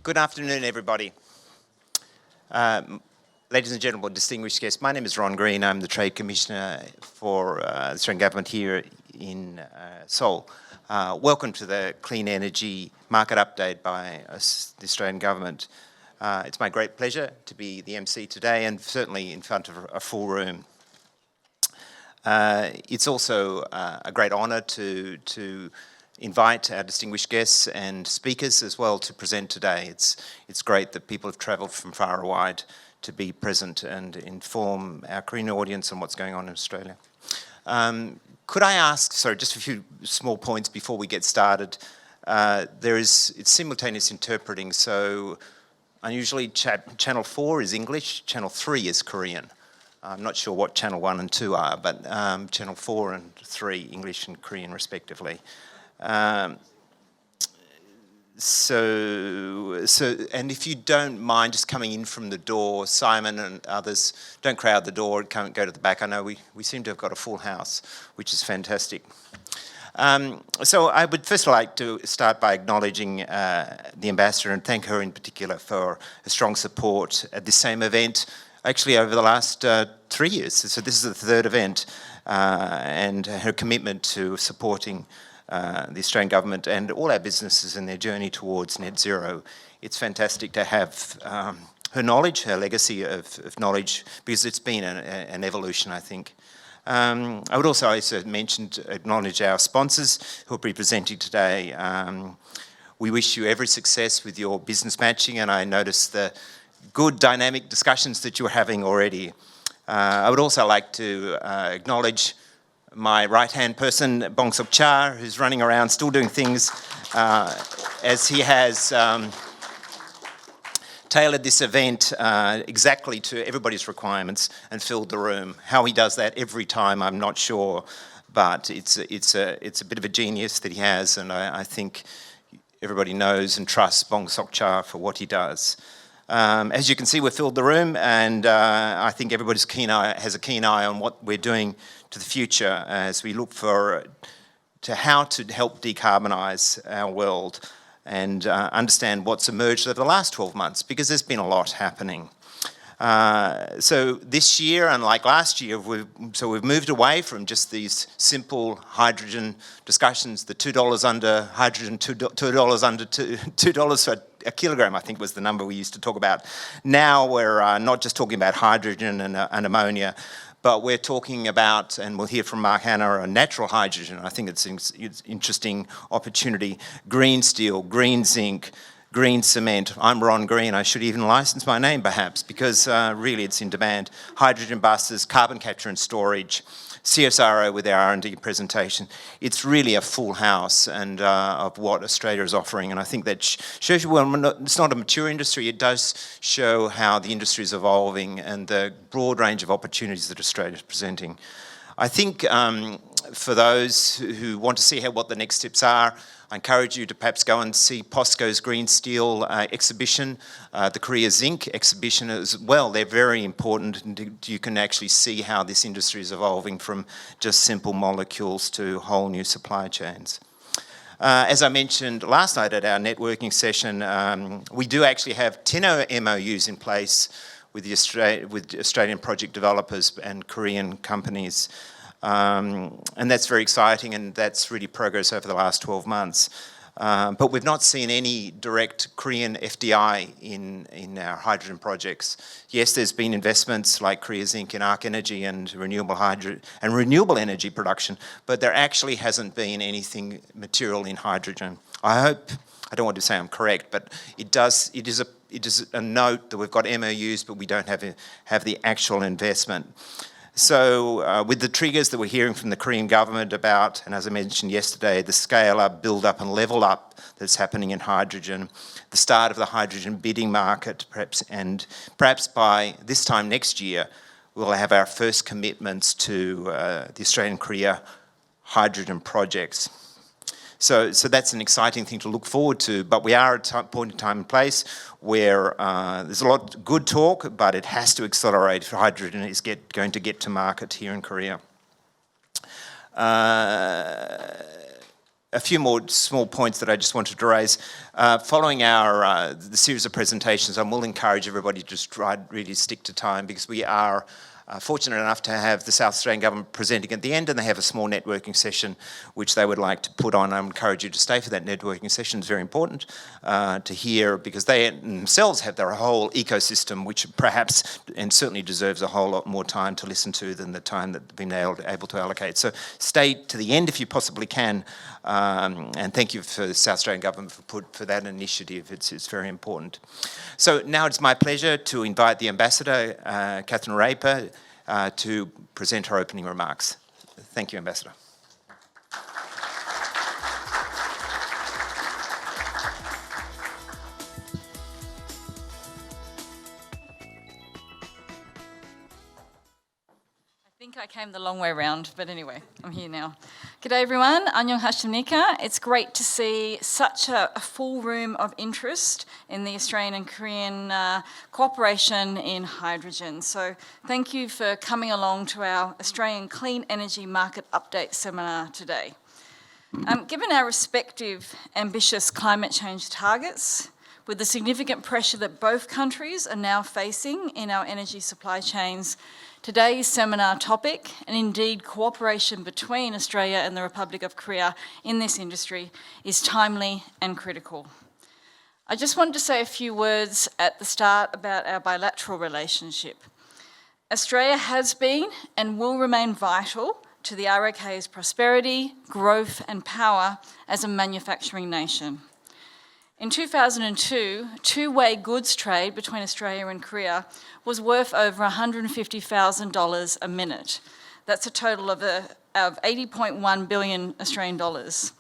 Good afternoon, everybody. Ladies and gentlemen, distinguished guests, my name is Ron Green. I'm the Trade Commissioner for the Australian Government here in Seoul. Welcome to the Clean Energy Market Update by the Australian Government. It's my great pleasure to be the MC today and certainly in front of a full room. It's also a great honour to invite our distinguished guests and speakers as well to present today. It's great that people have travelled from far and wide to be present and inform our Korean audience on what's going on in Australia. Could I ask, just a few small points before we get started. It's simultaneous interpreting, so unusually Channel 4 is English, Channel 3 is Korean. I'm not sure what Channel 1 and 2 are, but Channel 4 and 3, English and Korean respectively. And if you don't mind just coming in from the door, Simon and others, don't crowd the door, go to the back. I know we seem to have got a full house, which is fantastic. So I would first like to start by acknowledging the Ambassador and thank her in particular for her strong support at this same event, actually over the last 3 years. So this is the third event, and her commitment to supporting the Australian Government and all our businesses in their journey towards net zero. It's fantastic to have her knowledge, her legacy of knowledge, because it's been an evolution, I think. I would also acknowledge our sponsors who will be presenting today. We wish you every success with your business matching, and I noticed the good dynamic discussions that you're having already. I would also like to acknowledge my right-hand person, Bong Sok Cha, who's running around still doing things as he has tailored this event exactly to everybody's requirements and filled the room. How he does that every time, I'm not sure, but it's a bit of a genius that he has, and I think everybody knows and trusts Bong Sok Cha for what he does. As you can see, we've filled the room, and I think everybody's has a keen eye on what we're doing to the future as we look to how to help decarbonise our world and understand what's emerged over the last 12 months, because there's been a lot happening. So this year, unlike last year, we've moved away from just these simple hydrogen discussions, the $2 under hydrogen, $2 under $2 for a kilogram, I think was the number we used to talk about. Now we're not just talking about hydrogen and ammonia, but we're talking about, and we'll hear from Mark Hanna, natural hydrogen. I think it's an interesting opportunity. Green steel, green zinc, green cement. I'm Ron Green. I should even license my name perhaps, because really it's in demand. Hydrogen buses, carbon capture and storage, CSIRO with our R&D presentation. It's really a full house and of what Australia is offering, and I think that shows you, well, it's not a mature industry, it does show how the industry is evolving and the broad range of opportunities that Australia is presenting. I think for those who want to see what the next steps are, I encourage you to perhaps go and see POSCO's Green Steel exhibition, the Korea Zinc exhibition as well. They're very important, and you can actually see how this industry is evolving from just simple molecules to whole new supply chains. As I mentioned last night at our networking session, we do actually have 10 MOUs in place with Australian project developers and Korean companies. And that's very exciting, and that's really progress over the last 12 months. But we've not seen any direct Korean FDI in our hydrogen projects. Yes, there's been investments like Korea Zinc in Arc Energy and renewable energy production, but there actually hasn't been anything material in hydrogen. I don't want to say I'm correct, but it is a note that we've got MOUs, but we don't have the actual investment. So with the triggers that we're hearing from the Korean government about, and as I mentioned yesterday, the scale up, build up and level up that's happening in hydrogen, the start of the hydrogen bidding market perhaps by this time next year, we'll have our first commitments to the Australian-Korea hydrogen projects. So that's an exciting thing to look forward to, but we are at a point in time and place where there's a lot of good talk, but it has to accelerate if hydrogen is going to get to market here in Korea. A few more small points that I just wanted to raise. Following the series of presentations, I will encourage everybody to just try really stick to time, because we are fortunate enough to have the South Australian Government presenting at the end, and they have a small networking session which they would like to put on. I encourage you to stay for that networking session. It's very important to hear, because they themselves have their whole ecosystem, which perhaps and certainly deserves a whole lot more time to listen to than the time that they've been able to allocate. So stay to the end if you possibly can, and thank you for the South Australian Government for that initiative. It's very important. So now it's my pleasure to invite the Ambassador, Catherine Raper, to present her opening remarks. Thank you, Ambassador. I think I came the long way round, but anyway, I'm here now. G'day everyone, Annyeonghasimnika. It's great to see such a full room of interest in the Australian and Korean cooperation in hydrogen. So thank you for coming along to our Australian Clean Energy Market Update seminar today. Given our respective ambitious climate change targets, with the significant pressure that both countries are now facing in our energy supply chains, today's seminar topic, and indeed cooperation between Australia and the Republic of Korea in this industry, is timely and critical. I just wanted to say a few words at the start about our bilateral relationship. Australia has been and will remain vital to the ROK's prosperity, growth and power as a manufacturing nation. In 2002, two-way goods trade between Australia and Korea was worth over $150,000 a minute. That's a total of 80.1 billion Australian dollars.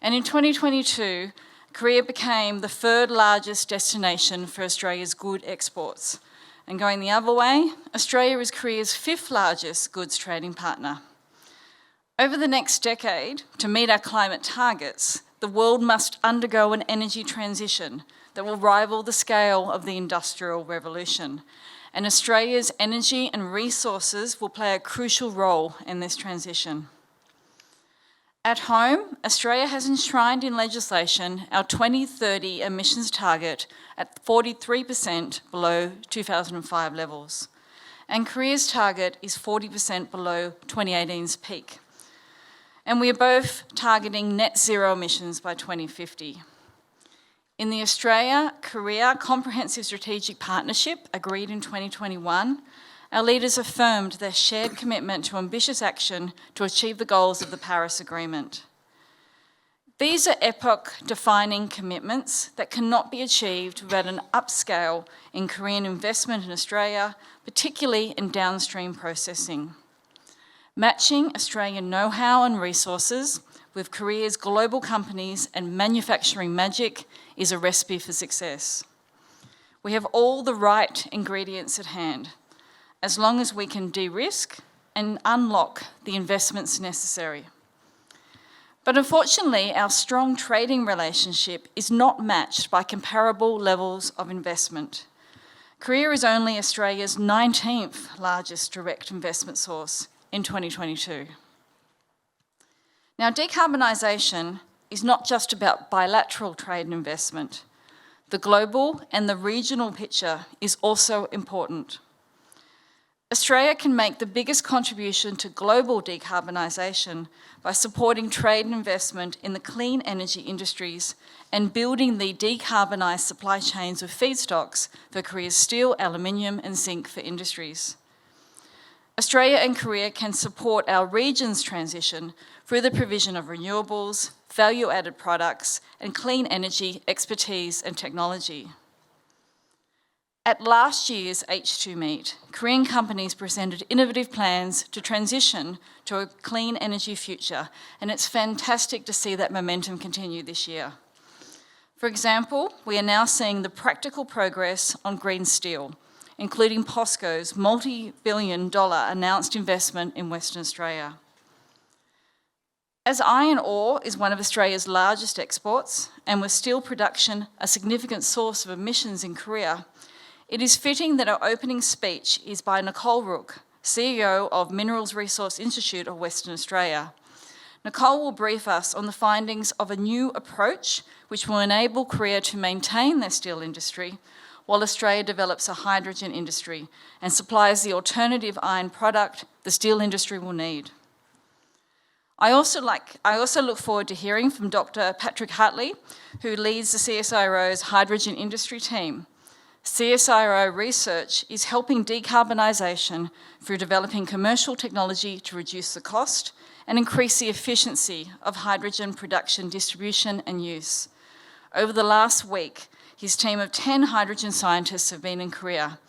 And in 2022, Korea became the third largest destination for Australia's good exports. And going the other way, Australia is Korea's fifth largest goods trading partner. Over the next decade, to meet our climate targets, the world must undergo an energy transition that will rival the scale of the Industrial Revolution. And Australia's energy and resources will play a crucial role in this transition. At home, Australia has enshrined in legislation our 2030 emissions target at 43% below 2005 levels. And Korea's target is 40% below 2018's peak. And we are both targeting net zero emissions by 2050. In the Australia-Korea Comprehensive Strategic Partnership, agreed in 2021, our leaders affirmed their shared commitment to ambitious action to achieve the goals of the Paris Agreement. These are epoch-defining commitments that cannot be achieved without an upscale in Korean investment in Australia, particularly in downstream processing. Matching Australian know-how and resources with Korea's global companies and manufacturing magic is a recipe for success. We have all the right ingredients at hand, as long as we can de-risk and unlock the investments necessary. But unfortunately, our strong trading relationship is not matched by comparable levels of investment. Korea is only Australia's 19th largest direct investment source in 2022. Now, decarbonisation is not just about bilateral trade and investment. The global and the regional picture is also important. Australia can make the biggest contribution to global decarbonisation by supporting trade and investment in the clean energy industries and building the decarbonised supply chains of feedstocks for Korea's steel, aluminium and zinc for industries. Australia and Korea can support our region's transition through the provision of renewables, value-added products, and clean energy expertise and technology. At last year's H2 Meet, Korean companies presented innovative plans to transition to a clean energy future, and it's fantastic to see that momentum continue this year. For example, we are now seeing the practical progress on green steel, including POSCO's multi-billion-dollar announced investment in Western Australia. As iron ore is one of Australia's largest exports, and with steel production a significant source of emissions in Korea, it is fitting that our opening speech is by Nicole Rook, CEO of Minerals Resource Institute of Western Australia. Nicole will brief us on the findings of a new approach which will enable Korea to maintain their steel industry while Australia develops a hydrogen industry and supplies the alternative iron product the steel industry will need. I also look forward to hearing from Dr. Patrick Hartley, who leads the CSIRO's hydrogen industry team. CSIRO research is helping decarbonisation through developing commercial technology to reduce the cost and increase the efficiency of hydrogen production, distribution and use. Over the last week, his team of 10 hydrogen scientists have been in Korea.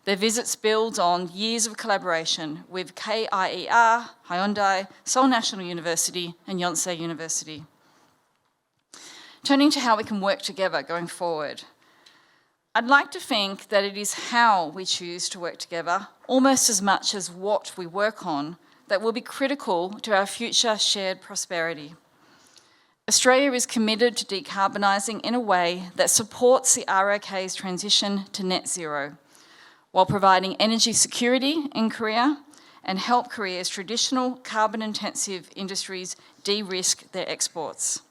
Their visits build on years of collaboration with KIER, Hyundai, Seoul National University and Yonsei University. Turning to how we can work together going forward. I'd like to think that it is how we choose to work together, almost as much as what we work on, that will be critical to our future shared prosperity. Australia is committed to decarbonising in a way that supports the ROK's transition to net zero, while providing energy security in Korea and help Korea's traditional carbon-intensive industries de-risk their exports.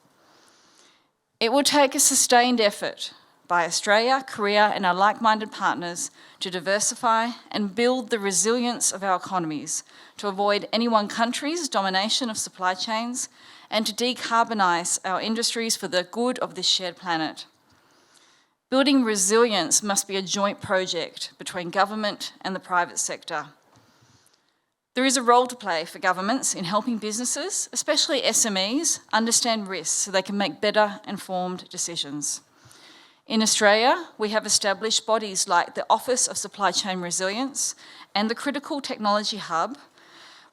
It will take a sustained effort by Australia, Korea and our like-minded partners to diversify and build the resilience of our economies, to avoid any one country's domination of supply chains and to decarbonise our industries for the good of this shared planet. Building resilience must be a joint project between government and the private sector. There is a role to play for governments in helping businesses, especially SMEs, understand risks so they can make better informed decisions. In Australia, we have established bodies like the Office of Supply Chain Resilience and the Critical Technology Hub,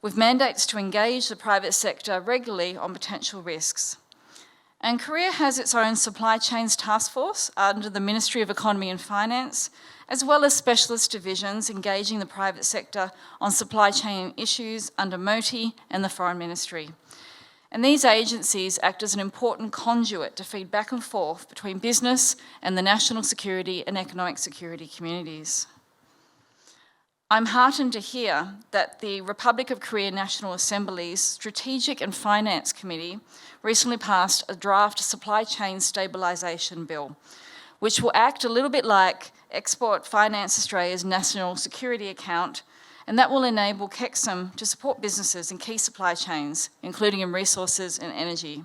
with mandates to engage the private sector regularly on potential risks. And Korea has its own supply chains task force under the Ministry of Economy and Finance, as well as specialist divisions engaging the private sector on supply chain issues under MOTI and the Foreign Ministry. And these agencies act as an important conduit to feed back and forth between business and the national security and economic security communities. I'm heartened to hear that the Republic of Korea National Assembly's Strategic and Finance Committee recently passed a draft supply chain stabilisation bill, which will act a little bit like Export Finance Australia's national security account, and that will enable KEXIM to support businesses in key supply chains, including in resources and energy.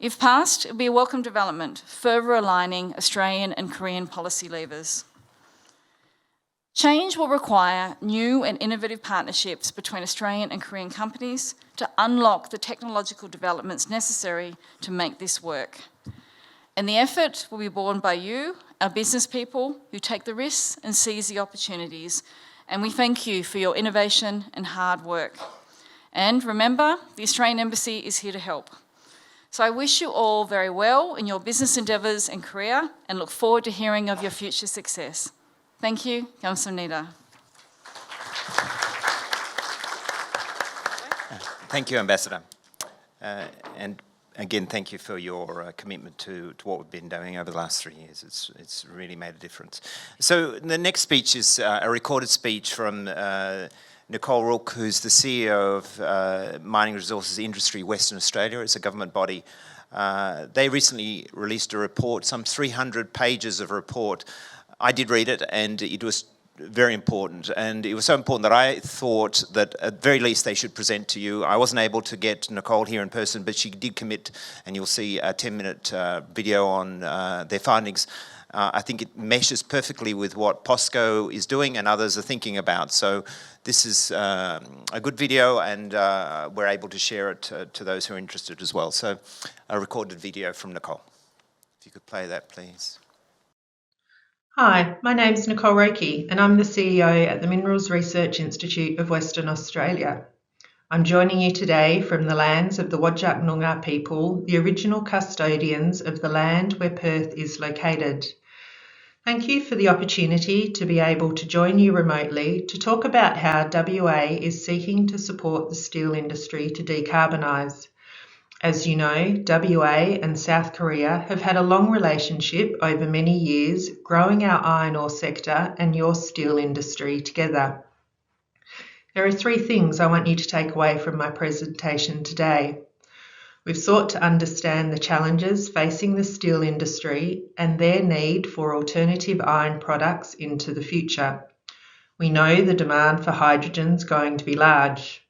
If passed, it will be a welcome development, further aligning Australian and Korean policy levers. Change will require new and innovative partnerships between Australian and Korean companies to unlock the technological developments necessary to make this work. And the effort will be borne by you, our business people, who take the risks and seize the opportunities. And we thank you for your innovation and hard work. And remember, the Australian Embassy is here to help. So I wish you all very well in your business endeavours in Korea and look forward to hearing of your future success. Thank you. 감사합니다. Thank you, Ambassador. And again, thank you for your commitment to what we've been doing over the last 3 years. It's really made a difference. So the next speech is a recorded speech from Nicole Rook, who's the CEO of Mining Resources Industry Western Australia. It's a government body. They recently released a report, some 300 pages of report. I did read it, and it was very important. And it was so important that I thought that at the very least they should present to you. I wasn't able to get Nicole here in person, but she did commit, and you'll see a 10-minute video on their findings. I think it meshes perfectly with what POSCO is doing and others are thinking about. So this is a good video, and we're able to share it to those who are interested as well. So a recorded video from Nicole. If you could play that, please. Hi, my name's Nicole Roke and I'm the CEO at the Minerals Research Institute of Western Australia. I'm joining you today from the lands of the Whadjuk Noongar people, the original custodians of the land where Perth is located. Thank you for the opportunity to be able to join you remotely to talk about how WA is seeking to support the steel industry to decarbonise. As you know, WA and South Korea have had a long relationship over many years, growing our iron ore sector and your steel industry together. There are 3 things I want you to take away from my presentation today. We've sought to understand the challenges facing the steel industry and their need for alternative iron products into the future. We know the demand for hydrogen is going to be large.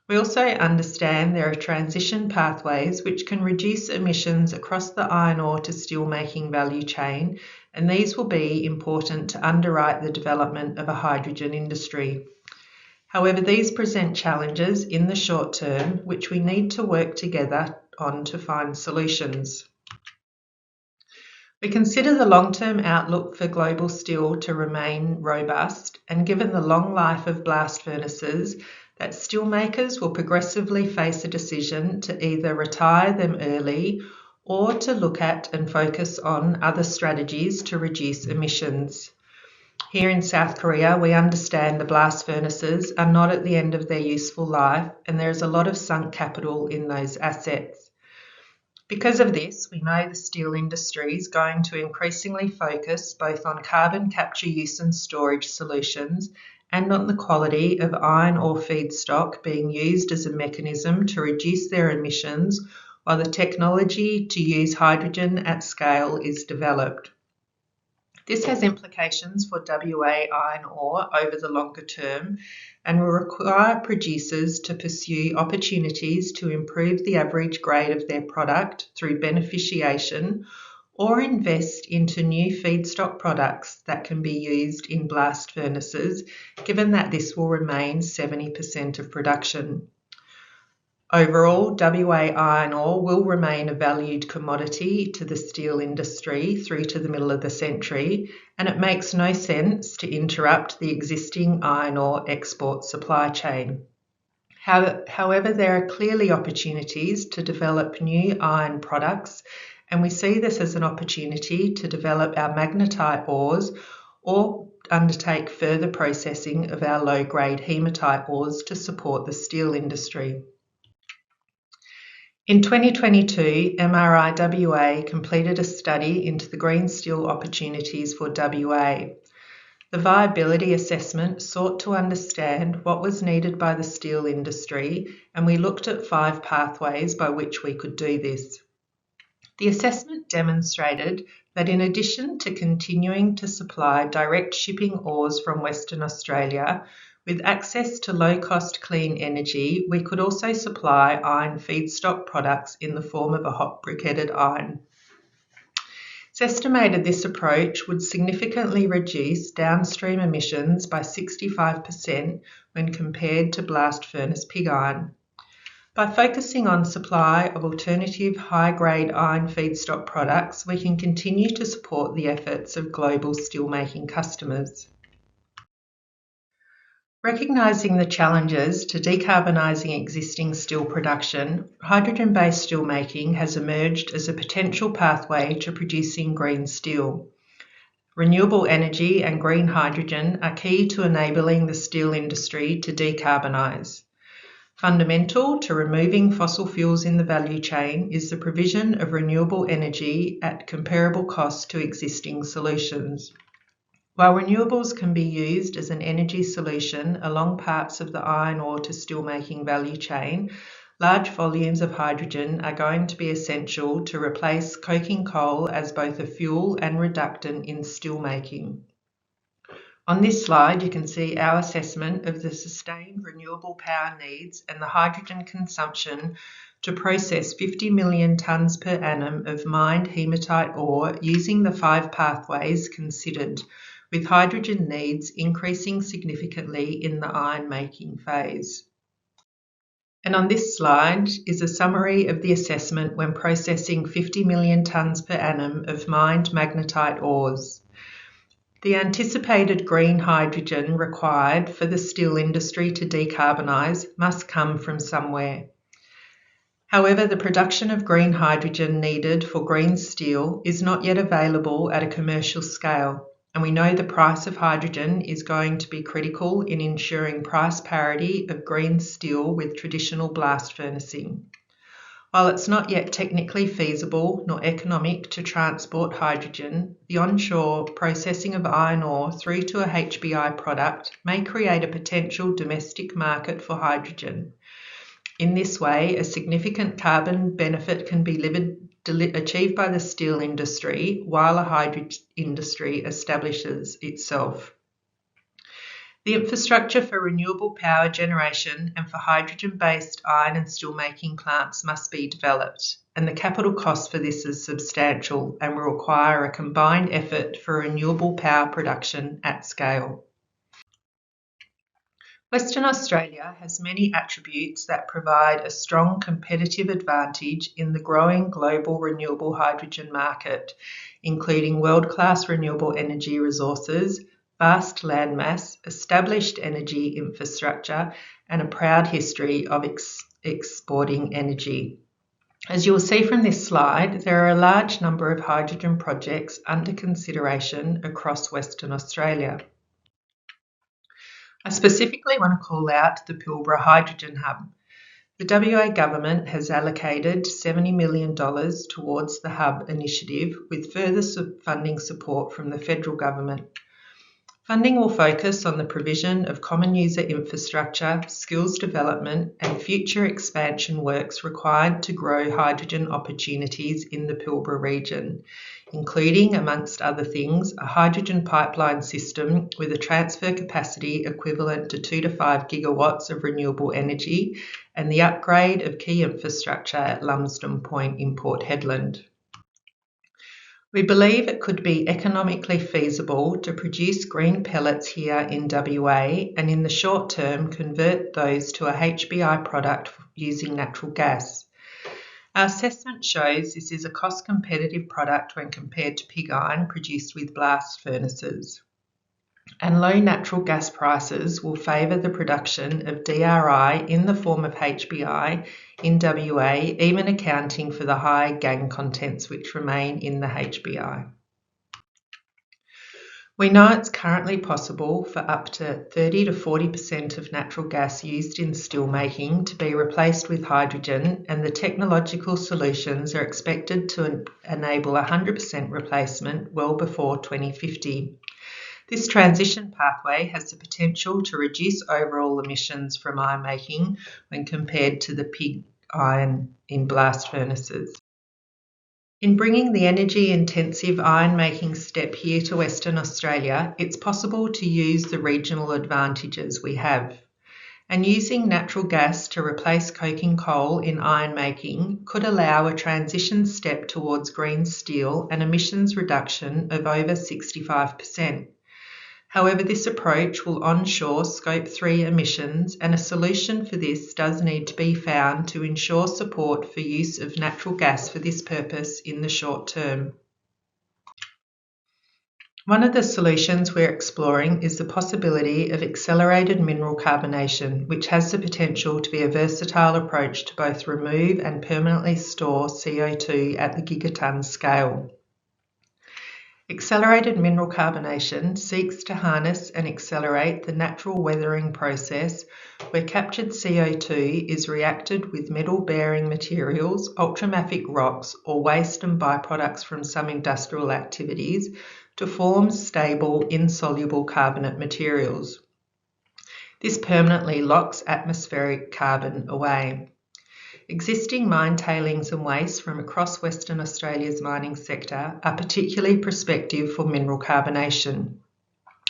We also understand there are transition pathways which can reduce emissions across the iron ore to steelmaking value chain, and these will be important to underwrite the development of a hydrogen industry. However, these present challenges in the short term, which we need to work together on to find solutions. We consider the long-term outlook for global steel to remain robust, and given the long life of blast furnaces, that steelmakers will progressively face a decision to either retire them early or to look at and focus on other strategies to reduce emissions. Here in South Korea, we understand the blast furnaces are not at the end of their useful life, and there is a lot of sunk capital in those assets. Because of this, we know the steel industry is going to increasingly focus both on carbon capture use and storage solutions and on the quality of iron ore feedstock being used as a mechanism to reduce their emissions while the technology to use hydrogen at scale is developed. This has implications for WA iron ore over the longer term and will require producers to pursue opportunities to improve the average grade of their product through beneficiation or invest into new feedstock products that can be used in blast furnaces, given that this will remain 70% of production. Overall, WA iron ore will remain a valued commodity to the steel industry through to the middle of the century, and it makes no sense to interrupt the existing iron ore export supply chain. However, there are clearly opportunities to develop new iron products, and we see this as an opportunity to develop our magnetite ores or undertake further processing of our low-grade hematite ores to support the steel industry. In 2022, MRI WA completed a study into the green steel opportunities for WA. The viability assessment sought to understand what was needed by the steel industry, and we looked at 5 pathways by which we could do this. The assessment demonstrated that in addition to continuing to supply direct shipping ores from Western Australia, with access to low-cost clean energy, we could also supply iron feedstock products in the form of a hot briquetted iron. It's estimated this approach would significantly reduce downstream emissions by 65% when compared to blast furnace pig iron. By focusing on supply of alternative high-grade iron feedstock products, we can continue to support the efforts of global steelmaking customers. Recognising the challenges to decarbonising existing steel production, hydrogen-based steelmaking has emerged as a potential pathway to producing green steel. Renewable energy and green hydrogen are key to enabling the steel industry to decarbonise. Fundamental to removing fossil fuels in the value chain is the provision of renewable energy at comparable cost to existing solutions. While renewables can be used as an energy solution along parts of the iron ore to steelmaking value chain, large volumes of hydrogen are going to be essential to replace coking coal as both a fuel and reductant in steelmaking. On this slide, you can see our assessment of the sustained renewable power needs and the hydrogen consumption to process 50 million tonnes per annum of mined hematite ore using the 5 pathways considered, with hydrogen needs increasing significantly in the iron-making phase. And on this slide is a summary of the assessment when processing 50 million tonnes per annum of mined magnetite ores. The anticipated green hydrogen required for the steel industry to decarbonise must come from somewhere. However, the production of green hydrogen needed for green steel is not yet available at a commercial scale, and we know the price of hydrogen is going to be critical in ensuring price parity of green steel with traditional blast furnacing. While it's not yet technically feasible nor economic to transport hydrogen, the onshore processing of iron ore through to a HBI product may create a potential domestic market for hydrogen. In this way, a significant carbon benefit can be achieved by the steel industry while a hydrogen industry establishes itself. The infrastructure for renewable power generation and for hydrogen-based iron and steelmaking plants must be developed, and the capital cost for this is substantial and will require a combined effort for renewable power production at scale. Western Australia has many attributes that provide a strong competitive advantage in the growing global renewable hydrogen market, including world-class renewable energy resources, vast landmass, established energy infrastructure, and a proud history of exporting energy. As you will see from this slide, there are a large number of hydrogen projects under consideration across Western Australia. I specifically want to call out the Pilbara Hydrogen Hub. The WA Government has allocated $70 million towards the Hub initiative, with further funding support from the Federal Government. Funding will focus on the provision of common user infrastructure, skills development, and future expansion works required to grow hydrogen opportunities in the Pilbara region, including, amongst other things, a hydrogen pipeline system with a transfer capacity equivalent to 2 to 5 gigawatts of renewable energy, and the upgrade of key infrastructure at Lumsden Point in Port Hedland. We believe it could be economically feasible to produce green pellets here in WA and in the short term convert those to a HBI product using natural gas. Our assessment shows this is a cost competitive product when compared to pig iron produced with blast furnaces. And low natural gas prices will favour the production of DRI in the form of HBI in WA, even accounting for the high gangue contents which remain in the HBI. We know it's currently possible for up to 30 to 40% of natural gas used in steelmaking to be replaced with hydrogen, and the technological solutions are expected to enable 100% replacement well before 2050. This transition pathway has the potential to reduce overall emissions from iron making when compared to the pig iron in blast furnaces. In bringing the energy-intensive iron-making step here to Western Australia, it's possible to use the regional advantages we have. And using natural gas to replace coking coal in iron making could allow a transition step towards green steel and emissions reduction of over 65%. However, this approach will onshore Scope 3 emissions, and a solution for this does need to be found to ensure support for use of natural gas for this purpose in the short term. One of the solutions we're exploring is the possibility of accelerated mineral carbonation, which has the potential to be a versatile approach to both remove and permanently store CO2 at the gigaton scale. Accelerated mineral carbonation seeks to harness and accelerate the natural weathering process where captured CO2 is reacted with metal-bearing materials, ultramafic rocks, or waste and byproducts from some industrial activities to form stable, insoluble carbonate materials. This permanently locks atmospheric carbon away. Existing mine tailings and waste from across Western Australia's mining sector are particularly prospective for mineral carbonation.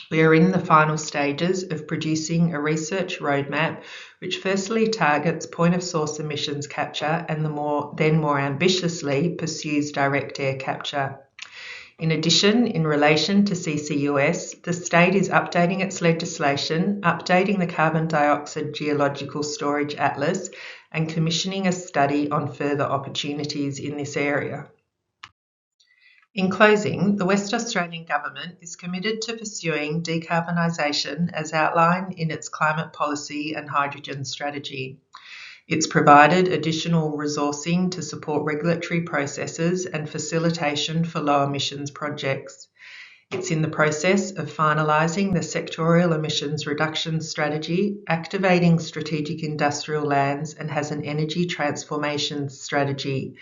We are in the final stages of producing a research roadmap which firstly targets point-of-source emissions capture and then more ambitiously pursues direct air capture. In addition, in relation to CCUS, the state is updating its legislation, updating the Carbon Dioxide Geological Storage Atlas, and commissioning a study on further opportunities in this area. In closing, the West Australian Government is committed to pursuing decarbonisation as outlined in its climate policy and hydrogen strategy. It's provided additional resourcing to support regulatory processes and facilitation for low emissions projects. It's in the process of finalising the sectorial emissions reduction strategy, activating strategic industrial lands, and has an energy transformation strategy,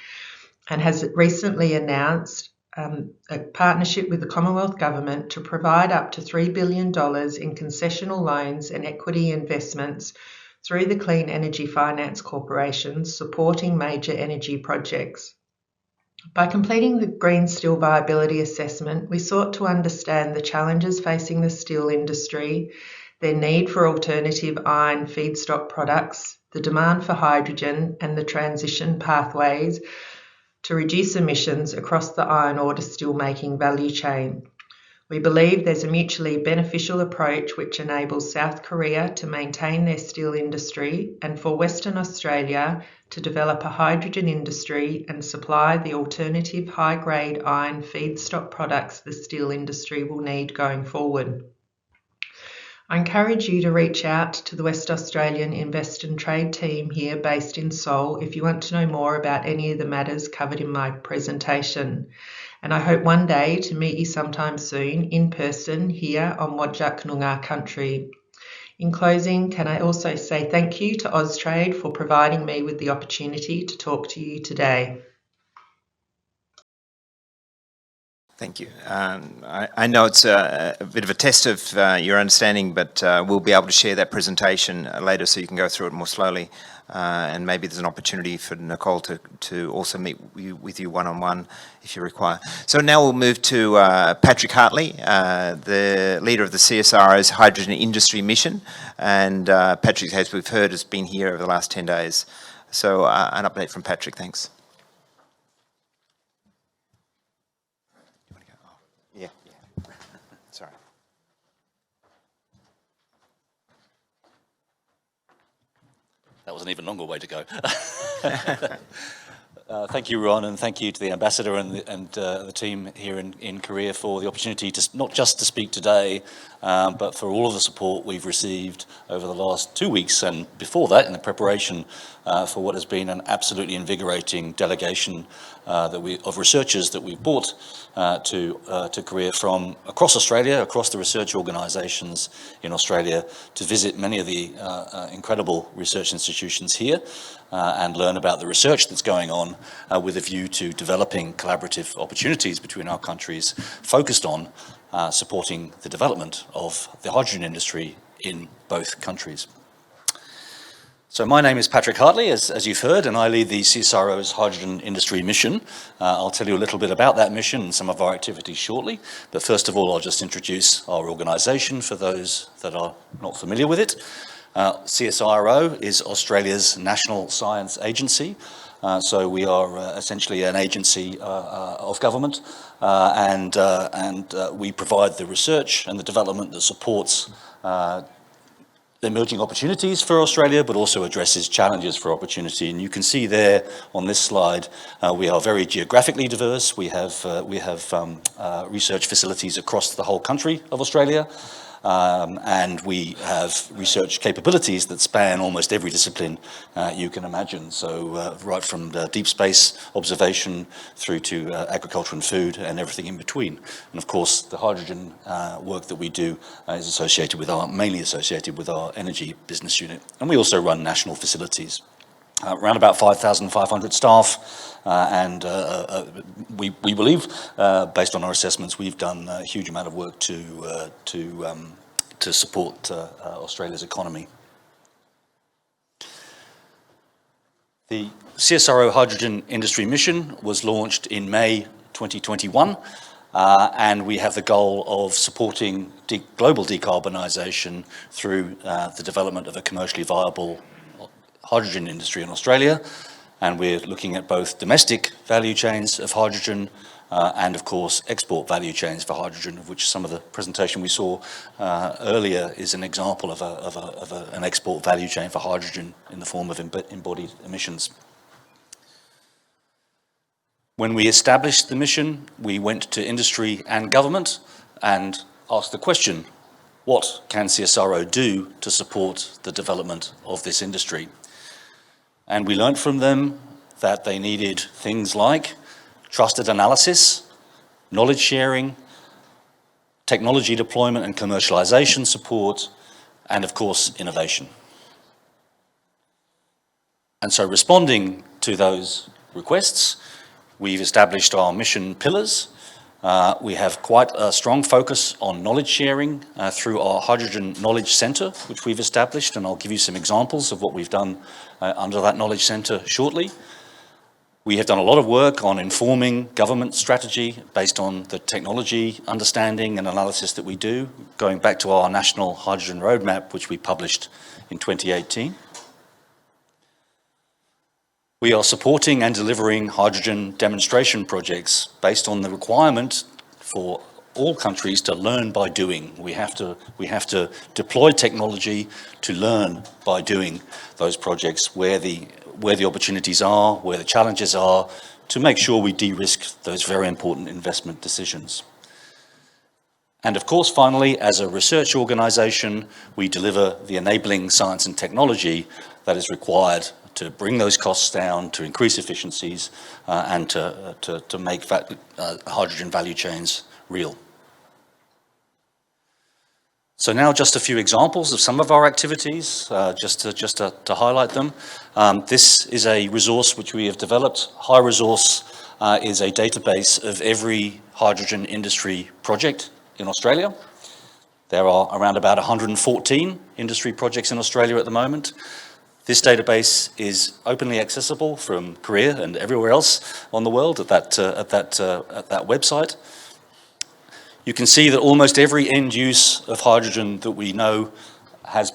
and has recently announced a partnership with the Commonwealth Government to provide up to $3 billion in concessional loans and equity investments through the Clean Energy Finance Corporation supporting major energy projects. By completing the Green Steel Viability Assessment, we sought to understand the challenges facing the steel industry, their need for alternative iron feedstock products, the demand for hydrogen, and the transition pathways to reduce emissions across the iron ore to steelmaking value chain. We believe there's a mutually beneficial approach which enables South Korea to maintain their steel industry and for Western Australia to develop a hydrogen industry and supply the alternative high-grade iron feedstock products the steel industry will need going forward. I encourage you to reach out to the West Australian Invest and Trade team here based in Seoul if you want to know more about any of the matters covered in my presentation. And I hope one day to meet you sometime soon in person here on Whadjuk Noongar country. In closing, can I also say thank you to Austrade for providing me with the opportunity to talk to you today. Thank you. I know it's a bit of a test of your understanding, but we'll be able to share that presentation later so you can go through it more slowly. And maybe there's an opportunity for Nicole to also meet with you one-on-one if you require. So now we'll move to Patrick Hartley, the leader of the CSIRO's Hydrogen Industry Mission. And Patrick, as we've heard, has been here over the last 10 days. So an update from Patrick, thanks. Yeah. Sorry. That was an even longer way to go. Thank you, Ron, and thank you to the ambassador and the team here in Korea for the opportunity to not just to speak today, but for all of the support we've received over the last 2 weeks and before that in the preparation for what has been an absolutely invigorating delegation of researchers that we've brought to Korea from across Australia, across the research organisations in Australia, to visit many of the incredible research institutions here and learn about the research that's going on with a view to developing collaborative opportunities between our countries focused on supporting the development of the hydrogen industry in both countries. So my name is Patrick Hartley, as you've heard, and I lead the CSIRO's Hydrogen Industry Mission. I'll tell you a little bit about that mission and some of our activities shortly, but first of all I'll just introduce our organisation for those that are not familiar with it. CSIRO is Australia's national science agency, so we are essentially an agency of government, and we provide the research and the development that supports emerging opportunities for Australia, but also addresses challenges for opportunity. And you can see there on this slide, we are very geographically diverse. We have research facilities across the whole country of Australia. And we have research capabilities that span almost every discipline you can imagine. So right from the deep space observation through to agriculture and food and everything in between. And of course, the hydrogen work that we do is mainly associated with our energy business unit. And we also run national facilities. Around about 5,500 staff, and we believe, based on our assessments, we've done a huge amount of work to support Australia's economy. The CSIRO Hydrogen Industry Mission was launched in May 2021, and we have the goal of supporting global decarbonisation through the development of a commercially viable hydrogen industry in Australia, and we're looking at both domestic value chains of hydrogen and of course export value chains for hydrogen, of which some of the presentation we saw earlier is an example of an export value chain for hydrogen in the form of embodied emissions. When we established the mission, we went to industry and government and asked the question, what can CSIRO do to support the development of this industry? And we learned from them that they needed things like trusted analysis, knowledge sharing, technology deployment and commercialization support, and of course, innovation. And so responding to those requests, we've established our mission pillars, We have quite a strong focus on knowledge sharing through our Hydrogen Knowledge Centre, which we've established, and I'll give you some examples of what we've done under that Knowledge Centre shortly. We have done a lot of work on informing government strategy based on the technology understanding and analysis that we do, going back to our National Hydrogen Roadmap, which we published in 2018. We are supporting and delivering hydrogen demonstration projects based on the requirement for all countries to learn by doing. We have to deploy technology to learn by doing those projects where the opportunities are, where the challenges are, to make sure we de-risk those very important investment decisions. And of course, finally, as a research organisation, we deliver the enabling science and technology that is required to bring those costs down, to increase efficiencies, and to make hydrogen value chains real. So now just a few examples of some of our activities, just to highlight them. This is a resource which we have developed. HyResource is a database of every hydrogen industry project in Australia. There are around about 114 industry projects in Australia at the moment. This database is openly accessible from Korea and everywhere else on the world at that website. You can see that almost every end use of hydrogen that we know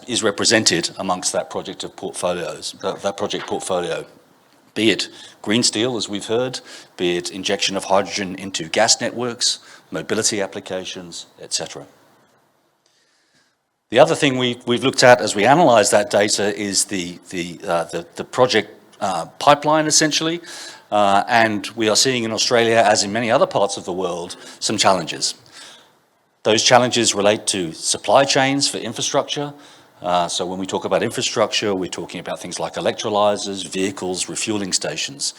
is represented amongst that project portfolio. Be it green steel, as we've heard, be it injection of hydrogen into gas networks, mobility applications, etc. The other thing we've looked at as we analyse that data is the project pipeline, essentially, and we are seeing in Australia, as in many other parts of the world, some challenges. Those challenges relate to supply chains for infrastructure. So when we talk about infrastructure, we're talking about things like electrolyzers, vehicles, refueling stations.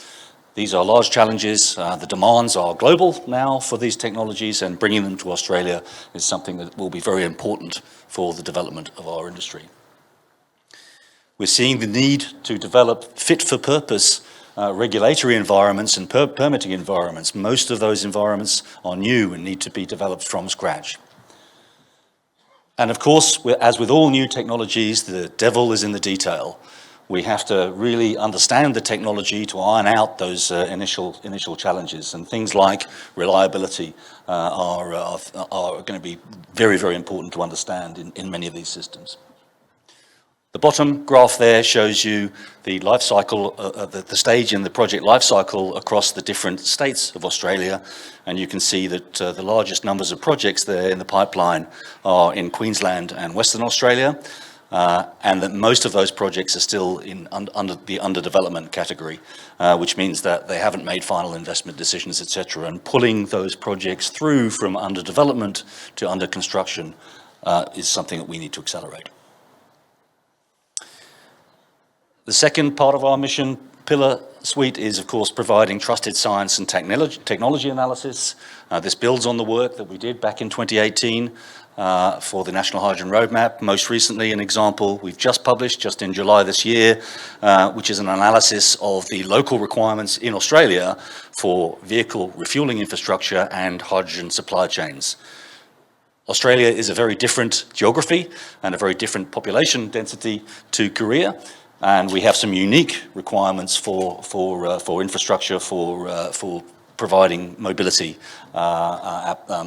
These are large challenges. The demands are global now for these technologies, and bringing them to Australia is something that will be very important for the development of our industry. We're seeing the need to develop fit-for-purpose regulatory environments and permitting environments. Most of those environments are new and need to be developed from scratch. And of course, as with all new technologies, the devil is in the detail. We have to really understand the technology to iron out those initial challenges, and things like reliability are going to be very, very important to understand in many of these systems. The bottom graph there shows you the life cycle, the stage in the project life cycle across the different states of Australia, and you can see that the largest numbers of projects there in the pipeline are in Queensland and Western Australia, and that most of those projects are still under the under development category, which means that they haven't made final investment decisions, etc. And pulling those projects through from under development to under construction is something that we need to accelerate. The second part of our mission pillar suite is, of course, providing trusted science and technology analysis. This builds on the work that we did back in 2018 for the National Hydrogen Roadmap. Most recently, an example we've just published, just in July this year, which is an analysis of the local requirements in Australia for vehicle refueling infrastructure and hydrogen supply chains. Australia is a very different geography and a very different population density to Korea. And we have some unique requirements for infrastructure, for providing mobility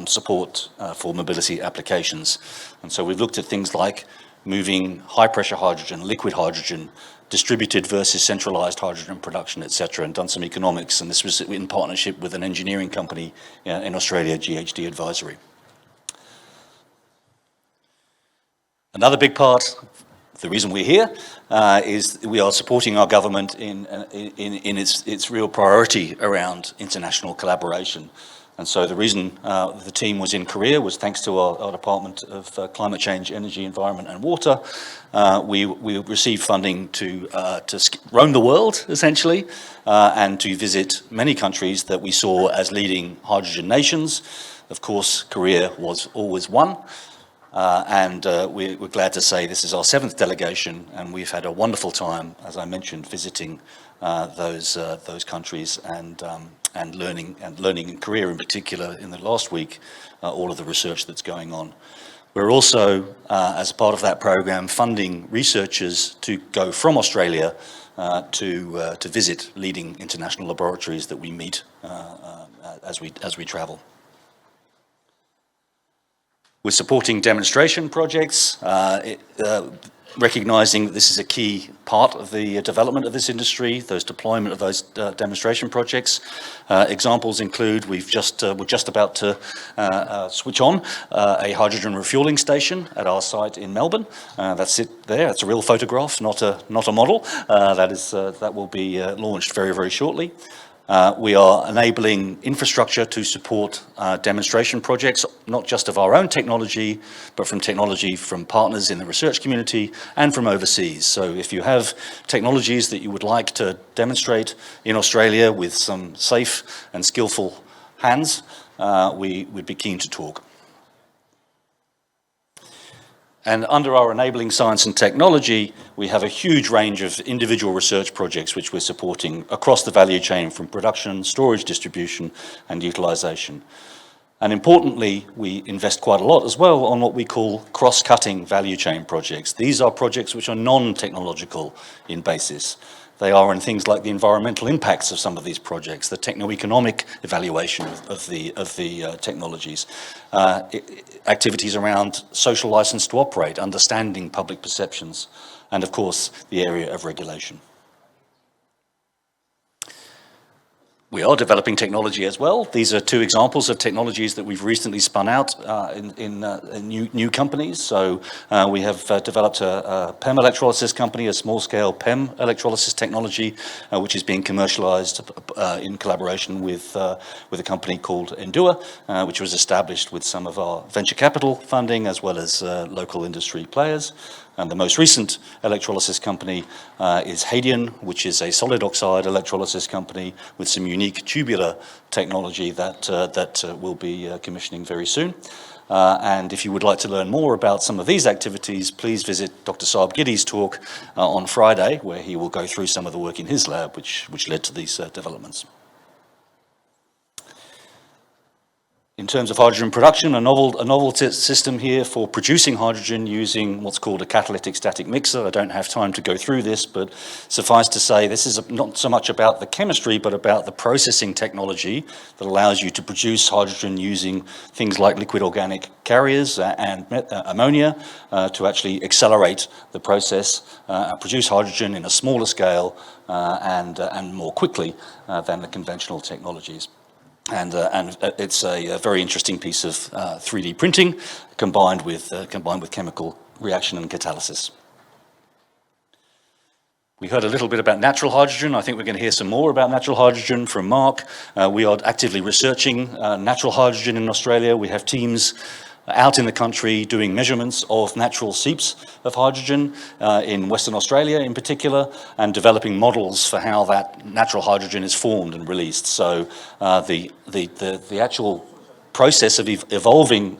support for mobility applications. And so we've looked at things like moving high-pressure hydrogen, liquid hydrogen, distributed versus centralised hydrogen production, etc., and done some economics. And this was in partnership with an engineering company in Australia, GHD Advisory. Another big part, the reason we're here, is we are supporting our government in its real priority around international collaboration. And so the reason the team was in Korea was thanks to our Department of Climate Change, Energy, Environment and Water. We received funding to roam the world, essentially, and to visit many countries that we saw as leading hydrogen nations. Of course, Korea was always one. And we're glad to say this is our 7th delegation, and we've had a wonderful time, as I mentioned, visiting those countries and and learning in Korea in particular in the last week, all of the research that's going on. We're also, as part of that program, funding researchers to go from Australia to visit leading international laboratories that we meet as we travel. We're supporting demonstration projects, recognizing that this is a key part of the development of this industry, those deployment of those demonstration projects. Examples include we're just about to switch on a hydrogen refueling station at our site in Melbourne. That's it there. It's a real photograph, not a model. That will be launched very, very shortly. We are enabling infrastructure to support demonstration projects, not just of our own technology, but from technology from partners in the research community and from overseas. So if you have technologies that you would like to demonstrate in Australia with some safe and skillful hands, we'd be keen to talk. And under our enabling science and technology, we have a huge range of individual research projects which we're supporting across the value chain from production, storage, distribution, and utilization. And importantly, we invest quite a lot as well on what we call cross-cutting value chain projects. These are projects which are non-technological in basis. They are in things like the environmental impacts of some of these projects, the techno-economic evaluation of the technologies, activities around social license to operate, understanding public perceptions, and of course, the area of regulation. We are developing technology as well. These are two examples of technologies that we've recently spun out in new companies. So we have developed a PEM electrolysis company, a small-scale PEM electrolysis technology, which is being commercialized in collaboration with a company called Endua, which was established with some of our venture capital funding as well as local industry players. And the most recent electrolysis company is Hadian, which is a solid oxide electrolysis company with some unique tubular technology that we'll be commissioning very soon. And if you would like to learn more about some of these activities, please visit Dr. Saab Giddy's talk on Friday, where he will go through some of the work in his lab, which led to these developments. In terms of hydrogen production, a novel system here for producing hydrogen using what's called a catalytic static mixer. I don't have time to go through this, but suffice to say, this is not so much about the chemistry, but about the processing technology that allows you to produce hydrogen using things like liquid organic carriers and ammonia to actually accelerate the process and produce hydrogen in a smaller scale and more quickly than the conventional technologies. And it's a very interesting piece of 3D printing combined with chemical reaction and catalysis. We heard a little bit about natural hydrogen. I think we're going to hear some more about natural hydrogen from Mark. We are actively researching natural hydrogen in Australia. We have teams out in the country doing measurements of natural seeps of hydrogen in Western Australia in particular, and developing models for how that natural hydrogen is formed and released. So the actual process of evolving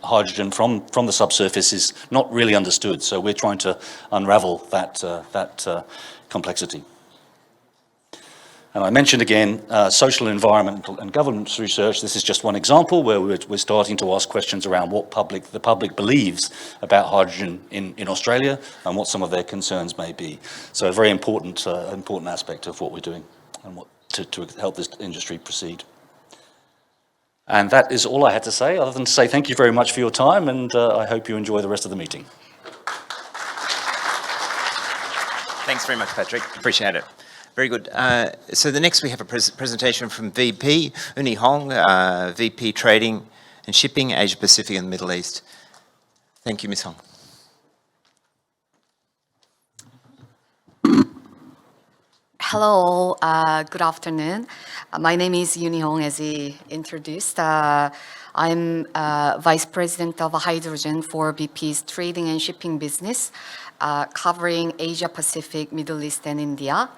hydrogen from the subsurface is not really understood. So we're trying to unravel that complexity. And I mentioned again, social, environmental and governance research. This is just one example where we're starting to ask questions around what the public believes about hydrogen in Australia and what some of their concerns may be. So a very important aspect of what we're doing and to help this industry proceed. And that is all I had to say, other than to say thank you very much for your time, and I hope you enjoy the rest of the meeting. Thanks very much, Patrick. Appreciate it. Very good. So the next we have a presentation from VP Uni Hong, VP Trading and Shipping, Asia Pacific and the Middle East. Thank you, Ms. Hong. Hello, good afternoon. My name is Uni Hong, as he introduced. I'm Vice President of Hydrogen for BP's Trading and Shipping business, covering Asia Pacific, Middle East, and India.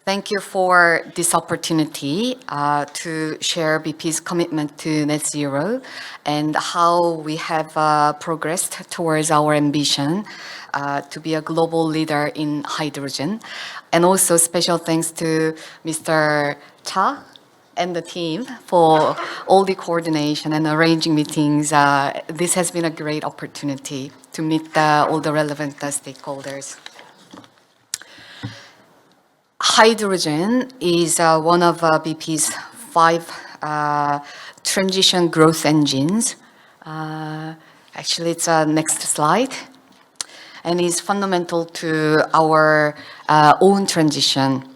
Thank you for this opportunity to share BP's commitment to net zero and how we have progressed towards our ambition to be a global leader in hydrogen. And also special thanks to Mr. Cha and the team for all the coordination and arranging meetings. This has been a great opportunity to meet all the relevant stakeholders. Hydrogen is one of BP's 5 transition growth engines. Actually, it's next slide, and is fundamental to our own transition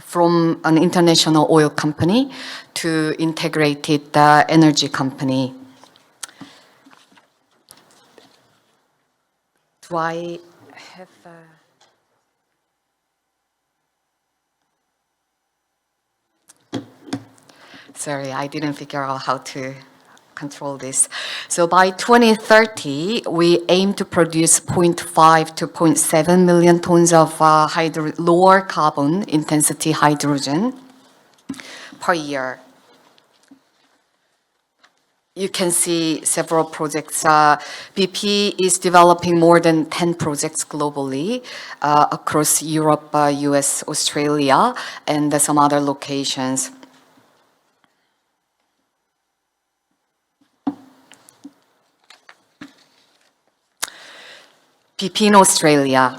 from an international oil company to integrated energy company. Do I have... Sorry, I didn't figure out how to control this. So by 2030, we aim to produce 0.5 to 0.7 million tons of lower carbon intensity hydrogen per year. You can see several projects. BP is developing more than 10 projects globally across Europe, US, Australia, and some other locations. BP in Australia.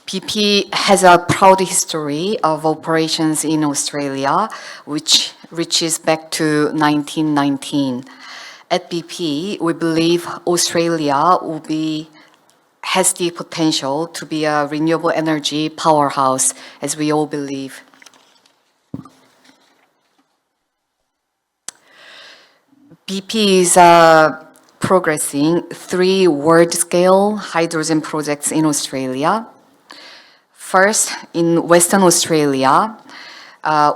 BP has a proud history of operations in Australia, which reaches back to 1919. At BP, we believe Australia has the potential to be a renewable energy powerhouse, as we all believe. BP is progressing 3 world-scale hydrogen projects in Australia. First, in Western Australia,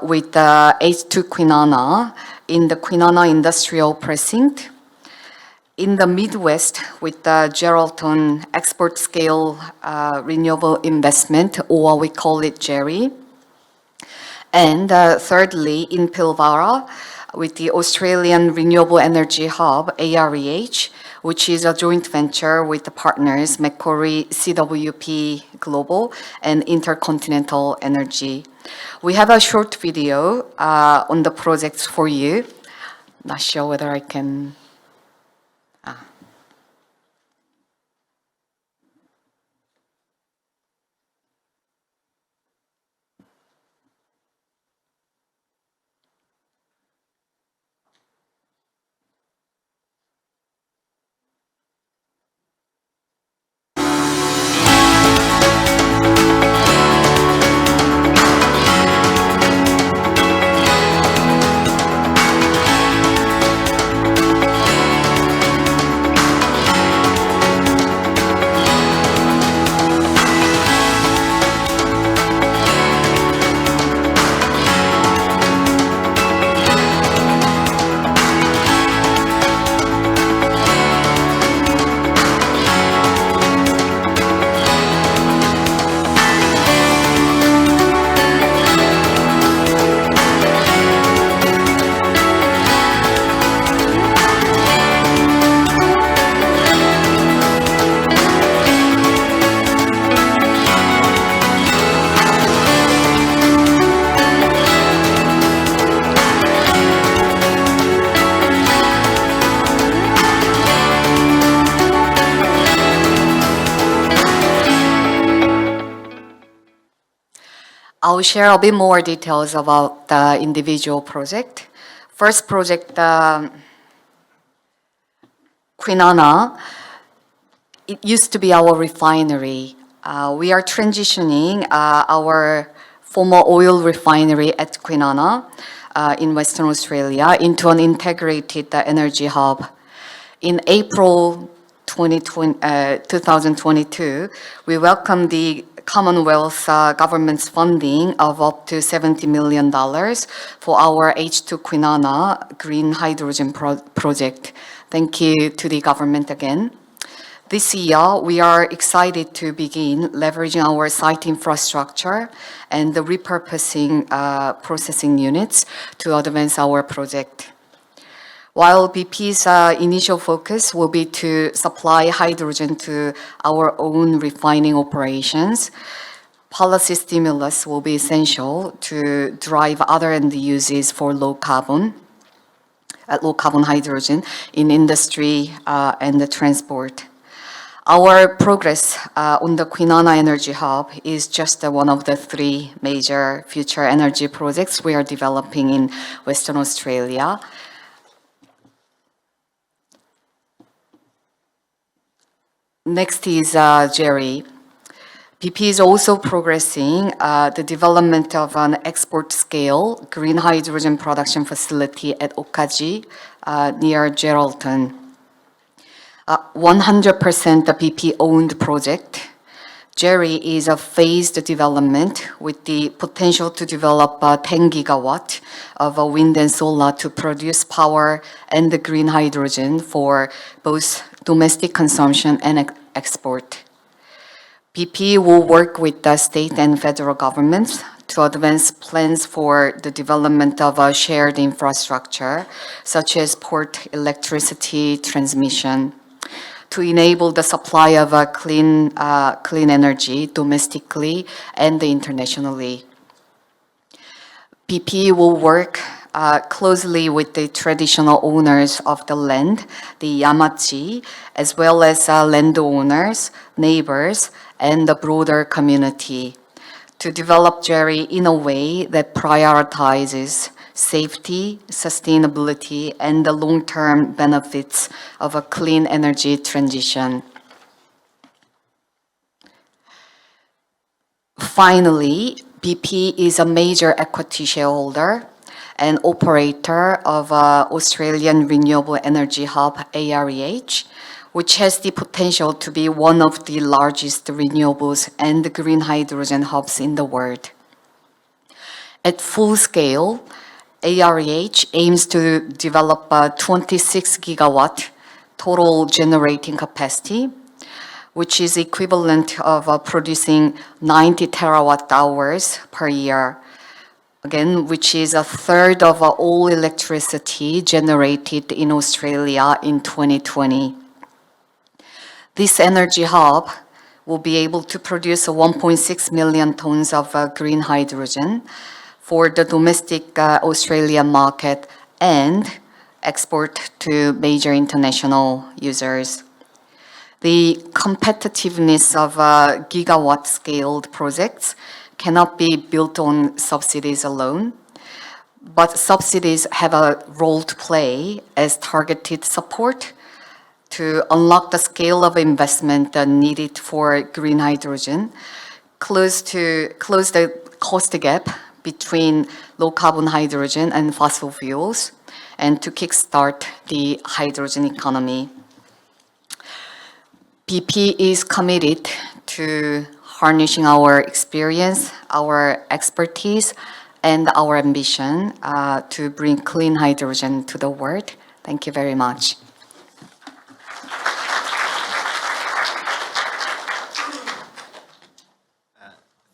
with H2 Kwinana in the Kwinana Industrial Precinct. In the Midwest, with the Geraldton Export Scale Renewable Investment, or we call it JERRI. And thirdly, in Pilbara, with the Australian Renewable Energy Hub, AREH, which is a joint venture with the partners Macquarie, CWP Global, and Intercontinental Energy. We have a short video on the projects for you. Not sure whether I can... I'll share a bit more details about the individual project. First project, Kwinana, it used to be our refinery. We are transitioning our former oil refinery at Kwinana in Western Australia into an integrated energy hub. In April 2022, we welcomed the Commonwealth government's funding of up to $70 million for our H2 Kwinana green hydrogen project. Thank you to the government again. This year, we are excited to begin leveraging our site infrastructure and the repurposing processing units to advance our project. While BP's initial focus will be to supply hydrogen to our own refining operations, Policy stimulus will be essential to drive other end uses for low carbon hydrogen in industry and the transport. Our progress on the Kwinana Energy Hub is just one of the 3 major future energy projects we are developing in Western Australia. Next is Jerry. BP is also progressing the development of an export-scale green hydrogen production facility at Okaji near Geraldton. 100% the BP-owned project. Jerry is a phased development with the potential to develop 10 gigawatt of wind and solar to produce power and the green hydrogen for both domestic consumption and export. BP will work with the state and federal governments to advance plans for the development of a shared infrastructure, such as port electricity transmission, to enable the supply of clean energy domestically and internationally. BP will work closely with the traditional owners of the land, the Yamachi, as well as landowners, neighbors, and the broader community to develop Jerry in a way that prioritizes safety, sustainability, and the long-term benefits of a clean energy transition. Finally, BP is a major equity shareholder and operator of Australian Renewable Energy Hub, AREH, which has the potential to be one of the largest renewables and green hydrogen hubs in the world. At full scale, AREH aims to develop a 26 gigawatt total generating capacity, which is equivalent of producing 90 terawatt hours per year, again, which is a third of all electricity generated in Australia in 2020. This energy hub will be able to produce 1.6 million tons of green hydrogen for the domestic Australian market and export to major international users. The competitiveness of gigawatt-scaled projects cannot be built on subsidies alone, but subsidies have a role to play as targeted support to unlock the scale of investment needed for green hydrogen, close the cost gap between low-carbon hydrogen and fossil fuels, and to kickstart the hydrogen economy. BP is committed to harnessing our experience, our expertise, and our ambition to bring clean hydrogen to the world. Thank you very much.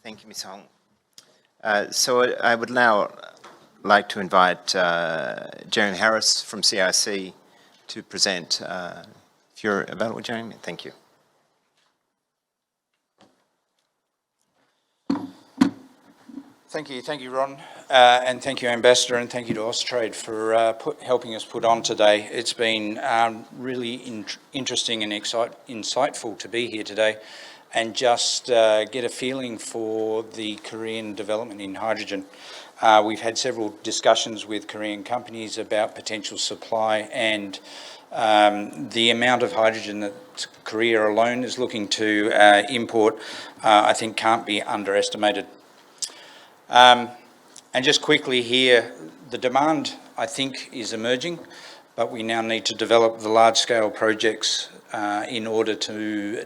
Thank you, Ms. Hong. So I would now like to invite Jeremy Harris from CIC to present. If you're available, Jeremy, thank you. Thank you, Ron, and thank you, Ambassador, and thank you to Austrade for helping us put on today. It's been really interesting and insightful to be here today and just get a feeling for the Korean development in hydrogen. We've had several discussions with Korean companies about potential supply, and the amount of hydrogen that Korea alone is looking to import, I think, can't be underestimated. And just quickly here, the demand, I think, is emerging, but we now need to develop the large-scale projects in order to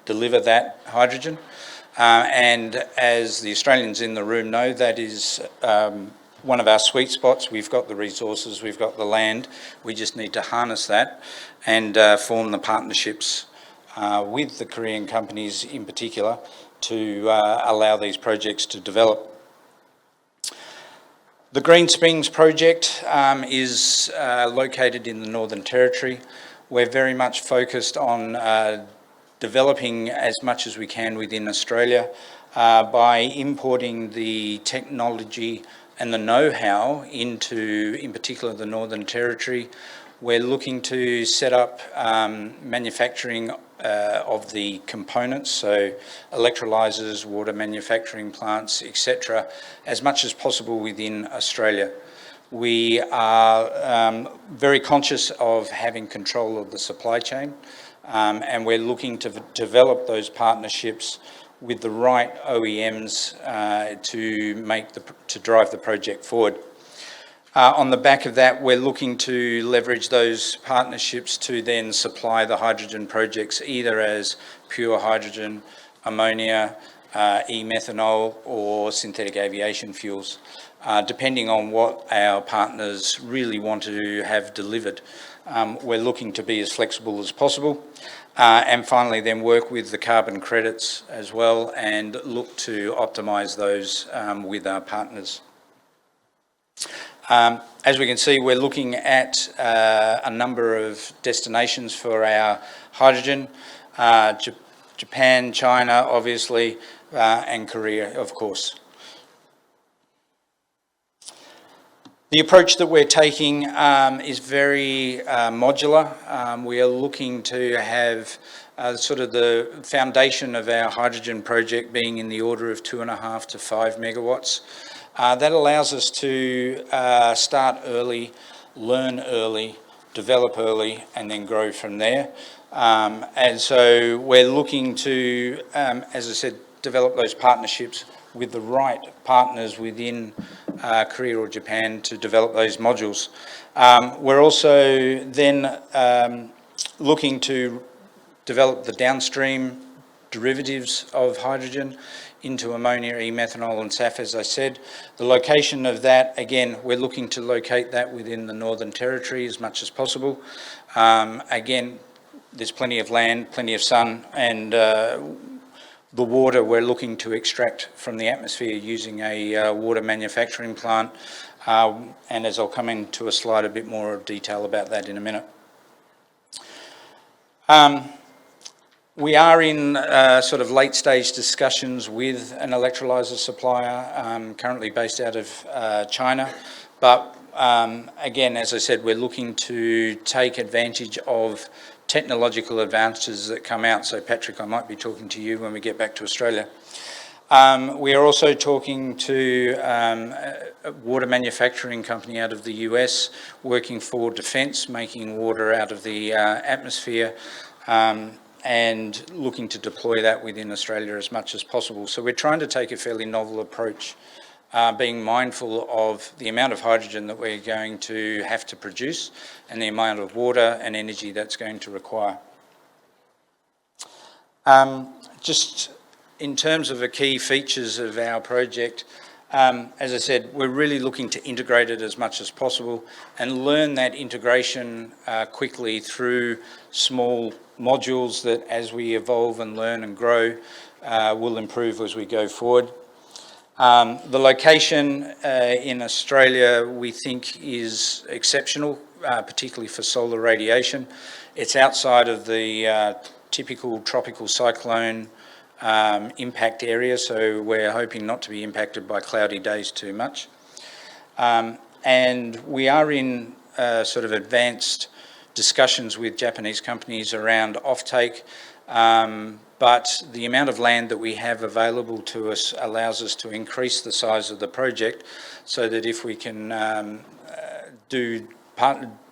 deliver that hydrogen. And as the Australians in the room know, that is one of our sweet spots. We've got the resources, we've got the land, we just need to harness that and form the partnerships with the Korean companies in particular to allow these projects to develop. The Green Springs project is located in the Northern Territory. We're very much focused on developing as much as we can within Australia. by importing the technology and the know-how into, in particular, the Northern Territory. We're looking to set up manufacturing of the components, so electrolysers, water manufacturing plants, etc., as much as possible within Australia. We are very conscious of having control of the supply chain, and we're looking to develop those partnerships with the right OEMs to drive the project forward. On the back of that, we're looking to leverage those partnerships to then supply the hydrogen projects either as pure hydrogen, ammonia, e-methanol or synthetic aviation fuels, depending on what our partners really want to have delivered. We're looking to be as flexible as possible. And finally then work with the carbon credits as well and look to optimise those with our partners. As we can see, we're looking at a number of destinations for our hydrogen. Japan, China, obviously, and Korea, of course. The approach that we're taking is very modular. We are looking to have sort of the foundation of our hydrogen project being in the order of 2.5 to 5 megawatts. That allows us to start early, learn early, develop early, and then grow from there. And so we're looking to, as I said, develop those partnerships with the right partners within Korea or Japan to develop those modules. We're also then looking to develop the downstream derivatives of hydrogen into ammonia, e-methanol and SAF, as I said. The location of that, again, we're looking to locate that within the Northern Territory as much as possible. Again, there's plenty of land, plenty of sun, and the water we're looking to extract from the atmosphere using a water manufacturing plant. And as I'll come into a slide a bit more detail about that in a minute. We are in sort of late stage discussions with an electrolyser supplier currently based out of China. But again, as I said, we're looking to take advantage of technological advances that come out. So Patrick, I might be talking to you when we get back to Australia. We are also talking to a water manufacturing company out of the US, working for defence, making water out of the atmosphere, and looking to deploy that within Australia as much as possible. So we're trying to take a fairly novel approach, being mindful of the amount of hydrogen that we're going to have to produce and the amount of water and energy that's going to require. Just in terms of the key features of our project, as I said, we're really looking to integrate it as much as possible and learn that integration quickly through small modules that as we evolve and learn and grow will improve as we go forward. The location in Australia we think is exceptional, particularly for solar radiation. It's outside of the typical tropical cyclone impact area, so we're hoping not to be impacted by cloudy days too much. And we are in sort of advanced discussions with Japanese companies around offtake, but the amount of land that we have available to us allows us to increase the size of the project so that if we can do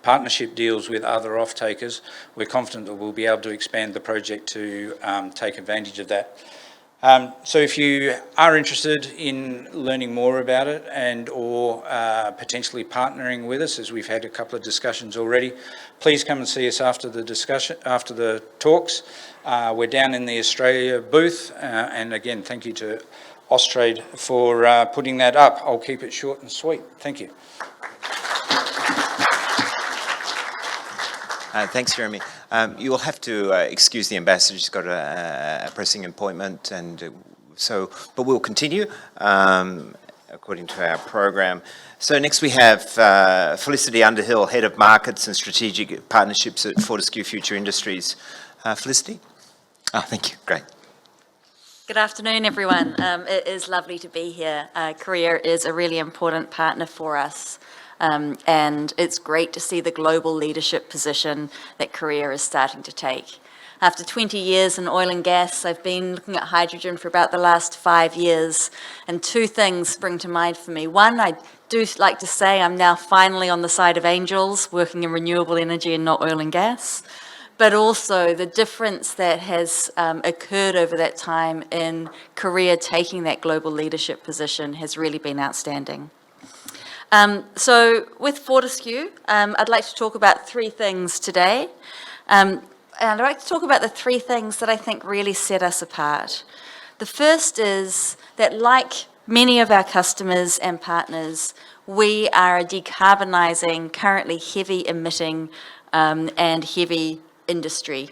partnership deals with other off-takers, we're confident that we'll be able to expand the project to take advantage of that. So if you are interested in learning more about it and or potentially partnering with us, as we've had a couple of discussions already, please come and see us after the talks. We're down in the Australia booth, and again, thank you to Austrade for putting that up. I'll keep it short and sweet. Thank you. Thanks, Jeremy. You will have to excuse the ambassador. She's got a pressing appointment, and but we'll continue according to our program. So next we have Felicity Underhill, Head of Markets and Strategic Partnerships at Fortescue Future Industries. Felicity? Oh, thank you. Great. Good afternoon, everyone. It is lovely to be here. Korea is a really important partner for us, and it's great to see the global leadership position that Korea is starting to take. After 20 years in oil and gas, I've been looking at hydrogen for about the last 5 years, and two things spring to mind for me. One, I do like to say I'm now finally on the side of angels, working in renewable energy and not oil and gas. But also the difference that has occurred over that time in Korea taking that global leadership position has really been outstanding. So with Fortescue, I'd like to talk about three things today. And I'd like to talk about the three things that I think really set us apart. The first is that, like many of our customers and partners, we are a decarbonising, currently heavy emitting and heavy industry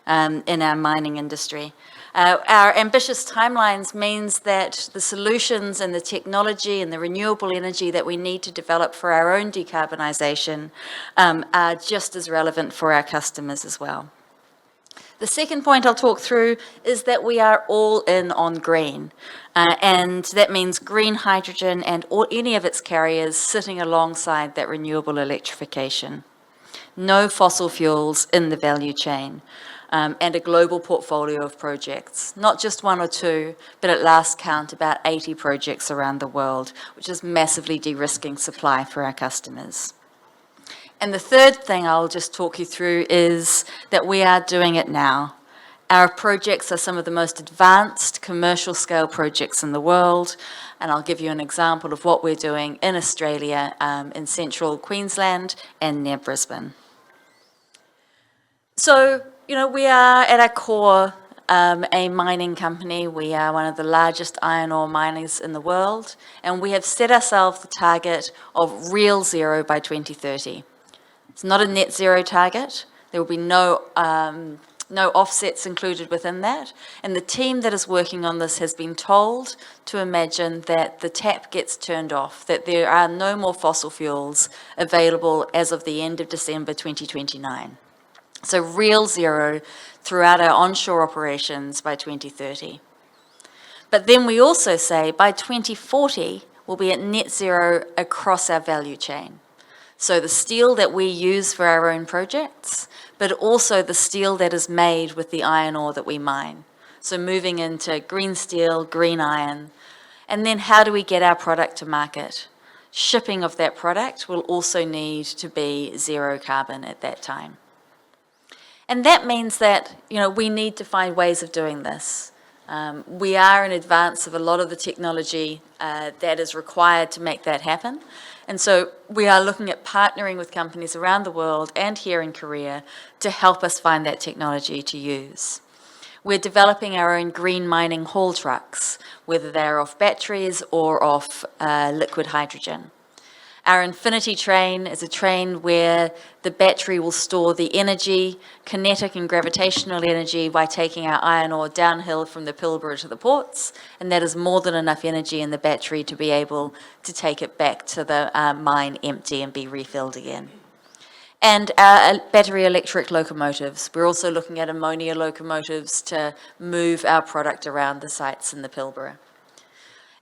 in our mining industry. Our ambitious timelines means that the solutions and the technology and the renewable energy that we need to develop for our own decarbonisation are just as relevant for our customers as well. The second point I'll talk through is that we are all in on green, and that means green hydrogen and any of its carriers sitting alongside that renewable electrification. No fossil fuels in the value chain, and a global portfolio of projects. Not just one or two, but at last count about 80 projects around the world, which is massively de-risking supply for our customers. And the third thing I'll just talk you through is that we are doing it now. Our projects are some of the most advanced commercial scale projects in the world, and I'll give you an example of what we're doing in Australia, in central Queensland and near Brisbane. So, we are at our core a mining company. We are one of the largest iron ore miners in the world, and we have set ourselves the target of real zero by 2030. It's not a net zero target. There will be no offsets included within that. And the team that is working on this has been told to imagine that the tap gets turned off, that there are no more fossil fuels available as of the end of December 2029. So real zero throughout our onshore operations by 2030. But then we also say by 2040, we'll be at net zero across our value chain. So the steel that we use for our own projects, but also the steel that is made with the iron ore that we mine. So moving into green steel, green iron. And then how do we get our product to market? Shipping of that product will also need to be zero carbon at that time. And that means that, we need to find ways of doing this. We are in advance of a lot of the technology that is required to make that happen. And so we are looking at partnering with companies around the world and here in Korea to help us find that technology to use. We're developing our own green mining haul trucks, whether they're off batteries or off liquid hydrogen. Our Infinity train is a train where the battery will store the energy, kinetic and gravitational energy, by taking our iron ore downhill from the Pilbara to the ports, and that is more than enough energy in the battery to be able to take it back to the mine empty and be refilled again. And our battery electric locomotives. We're also looking at ammonia locomotives to move our product around the sites in the Pilbara.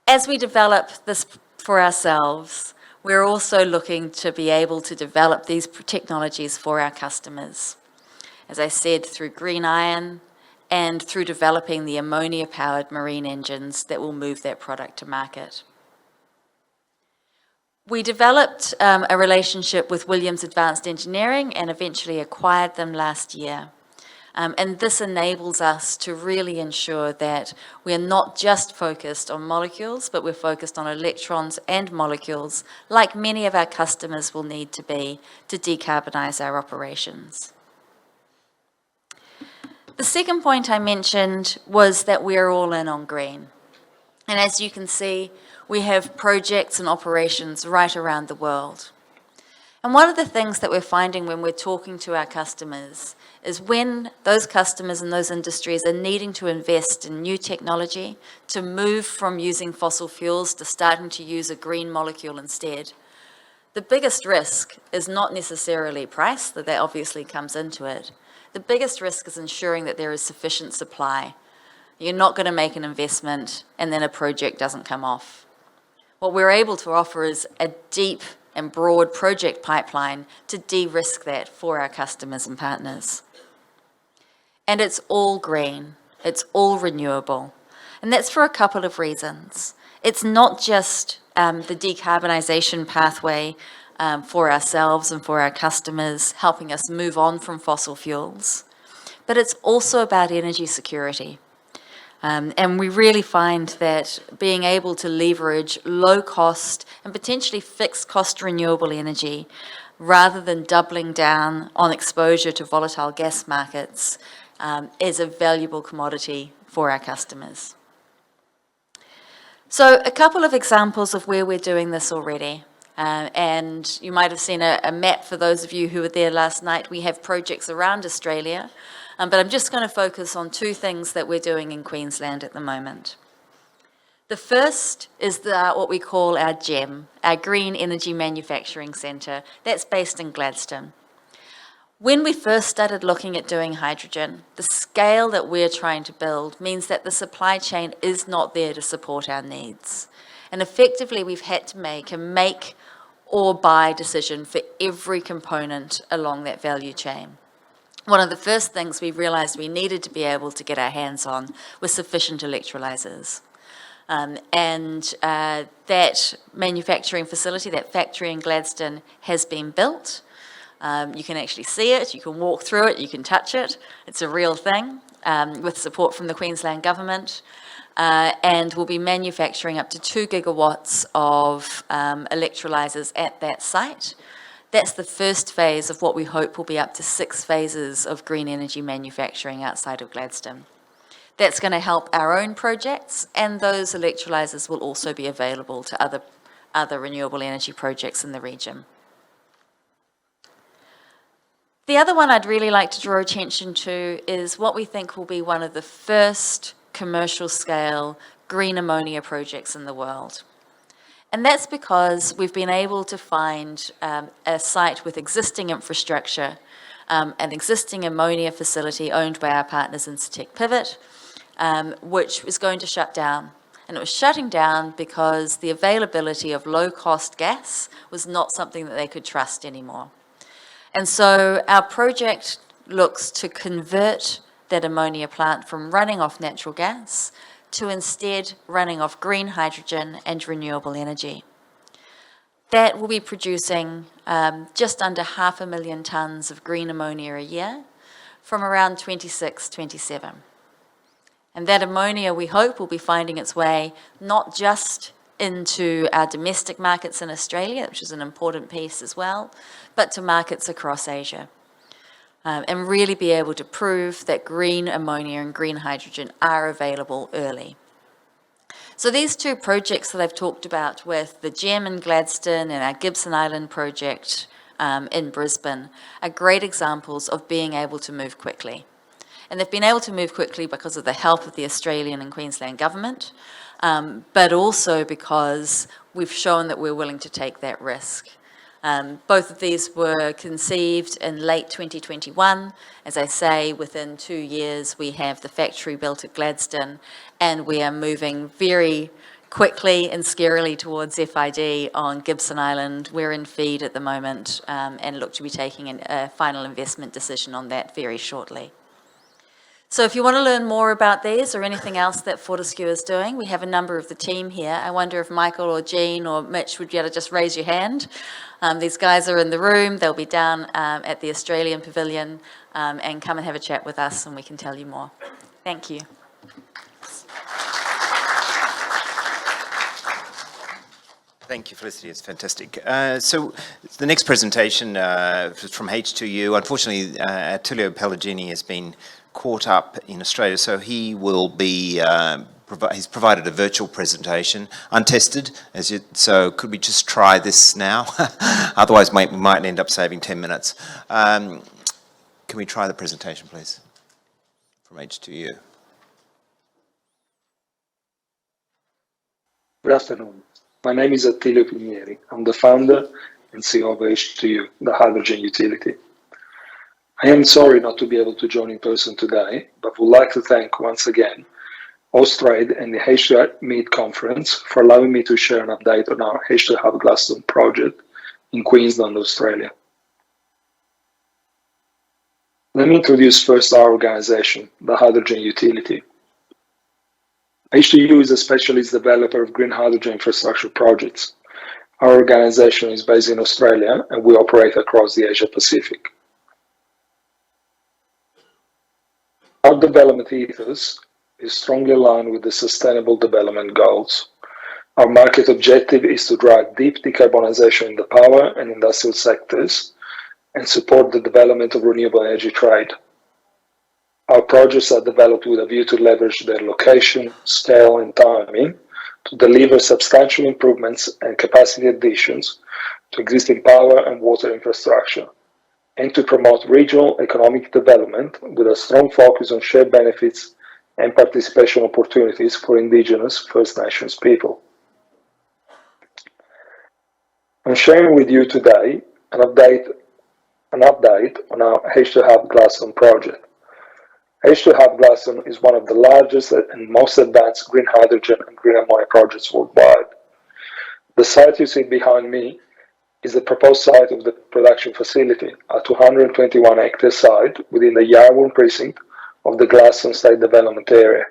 As we develop this for ourselves, we're also looking to be able to develop these technologies for our customers. As I said, through green iron and through developing the ammonia-powered marine engines that will move that product to market. We developed a relationship with Williams Advanced Engineering and eventually acquired them last year. And this enables us to really ensure that we're not just focused on molecules, but we're focused on electrons and molecules, like many of our customers will need to be to decarbonise our operations. The second point I mentioned was that we're all in on green. And as you can see, we have projects and operations right around the world. And one of the things that we're finding when we're talking to our customers is when those customers and those industries are needing to invest in new technology to move from using fossil fuels to starting to use a green molecule instead, the biggest risk is not necessarily price, that obviously comes into it. The biggest risk is ensuring that there is sufficient supply. You're not going to make an investment and then a project doesn't come off. What we're able to offer is a deep and broad project pipeline to de-risk that for our customers and partners. And it's all green, it's all renewable. And that's for a couple of reasons. It's not just the decarbonisation pathway for ourselves and for our customers, helping us move on from fossil fuels, but it's also about energy security. And we really find that being able to leverage low cost and potentially fixed cost renewable energy, rather than doubling down on exposure to volatile gas markets, is a valuable commodity for our customers. So a couple of examples of where we're doing this already. And you might have seen a map for those of you who were there last night. We have projects around Australia, but I'm just going to focus on two things that we're doing in Queensland at the moment. The first is what we call our GEM, our Green Energy Manufacturing Centre. That's based in Gladstone. When we first started looking at doing hydrogen, the scale that we're trying to build means that the supply chain is not there to support our needs. And effectively, we've had to make a make or buy decision for every component along that value chain. One of the first things we realised we needed to be able to get our hands on was sufficient electrolysers. That manufacturing facility, that factory in Gladstone, has been built. You can actually see it, you can walk through it, you can touch it. It's a real thing with support from the Queensland Government. And we'll be manufacturing up to 2 gigawatts of electrolysers at that site. That's the first phase of what we hope will be up to 6 phases of green energy manufacturing outside of Gladstone. That's going to help our own projects, and those electrolysers will also be available to other renewable energy projects in the region. The other one I'd really like to draw attention to is what we think will be one of the first commercial scale green ammonia projects in the world. And that's because we've been able to find a site with existing infrastructure, an existing ammonia facility owned by our partners Incitec Pivot, which was going to shut down. And it was shutting down because the availability of low-cost gas was not something that they could trust anymore. And so our project looks to convert that ammonia plant from running off natural gas to instead running off green hydrogen and renewable energy. That will be producing just under 500,000 tonnes of green ammonia a year from around 26, 27. And that ammonia, we hope, will be finding its way not just into our domestic markets in Australia, which is an important piece as well, but to markets across Asia. And really be able to prove that green ammonia and green hydrogen are available early. So these two projects that I've talked about with the GEM in Gladstone and our Gibson Island project in Brisbane are great examples of being able to move quickly. And they've been able to move quickly because of the help of the Australian and Queensland government, but also because we've shown that we're willing to take that risk. Both of these were conceived in late 2021. As I say, within 2 years, we have the factory built at Gladstone, and we are moving very quickly and scarily towards FID on Gibson Island. We're in FEED at the moment and look to be taking a final investment decision on that very shortly. So if you want to learn more about these or anything else that Fortescue is doing, we have a number of the team here. I wonder if Michael or Jean or Mitch would be able to just raise your hand. These guys are in the room. They'll be down at the Australian Pavilion and come and have a chat with us and we can tell you more. Thank you. Thank you, Felicity. It's fantastic. So the next presentation is from H2U. Unfortunately, Attilio Pellegrini has been caught up in Australia, so he will be, he's provided a virtual presentation, untested, so could we just try this now? Otherwise, we might end up saving 10 minutes. Can we try the presentation, please, from H2U? Good afternoon. My name is Attilio Pigneri. I'm the founder and CEO of H2U, the hydrogen utility. I am sorry not to be able to join in person today, but would like to thank once again Austrade and the H2 Meet Conference for allowing me to share an update on our H2 Hub Gladstone project in Queensland, Australia. Let me introduce first our organization, the Hydrogen Utility. H2U is a specialist developer of green hydrogen infrastructure projects. Our organization is based in Australia and we operate across the Asia Pacific. Our development ethos is strongly aligned with the Sustainable Development Goals. Our market objective is to drive deep decarbonization in the power and industrial sectors and support the development of renewable energy trade. Our projects are developed with a view to leverage their location, scale, and timing to deliver substantial improvements and capacity additions to existing power and water infrastructure, and to promote regional economic development with a strong focus on shared benefits and participation opportunities for Indigenous First Nations people. I'm sharing with you today an update on our H2 Hub Gladstone project. H2 Hub Gladstone is one of the largest and most advanced green hydrogen and green ammonia projects worldwide. The site you see behind me is the proposed site of the production facility, a 221-hectare site within the Yarwun precinct of the Gladstone State Development Area.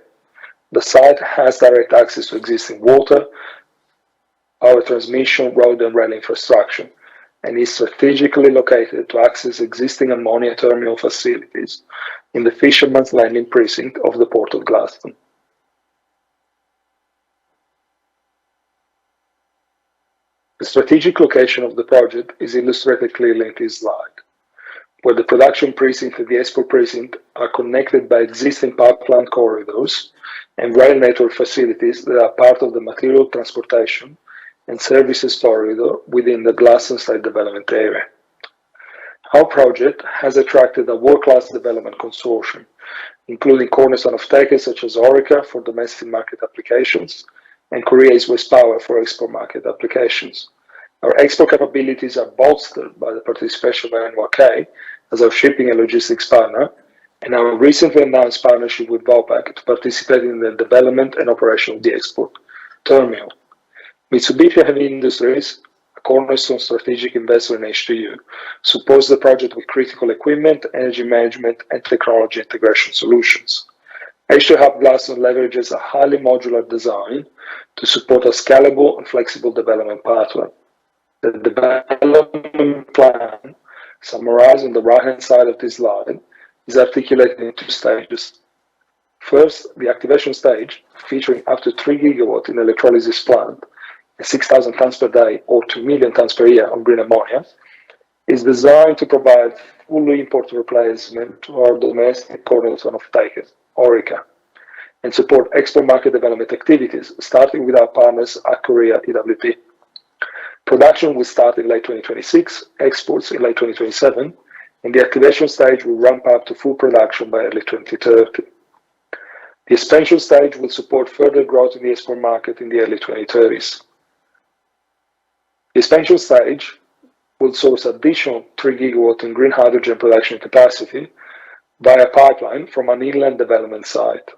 The site has direct access to existing water, power transmission, road and rail infrastructure, and is strategically located to access existing ammonia terminal facilities in the Fisherman's Landing precinct of the Port of Gladstone. The strategic location of the project is illustrated clearly in this slide, where the production precinct and the export precinct are connected by existing pipeline corridors and rail network facilities that are part of the material transportation and services corridor within the Gladstone State Development Area. Our project has attracted a world-class development consortium, including cornerstone off-takers such as Orica for domestic market applications and Korea East West Power for export market applications. Our export capabilities are bolstered by the participation of NYK as our shipping and logistics partner, and our recently announced partnership with Vopak to participate in the development and operation of the export terminal. Mitsubishi Heavy Industries, a cornerstone strategic investor in H2U, supports the project with critical equipment, energy management, and technology integration solutions. H2 Hub Gladstone leverages a highly modular design to support a scalable and flexible development pathway. The development plan, summarized on the right-hand side of this slide, is articulated in two stages. First, the activation stage, featuring up to 3 GW in electrolysis plant and 6,000 tons per day or 2 million tons per year of green ammonia, is designed to provide full import replacement to our domestic cornerstone off-taker, Orica, and support export market development activities, starting with our partners at Korea EWP. Production will start in late 2026, exports in late 2027, and the activation stage will ramp up to full production by early 2030. The expansion stage will support further growth in the export market in the early 2030s. The expansion stage will source additional 3 GW in green hydrogen production capacity via pipeline from an inland development site.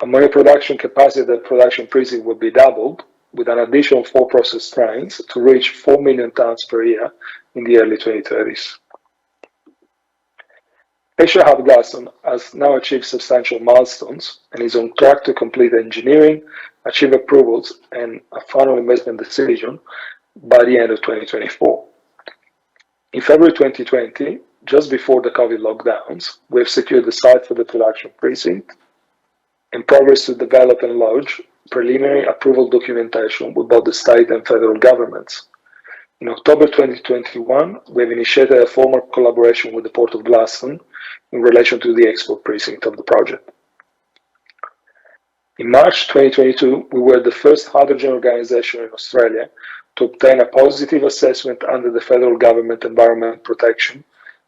Ammonia production capacity at the production precinct will be doubled, with an additional 4 process trains to reach 4 million tons per year in the early 2030s. H2 Hub Gladstone has now achieved substantial milestones and is on track to complete engineering, achieve approvals, and a final investment decision by the end of 2024. In February 2020, just before the COVID lockdowns, we have secured the site for the production precinct and progress to develop and lodge preliminary approval documentation with both the state and federal governments. In October 2021, we have initiated a formal collaboration with the Port of Gladstone in relation to the export precinct of the project. In March 2022, we were the first hydrogen organization in Australia to obtain a positive assessment under the federal government environment protection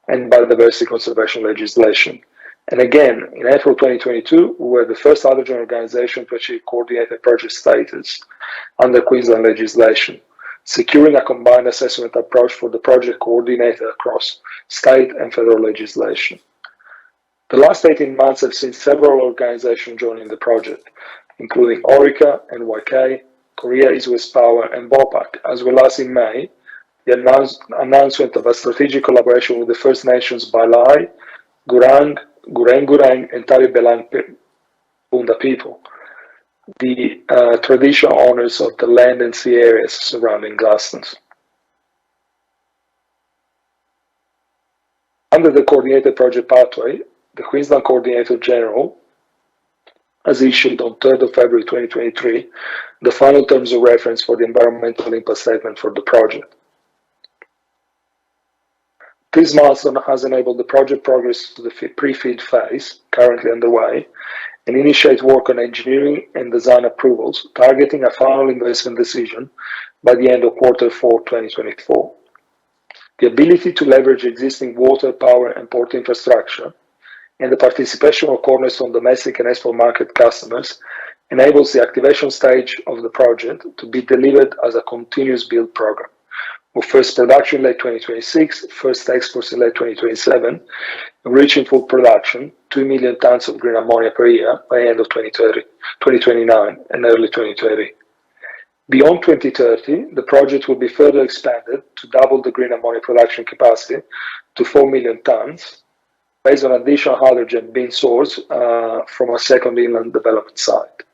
and biodiversity conservation legislation. And again, in April 2022, we were the first hydrogen organization to achieve coordinated project status under Queensland legislation, securing a combined assessment approach for the project coordinator across state and federal legislation. The last 18 months have seen several organizations joining the project, including Orica, NYK, Korea East West Power, and Bopak, as well as in May, the announcement of a strategic collaboration with the First Nations Balai, Gurang, Gureng, and Tari Belang Bunda people, the traditional owners of the land and sea areas surrounding Glaston's. Under the coordinated project pathway, the Queensland Coordinator General has issued on 3rd of February 2023 the final terms of reference for the environmental impact statement for the project. This milestone has enabled the project progress to the pre-FEED phase, currently underway, and initiate work on engineering and design approvals, targeting a final investment decision by the end of Q4 2024. The ability to leverage existing water, power, and port infrastructure and the participation of Cornerstone domestic and export market customers enables the activation stage of the project to be delivered as a continuous build program, with first production in late 2026, first exports in late 2027, and reaching full production, 2 million tons of green ammonia per year by end of 2029 and early 2030. Beyond 2030, the project will be further expanded to double the green ammonia production capacity to 4 million tons, based on additional hydrogen being sourced from a second inland development site.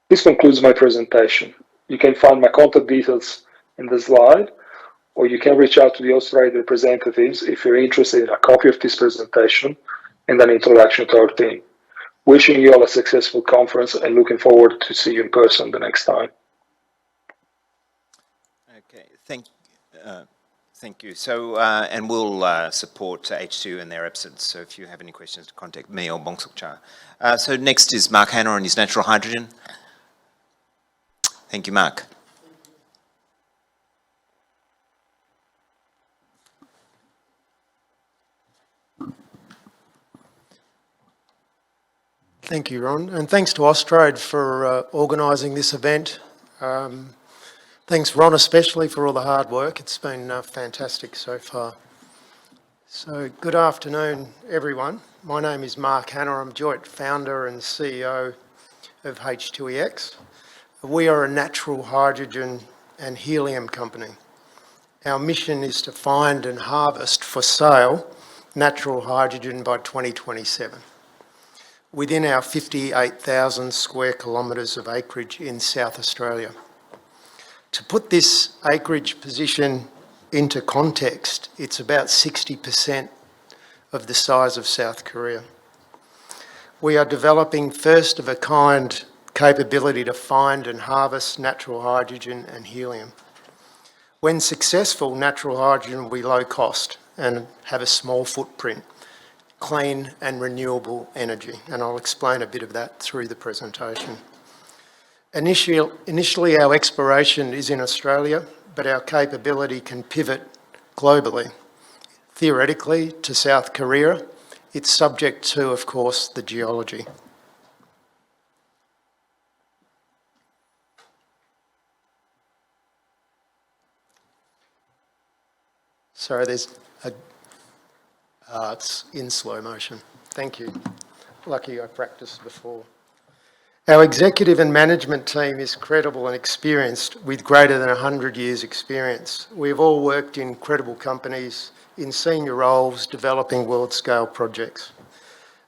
This concludes my presentation. You can find my contact details in the slide, or you can reach out to the Australian representatives if you're interested in a copy of this presentation and an introduction to our team. Wishing you all a successful conference and looking forward to see you in person the next time. Okay, thank you. So, and we'll support H2 in their absence. So if you have any questions, contact me or Bong Suk Cha. So next is Mark Hanna on his natural hydrogen. Thank you, Mark. Thank you, Ron, and thanks to Austrade for organising this event. Thanks, Ron, especially for all the hard work. It's been fantastic so far. So, good afternoon, everyone. My name is Mark Hanna. I'm joint founder and CEO of H2EX. We are a natural hydrogen and helium company. Our mission is to find and harvest for sale natural hydrogen by 2027. Within our 58,000 square kilometres of acreage in South Australia. To put this acreage position into context, it's about 60% of the size of South Korea. We are developing first-of-a-kind capability to find and harvest natural hydrogen and helium. When successful, natural hydrogen will be low cost and have a small footprint, clean and renewable energy, and I'll explain a bit of that through the presentation. Initially, our exploration is in Australia, but our capability can pivot globally. Theoretically, to South Korea, it's subject to, of course, the geology. Sorry, it's in slow motion. Thank you. Lucky I practiced before. Our executive and management team is credible and experienced with greater than 100 years experience. We've all worked in credible companies in senior roles developing world-scale projects.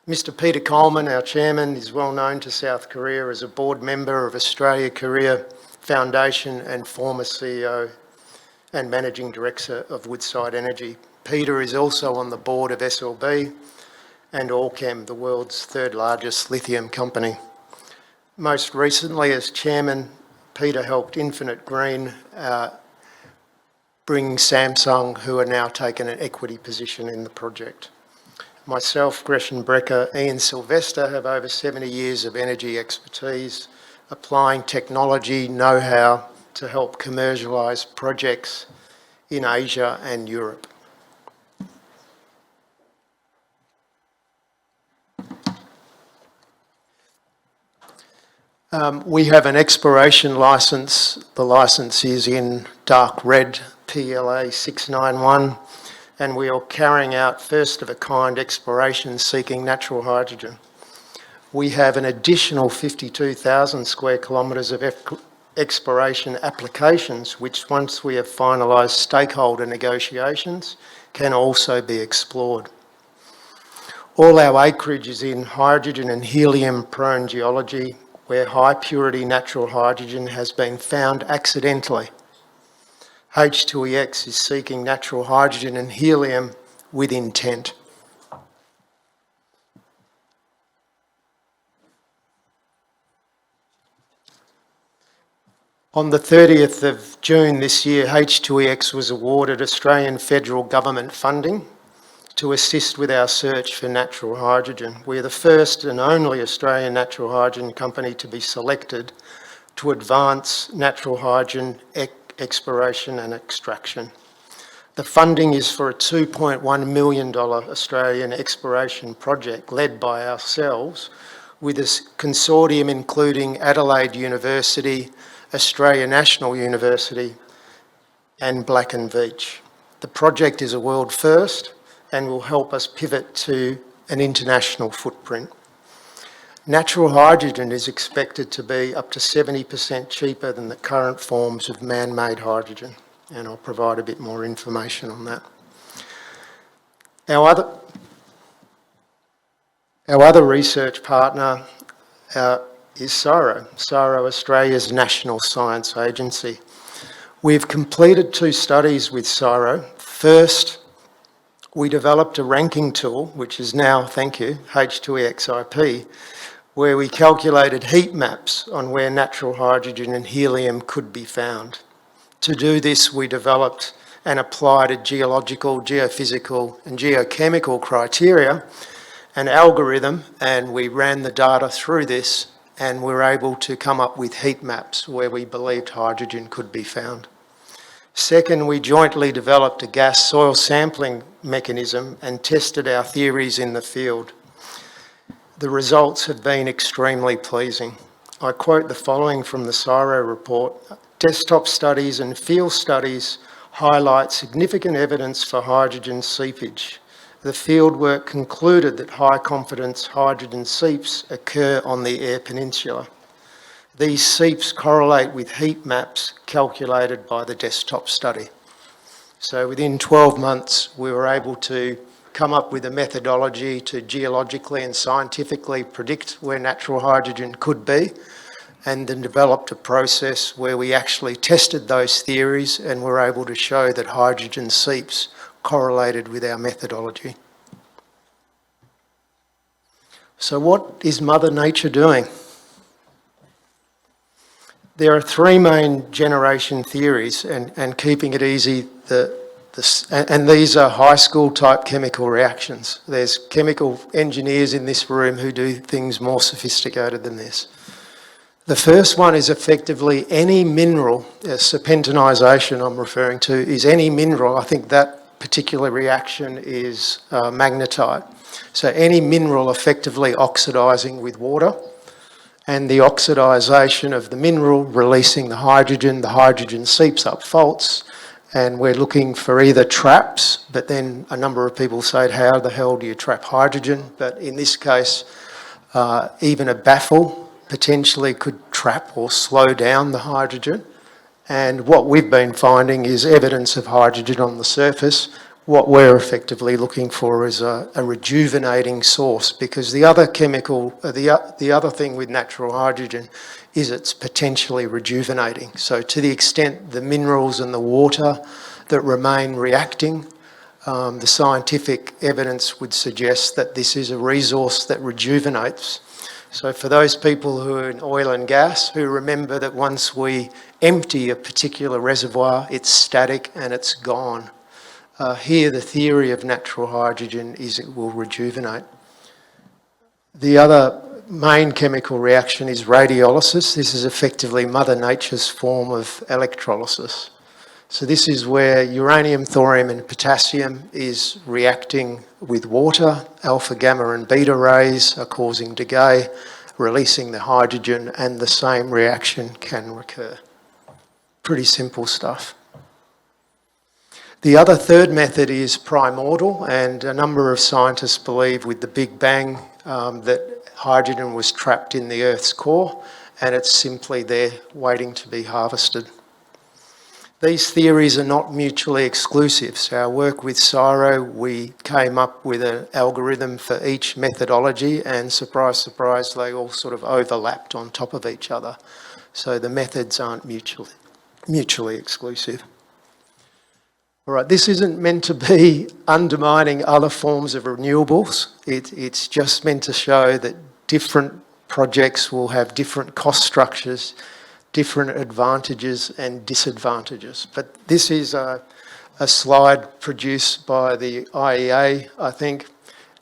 Mr. Peter Coleman, our chairman, is well known to South Korea as a board member of Australia-Korea Foundation and former CEO and managing director of Woodside Energy. Peter is also on the board of SLB and Allkem, the world's third largest lithium company. Most recently, as chairman, Peter helped Infinite Green bring Samsung, who are now taking an equity position in the project. Myself, Gresham Brecker, Ian Sylvester have over 70 years of energy expertise, applying technology, know-how to help commercialise projects in Asia and Europe. We have an exploration licence. The licence is in dark red, PLA 691, and we are carrying out first-of-a-kind exploration seeking natural hydrogen. We have an additional 52,000 square kilometres of exploration applications, which once we have finalised stakeholder negotiations, can also be explored. All our acreage is in hydrogen and helium-prone geology, where high-purity natural hydrogen has been found accidentally. H2EX is seeking natural hydrogen and helium with intent. On the 30th of June this year, H2EX was awarded Australian federal government funding to assist with our search for natural hydrogen. We're the first and only Australian natural hydrogen company to be selected to advance natural hydrogen exploration and extraction. The funding is for a $2.1 million Australian exploration project led by ourselves, with a consortium including Adelaide University, Australia National University and Black & Veatch. The project is a world first and will help us pivot to an international footprint. Natural hydrogen is expected to be up to 70% cheaper than the current forms of man-made hydrogen, and I'll provide a bit more information on that. Our other research partner is CSIRO, Australia's National Science Agency. We've completed 2 studies with CSIRO. First, we developed a ranking tool, which is now, thank you, H2EXIP, where we calculated heat maps on where natural hydrogen and helium could be found. To do this, we developed and applied a geological, geophysical and geochemical criteria, an algorithm, and we ran the data through this and were able to come up with heat maps where we believed hydrogen could be found. Second, we jointly developed a gas soil sampling mechanism and tested our theories in the field. The results have been extremely pleasing. I quote the following from the CSIRO report: desktop studies and field studies highlight significant evidence for hydrogen seepage. The fieldwork concluded that high confidence hydrogen seeps occur on the Eyre Peninsula. These seeps correlate with heat maps calculated by the desktop study. So within 12 months, we were able to come up with a methodology to geologically and scientifically predict where natural hydrogen could be, and then developed a process where we actually tested those theories and were able to show that hydrogen seeps correlated with our methodology. So what is Mother Nature doing? There are 3 main generation theories, and keeping it easy, and these are high school type chemical reactions. There's chemical engineers in this room who do things more sophisticated than this. The first one is effectively any mineral, serpentinization I'm referring to, is any mineral. I think that particular reaction is magnetite. So any mineral effectively oxidising with water, and the oxidisation of the mineral releasing the hydrogen seeps up faults, and we're looking for either traps, but then a number of people say, how the hell do you trap hydrogen? But in this case, even a baffle potentially could trap or slow down the hydrogen. And what we've been finding is evidence of hydrogen on the surface. What we're effectively looking for is a rejuvenating source, because the other chemical, the other thing with natural hydrogen is it's potentially rejuvenating. So to the extent the minerals and the water that remain reacting, the scientific evidence would suggest that this is a resource that rejuvenates. So for those people who are in oil and gas, who remember that once we empty a particular reservoir, it's static and it's gone. Here, the theory of natural hydrogen is it will rejuvenate. The other main chemical reaction is radiolysis. This is effectively Mother Nature's form of electrolysis. So this is where uranium, thorium and potassium is reacting with water. Alpha, gamma and beta rays are causing decay, releasing the hydrogen, and the same reaction can recur. Pretty simple stuff. The other third method is primordial, and a number of scientists believe with the Big Bang that hydrogen was trapped in the Earth's core and it's simply there waiting to be harvested. These theories are not mutually exclusive. So our work with CSIRO, we came up with an algorithm for each methodology, and surprise, surprise, they all sort of overlapped on top of each other. So the methods aren't mutually exclusive. All right, this isn't meant to be undermining other forms of renewables. It's just meant to show that different projects will have different cost structures, different advantages and disadvantages. But this is a slide produced by the IEA, I think,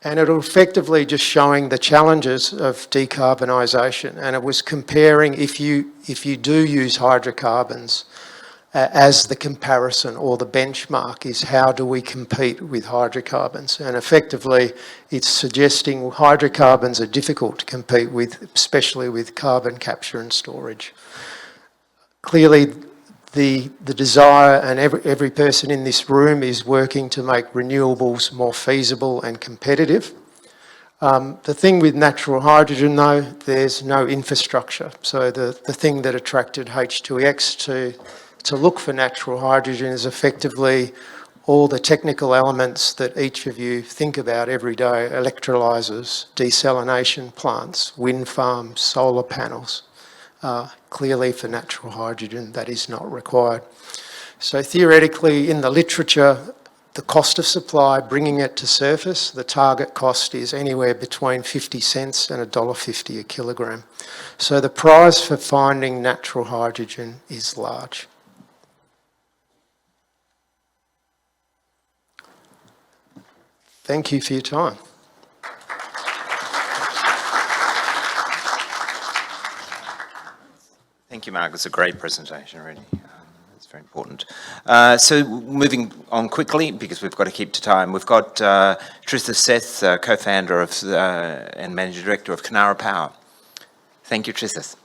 and it'll effectively just showing the challenges of decarbonisation. And it was comparing if you do use hydrocarbons as the comparison or the benchmark is how do we compete with hydrocarbons. And effectively it's suggesting hydrocarbons are difficult to compete with, especially with carbon capture and storage. Clearly, the desire, and every person in this room is working to make renewables more feasible and competitive. The thing with natural hydrogen, though, there's no infrastructure. So the thing that attracted H2X to look for natural hydrogen is effectively all the technical elements that each of you think about every day: electrolyzers, desalination plants, wind farms, solar panels. Clearly for natural hydrogen that is not required. So theoretically in the literature, the cost of supply, bringing it to surface, the target cost is anywhere between 50 cents and $1.50 a kilogram. So the prize for finding natural hydrogen is large. Thank you for your time. Thank you, Mark. It's a great presentation, really. It's very important. So moving on quickly, because we've got to keep to time, we've got Tristha Seth, co-founder of and managing director of Kinara Power. Thank you, Tristha.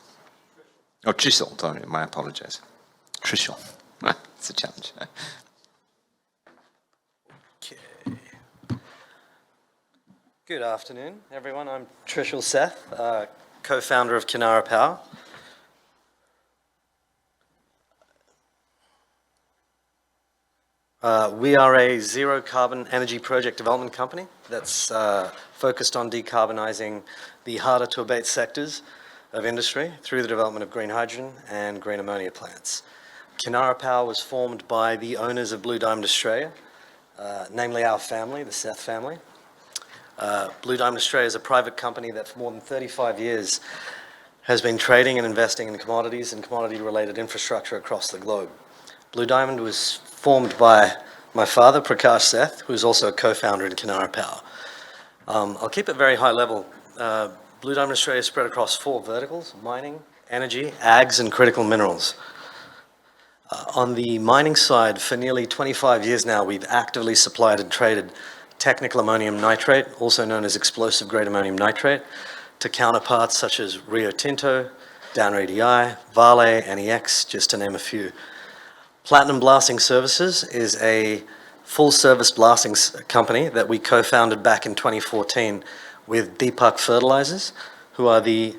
Oh, Trishul, sorry, my apologies. Trishul. It's a challenge. Okay. Good afternoon, everyone. I'm Trishul Seth, co-founder of Kinara Power. We are a zero carbon energy project development company that's focused on decarbonising the harder to abate sectors of industry through the development of green hydrogen and green ammonia plants. Kinara Power was formed by the owners of Blue Diamond Australia, namely our family, the Seth family. Blue Diamond Australia is a private company that for more than 35 years has been trading and investing in commodities and commodity-related infrastructure across the globe. Blue Diamond was formed by my father, Prakash Seth, who is also a co-founder in Kinara Power. I'll keep it very high level. Blue Diamond Australia is spread across 4 verticals: mining, energy, ags, and critical minerals. On the mining side, for nearly 25 years now, we've actively supplied and traded technical ammonium nitrate, also known as explosive-grade ammonium nitrate, to counterparts such as Rio Tinto, Dow EDI, Vale, NEX, just to name a few. Platinum Blasting Services is a full-service blasting company that we co-founded back in 2014 with Deepak Fertilizers, who are the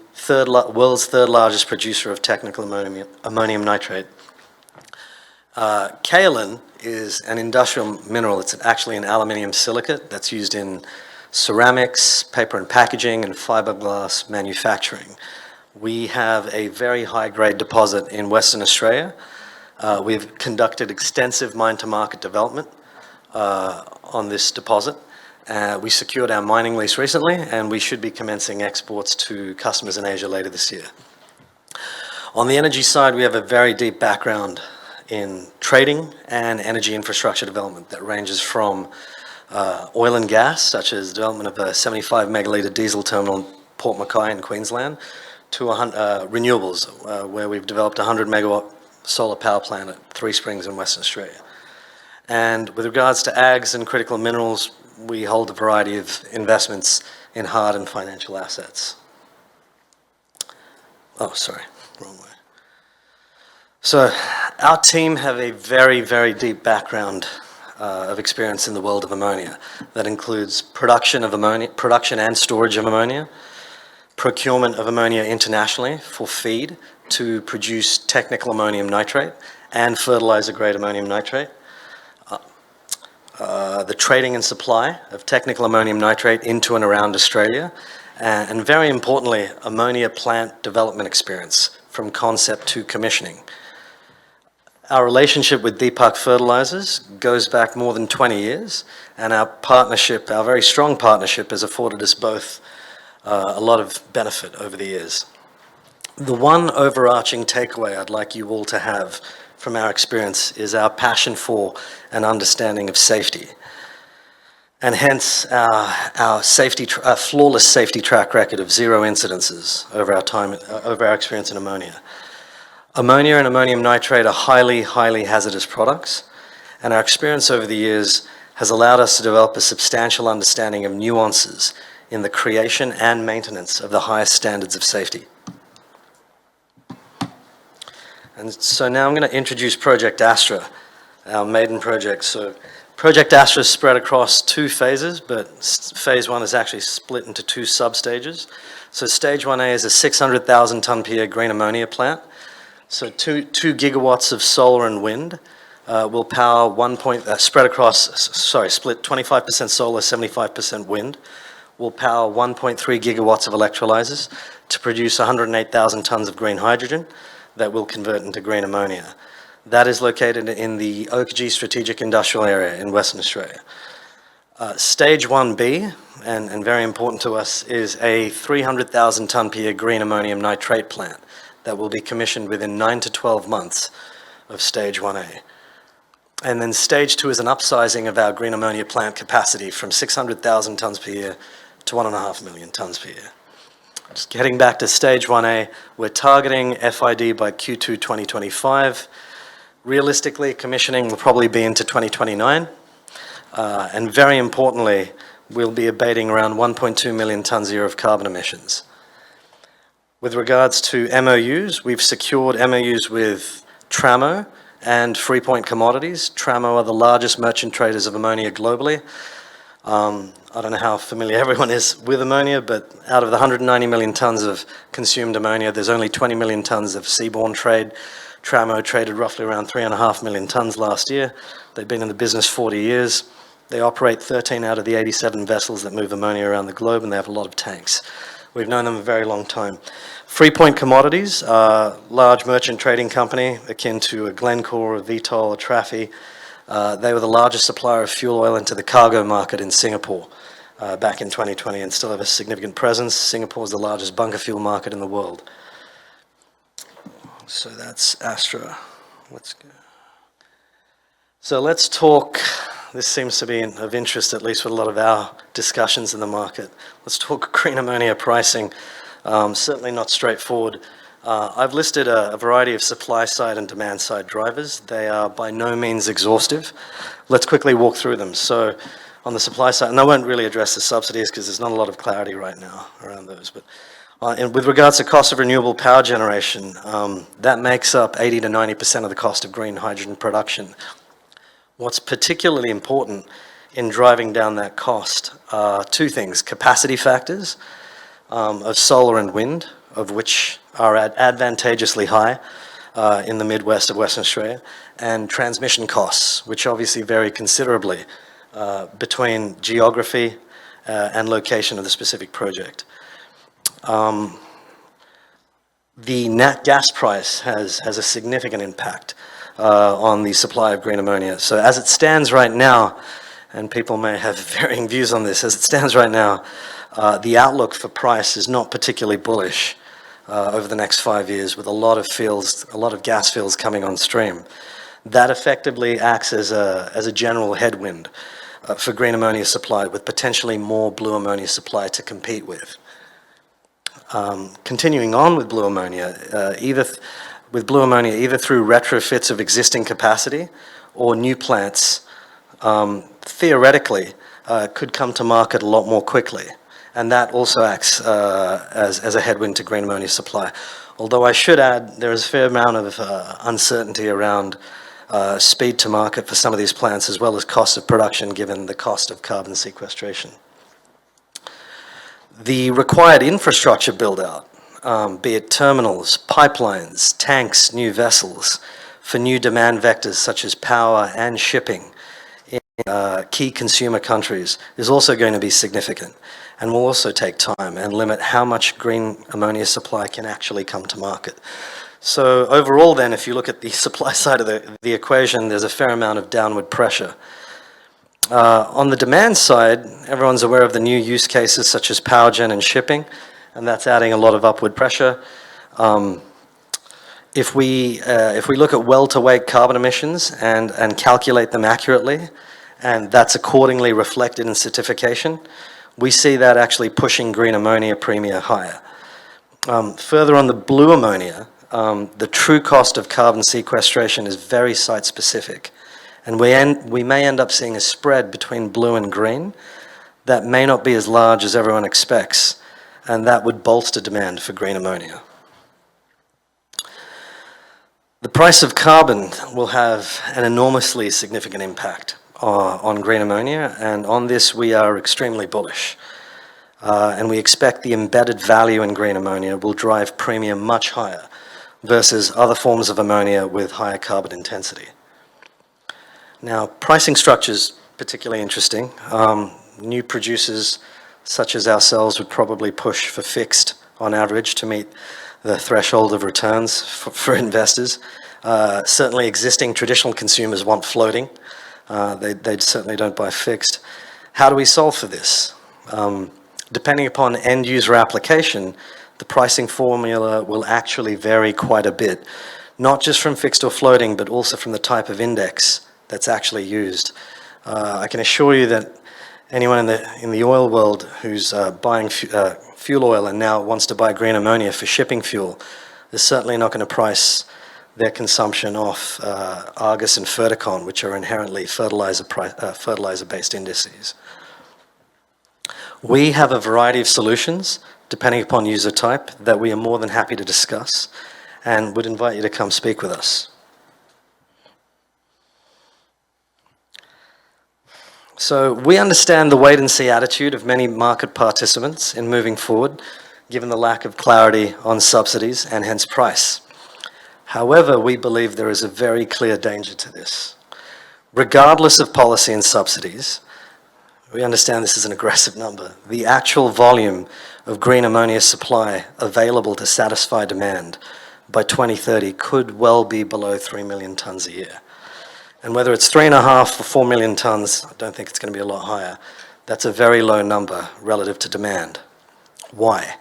world's third largest producer of technical ammonium nitrate. Kaolin is an industrial mineral. It's actually an aluminium silicate that's used in ceramics, paper and packaging, and fiberglass manufacturing. We have a very high-grade deposit in Western Australia. We've conducted extensive mine-to-market development on this deposit. We secured our mining lease recently, and we should be commencing exports to customers in Asia later this year. On the energy side, we have a very deep background in trading and energy infrastructure development that ranges from oil and gas, such as development of a 75 megalitre diesel terminal in Port Mackay in Queensland, to renewables, where we've developed a 100 megawatt solar power plant at Three Springs in Western Australia. And with regards to ags and critical minerals, we hold a variety of investments in hard and financial assets. Oh, sorry, wrong way. So our team have a very, very deep background of experience in the world of ammonia. That includes production and storage of ammonia, procurement of ammonia internationally for feed to produce technical ammonium nitrate and fertilizer-grade ammonium nitrate, the trading and supply of technical ammonium nitrate into and around Australia, and very importantly, ammonia plant development experience from concept to commissioning. Our relationship with Deepak Fertilisers goes back more than 20 years, and our partnership, our very strong partnership, has afforded us both a lot of benefit over the years. The one overarching takeaway I'd like you all to have from our experience is our passion for and understanding of safety, and hence our flawless safety track record of 0 incidences over our experience in ammonia. Ammonia and ammonium nitrate are highly, highly hazardous products, and our experience over the years has allowed us to develop a substantial understanding of nuances in the creation and maintenance of the highest standards of safety. And so now I'm going to introduce Project Astra, our maiden project. So Project Astra is spread across 2 phases, but phase 1 is actually split into 2 sub-stages. So stage 1A is a 600,000 tonne per year green ammonia plant. So 2 gigawatts of solar and wind will power split 25% solar, 75% wind, will power 1.3 gigawatts of electrolyzers to produce 108,000 tonnes of green hydrogen that will convert into green ammonia. That is located in the Oakajee Strategic Industrial Area in Western Australia. Stage 1B, and very important to us, is a 300,000 tonne per year green ammonium nitrate plant that will be commissioned within 9 to 12 months of stage 1A. And then stage 2 is an upsizing of our green ammonia plant capacity from 600,000 tonnes per year to 1.5 million tonnes per year. Just getting back to stage 1A, we're targeting FID by Q2 2025. Realistically, commissioning will probably be into 2029. And very importantly, we'll be abating around 1.2 million tonnes a year of carbon emissions. With regards to MOUs, we've secured MOUs with Tramo and Freepoint Commodities. Tramo are the largest merchant traders of ammonia globally. I don't know how familiar everyone is with ammonia, but out of the 190 million tonnes of consumed ammonia, there's only 20 million tonnes of seaborne trade. Tramo traded roughly around 3.5 million tonnes last year. They've been in the business 40 years. They operate 13 out of the 87 vessels that move ammonia around the globe, and they have a lot of tanks. We've known them a very long time. Freepoint Commodities, a large merchant trading company akin to a Glencore, a Vitol, a Trafigura. They were the largest supplier of fuel oil into the cargo market in Singapore back in 2020 and still have a significant presence. Singapore is the largest bunker fuel market in the world. So that's Astra. Let's go. So let's talk, this seems to be of interest, at least with a lot of our discussions in the market. Let's talk green ammonia pricing. Certainly not straightforward. I've listed a variety of supply side and demand side drivers. They are by no means exhaustive. Let's quickly walk through them. So on the supply side, and I won't really address the subsidies because there's not a lot of clarity right now around those, but and with regards to cost of renewable power generation, that makes up 80 to 90% of the cost of green hydrogen production. What's particularly important in driving down that cost are 2 things: capacity factors of solar and wind, of which are advantageously high in the Midwest of Western Australia, and transmission costs, which obviously vary considerably between geography and location of the specific project. The net gas price has a significant impact on the supply of green ammonia. So as it stands right now, and people may have varying views on this, as it stands right now, the outlook for price is not particularly bullish over the next 5 years, with a lot of gas fields coming on stream. That effectively acts as a general headwind for green ammonia supply, with potentially more blue ammonia supply to compete with. Continuing on with blue ammonia, either through retrofits of existing capacity or new plants, theoretically could come to market a lot more quickly. And that also acts as a headwind to green ammonia supply. Although I should add, there is a fair amount of uncertainty around speed to market for some of these plants, as well as cost of production, given the cost of carbon sequestration. The required infrastructure build-out, be it terminals, pipelines, tanks, new vessels, for new demand vectors such as power and shipping in key consumer countries, is also going to be significant and will also take time and limit how much green ammonia supply can actually come to market. So overall then, if you look at the supply side of the equation, there's a fair amount of downward pressure. On the demand side, everyone's aware of the new use cases such as power gen and shipping, and that's adding a lot of upward pressure. If we look at well-to-wake carbon emissions and calculate them accurately, and that's accordingly reflected in certification, we see that actually pushing green ammonia premia higher. Further on the blue ammonia, the true cost of carbon sequestration is very site-specific, and we may end up seeing a spread between blue and green that may not be as large as everyone expects, and that would bolster demand for green ammonia. The price of carbon will have an enormously significant impact on green ammonia, and on this we are extremely bullish. And we expect the embedded value in green ammonia will drive premium much higher versus other forms of ammonia with higher carbon intensity. Now, pricing structure's particularly interesting. New producers such as ourselves would probably push for fixed on average to meet the threshold of returns for investors. Certainly existing traditional consumers want floating. They certainly don't buy fixed. How do we solve for this? Depending upon end user application, the pricing formula will actually vary quite a bit, not just from fixed or floating, but also from the type of index that's actually used. I can assure you that anyone in the oil world who's buying fuel oil and now wants to buy green ammonia for shipping fuel is certainly not going to price their consumption off Argus and Ferticon, which are inherently fertilizer-based indices. We have a variety of solutions, depending upon user type, that we are more than happy to discuss and would invite you to come speak with us. So we understand the wait-and-see attitude of many market participants in moving forward, given the lack of clarity on subsidies and hence price. However, we believe there is a very clear danger to this. Regardless of policy and subsidies, we understand this is an aggressive number. The actual volume of green ammonia supply available to satisfy demand by 2030 could well be below 3 million tonnes a year. And whether it's 3.5 or 4 million tonnes, I don't think it's going to be a lot higher. That's a very low number relative to demand. Why?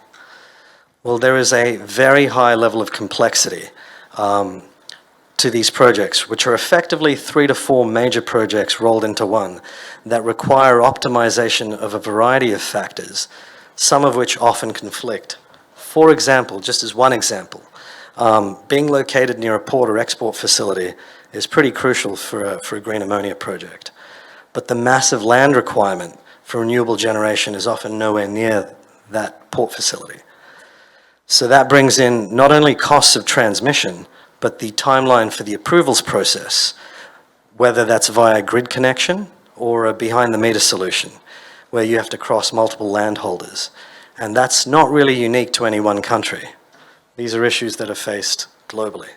Well, there is a very high level of complexity to these projects, which are effectively 3 to 4 major projects rolled into one that require optimization of a variety of factors, some of which often conflict. For example, just as one example, being located near a port or export facility is pretty crucial for a green ammonia project. But the massive land requirement for renewable generation is often nowhere near that port facility. So that brings in not only costs of transmission, but the timeline for the approvals process, whether that's via grid connection or a behind-the-meter solution, where you have to cross multiple landholders. And that's not really unique to any one country. These are issues that are faced globally.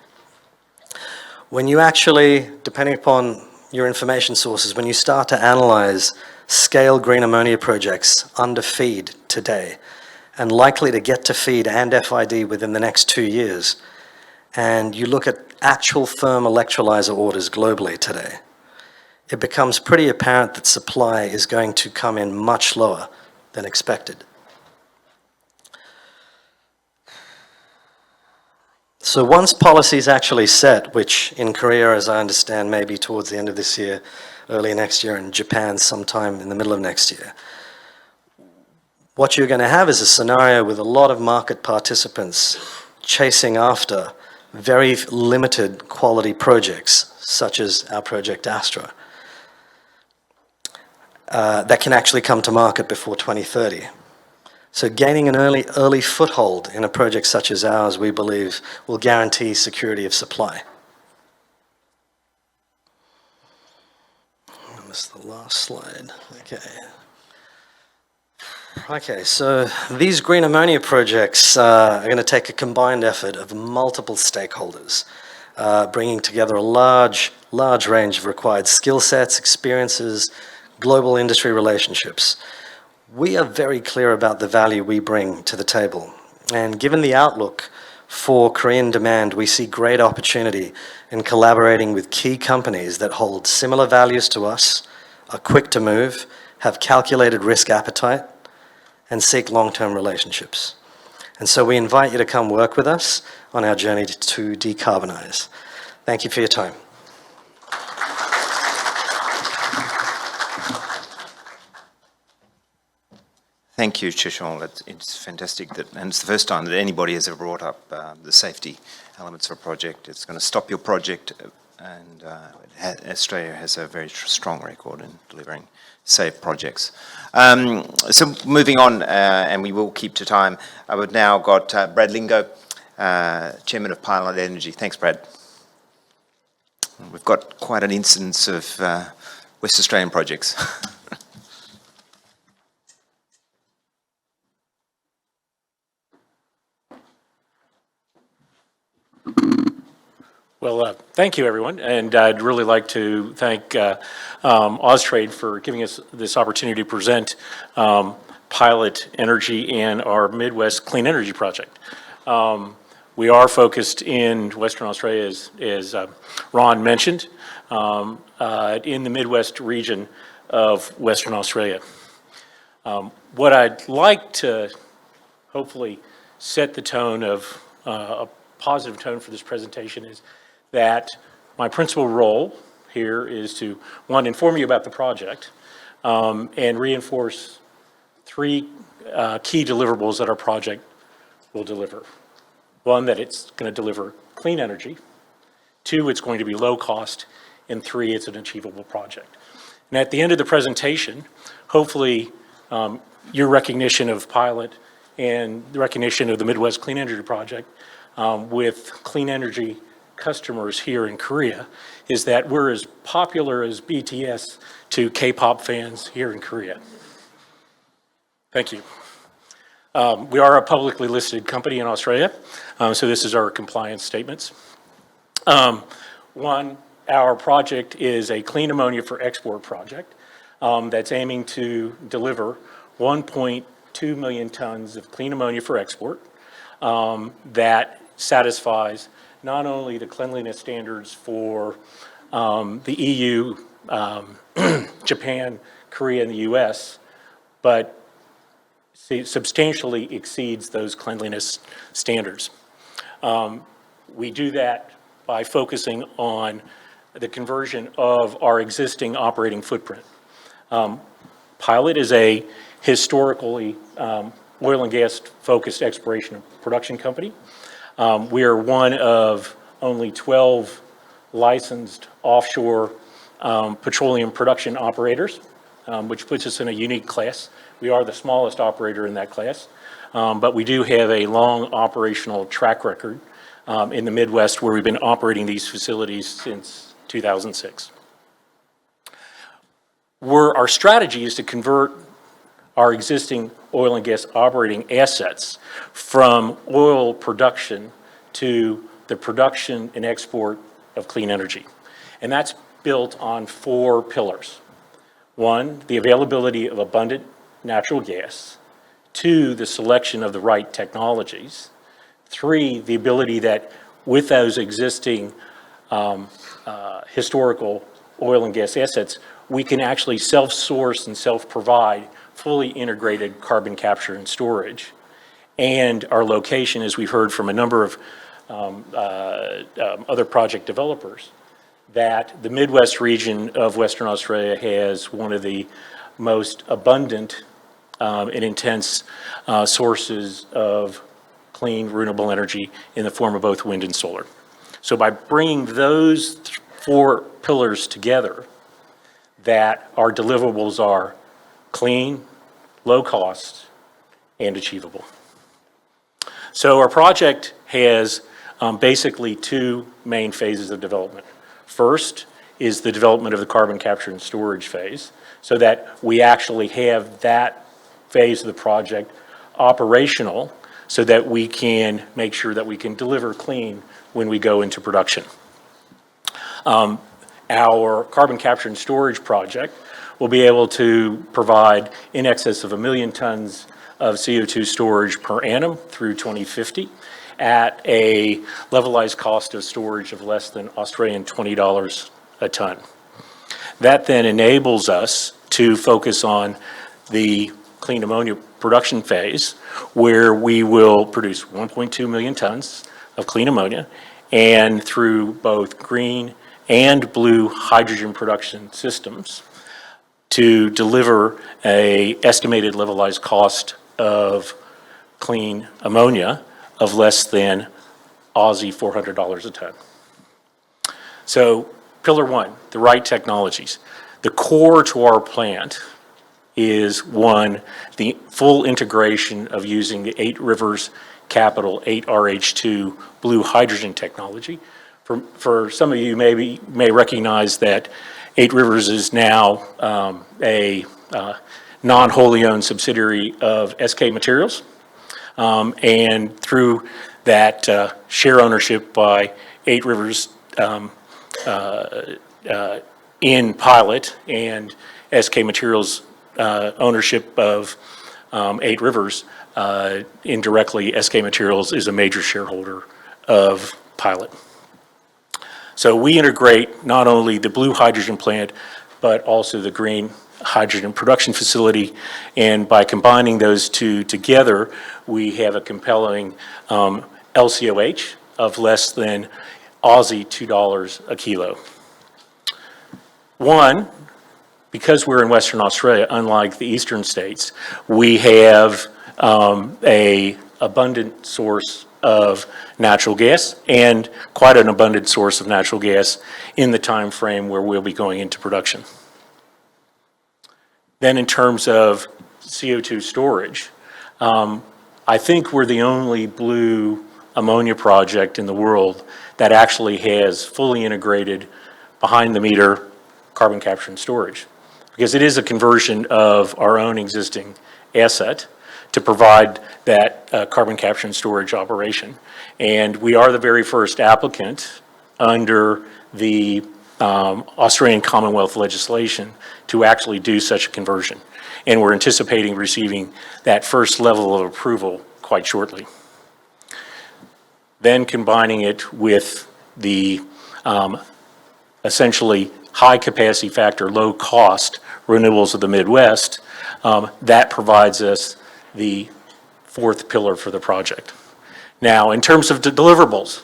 When you actually, depending upon your information sources, when you start to analyze scale green ammonia projects under FEED today, and likely to get to FEED and FID within the next 2 years, and you look at actual firm electrolyzer orders globally today, it becomes pretty apparent that supply is going to come in much lower than expected. So once policy is actually set, which in Korea, as I understand, maybe towards the end of this year, early next year, and Japan sometime in the middle of next year, what you're going to have is a scenario with a lot of market participants chasing after very limited quality projects, such as our project Astra, that can actually come to market before 2030. So gaining an early foothold in a project such as ours, we believe, will guarantee security of supply. this the last slide? Okay, so these green ammonia projects are going to take a combined effort of multiple stakeholders, bringing together a large range of required skill sets, experiences, global industry relationships. We are very clear about the value we bring to the table, and given the outlook for Korean demand, we see great opportunity in collaborating with key companies that hold similar values to us, are quick to move, have calculated risk appetite, and seek long-term relationships. And so we invite you to come work with us on our journey to decarbonize. Thank you for your time. Thank you, Chishol. It's fantastic and it's the first time that anybody has ever brought up the safety elements of a project. It's going to stop your project, and Australia has a very strong record in delivering safe projects. So moving on, and we will keep to time, I would now got Brad Lingo, Chairman of Pilot Energy. Thanks, Brad. We've got quite an incidence of West Australian projects. Well, thank you, everyone, and I'd really like to thank Austrade for giving us this opportunity to present Pilot Energy and our Midwest Clean Energy Project. We are focused in Western Australia, as Ron mentioned, in the Midwest region of Western Australia. What I'd like to hopefully set the tone of a positive tone for this presentation is that my principal role here is to, one, inform you about the project and reinforce three key deliverables that our project will deliver. One, that it's going to deliver clean energy. Two, it's going to be low cost. And three, it's an achievable project. And at the end of the presentation, hopefully your recognition of Pilot and the recognition of the Midwest Clean Energy Project with clean energy customers here in Korea is that we're as popular as BTS to K-pop fans here in Korea. Thank you. We are a publicly listed company in Australia, so this is our compliance statements. One, our project is a clean ammonia for export project that's aiming to deliver 1.2 million tons of clean ammonia for export that satisfies not only the cleanliness standards for the EU, Japan, Korea, and the US, but substantially exceeds those cleanliness standards. We do that by focusing on the conversion of our existing operating footprint. Pilot is a historically oil and gas focused exploration and production company. We are one of only 12 licensed offshore petroleum production operators, which puts us in a unique class. We are the smallest operator in that class, but we do have a long operational track record in the Midwest where we've been operating these facilities since 2006. Our strategy is to convert our existing oil and gas operating assets from oil production to the production and export of clean energy. And that's built on four pillars. One, the availability of abundant natural gas. Two, the selection of the right technologies. Three, the ability that with those existing historical oil and gas assets, we can actually self-source and self-provide fully integrated carbon capture and storage. And our location, as we've heard from a number of other project developers, that the Midwest region of Western Australia has one of the most abundant and intense sources of clean, renewable energy in the form of both wind and solar. So by bringing those four pillars together, that our deliverables are clean, low cost, and achievable. So our project has basically two main phases of development. First is the development of the carbon capture and storage phase, so that we actually have that phase of the project operational so that we can make sure that we can deliver clean when we go into production. Our carbon capture and storage project will be able to provide in excess of 1 million tons of CO2 storage per annum through 2050 at a levelized cost of storage of less than Australian $20 a ton. That then enables us to focus on the clean ammonia production phase, where we will produce 1.2 million tons of clean ammonia, and through both green and blue hydrogen production systems to deliver a estimated levelized cost of clean ammonia of less than Aussie $400 a ton. So pillar one, the right technologies. The core to our plant is one, the full integration of using the 8 Rivers Capital 8RH2 blue hydrogen technology. For some of you may recognize that 8 Rivers is now a non-wholly owned subsidiary of SK Materials. And through that share ownership by 8 Rivers in Pilot and SK Materials ownership of 8 Rivers, indirectly SK Materials is a major shareholder of Pilot. So we integrate not only the blue hydrogen plant, but also the green hydrogen production facility. And by combining those two together, we have a compelling LCOH of less than Aussie $2 a kilo. One, because we're in Western Australia, unlike the eastern states, we have a abundant source of natural gas, and quite an abundant source of natural gas in the time frame where we'll be going into production. Then in terms of CO2 storage, I think we're the only blue ammonia project in the world that actually has fully integrated behind the meter carbon capture and storage, because it is a conversion of our own existing asset to provide that carbon capture and storage operation. And we are the very first applicant under the Australian Commonwealth legislation to actually do such a conversion. And we're anticipating receiving that first level of approval quite shortly. Then combining it with the essentially high capacity factor, low cost renewables of the Midwest, that provides us the fourth pillar for the project. Now, in terms of the deliverables,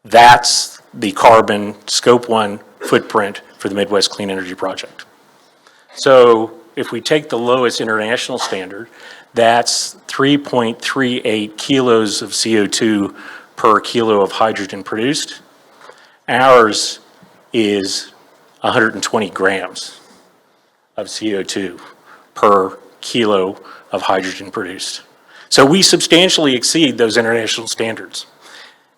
that's the carbon Scope 1 footprint for the Midwest Clean Energy Project. So if we take the lowest international standard, that's 3.38 kilos of CO2 per kilo of hydrogen produced. Ours is 120 grams of CO2 per kilo of hydrogen produced. So we substantially exceed those international standards.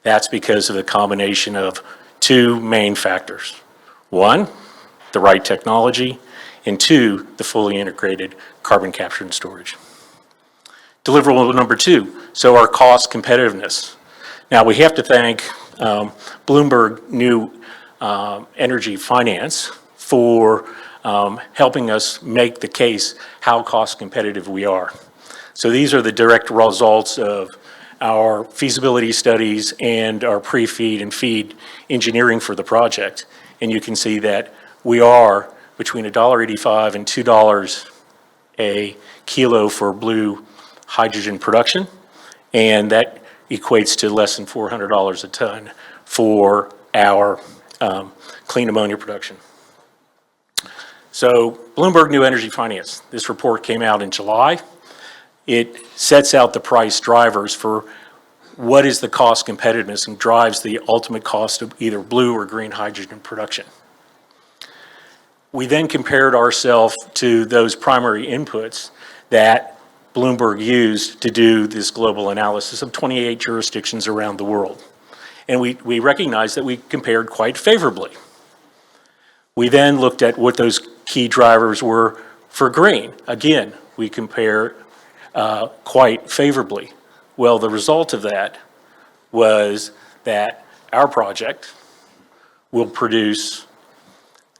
That's because of the combination of two main factors. One, the right technology, and two, the fully integrated carbon capture and storage. Deliverable number two, so our cost competitiveness. Now we have to thank Bloomberg New Energy Finance for helping us make the case how cost competitive we are. So these are the direct results of our feasibility studies and our pre-feed and feed engineering for the project. And you can see that we are between $1.85 and $2 a kilo for blue hydrogen production, and that equates to less than $400 a ton for our clean ammonia production. So Bloomberg New Energy Finance, this report came out in July. It sets out the price drivers for what is the cost competitiveness and drives the ultimate cost of either blue or green hydrogen production. We then compared ourselves to those primary inputs that Bloomberg used to do this global analysis of 28 jurisdictions around the world. And we recognized that we compared quite favorably. We then looked at what those key drivers were for green. Again, we compare quite favorably. Well, the result of that was that our project will produce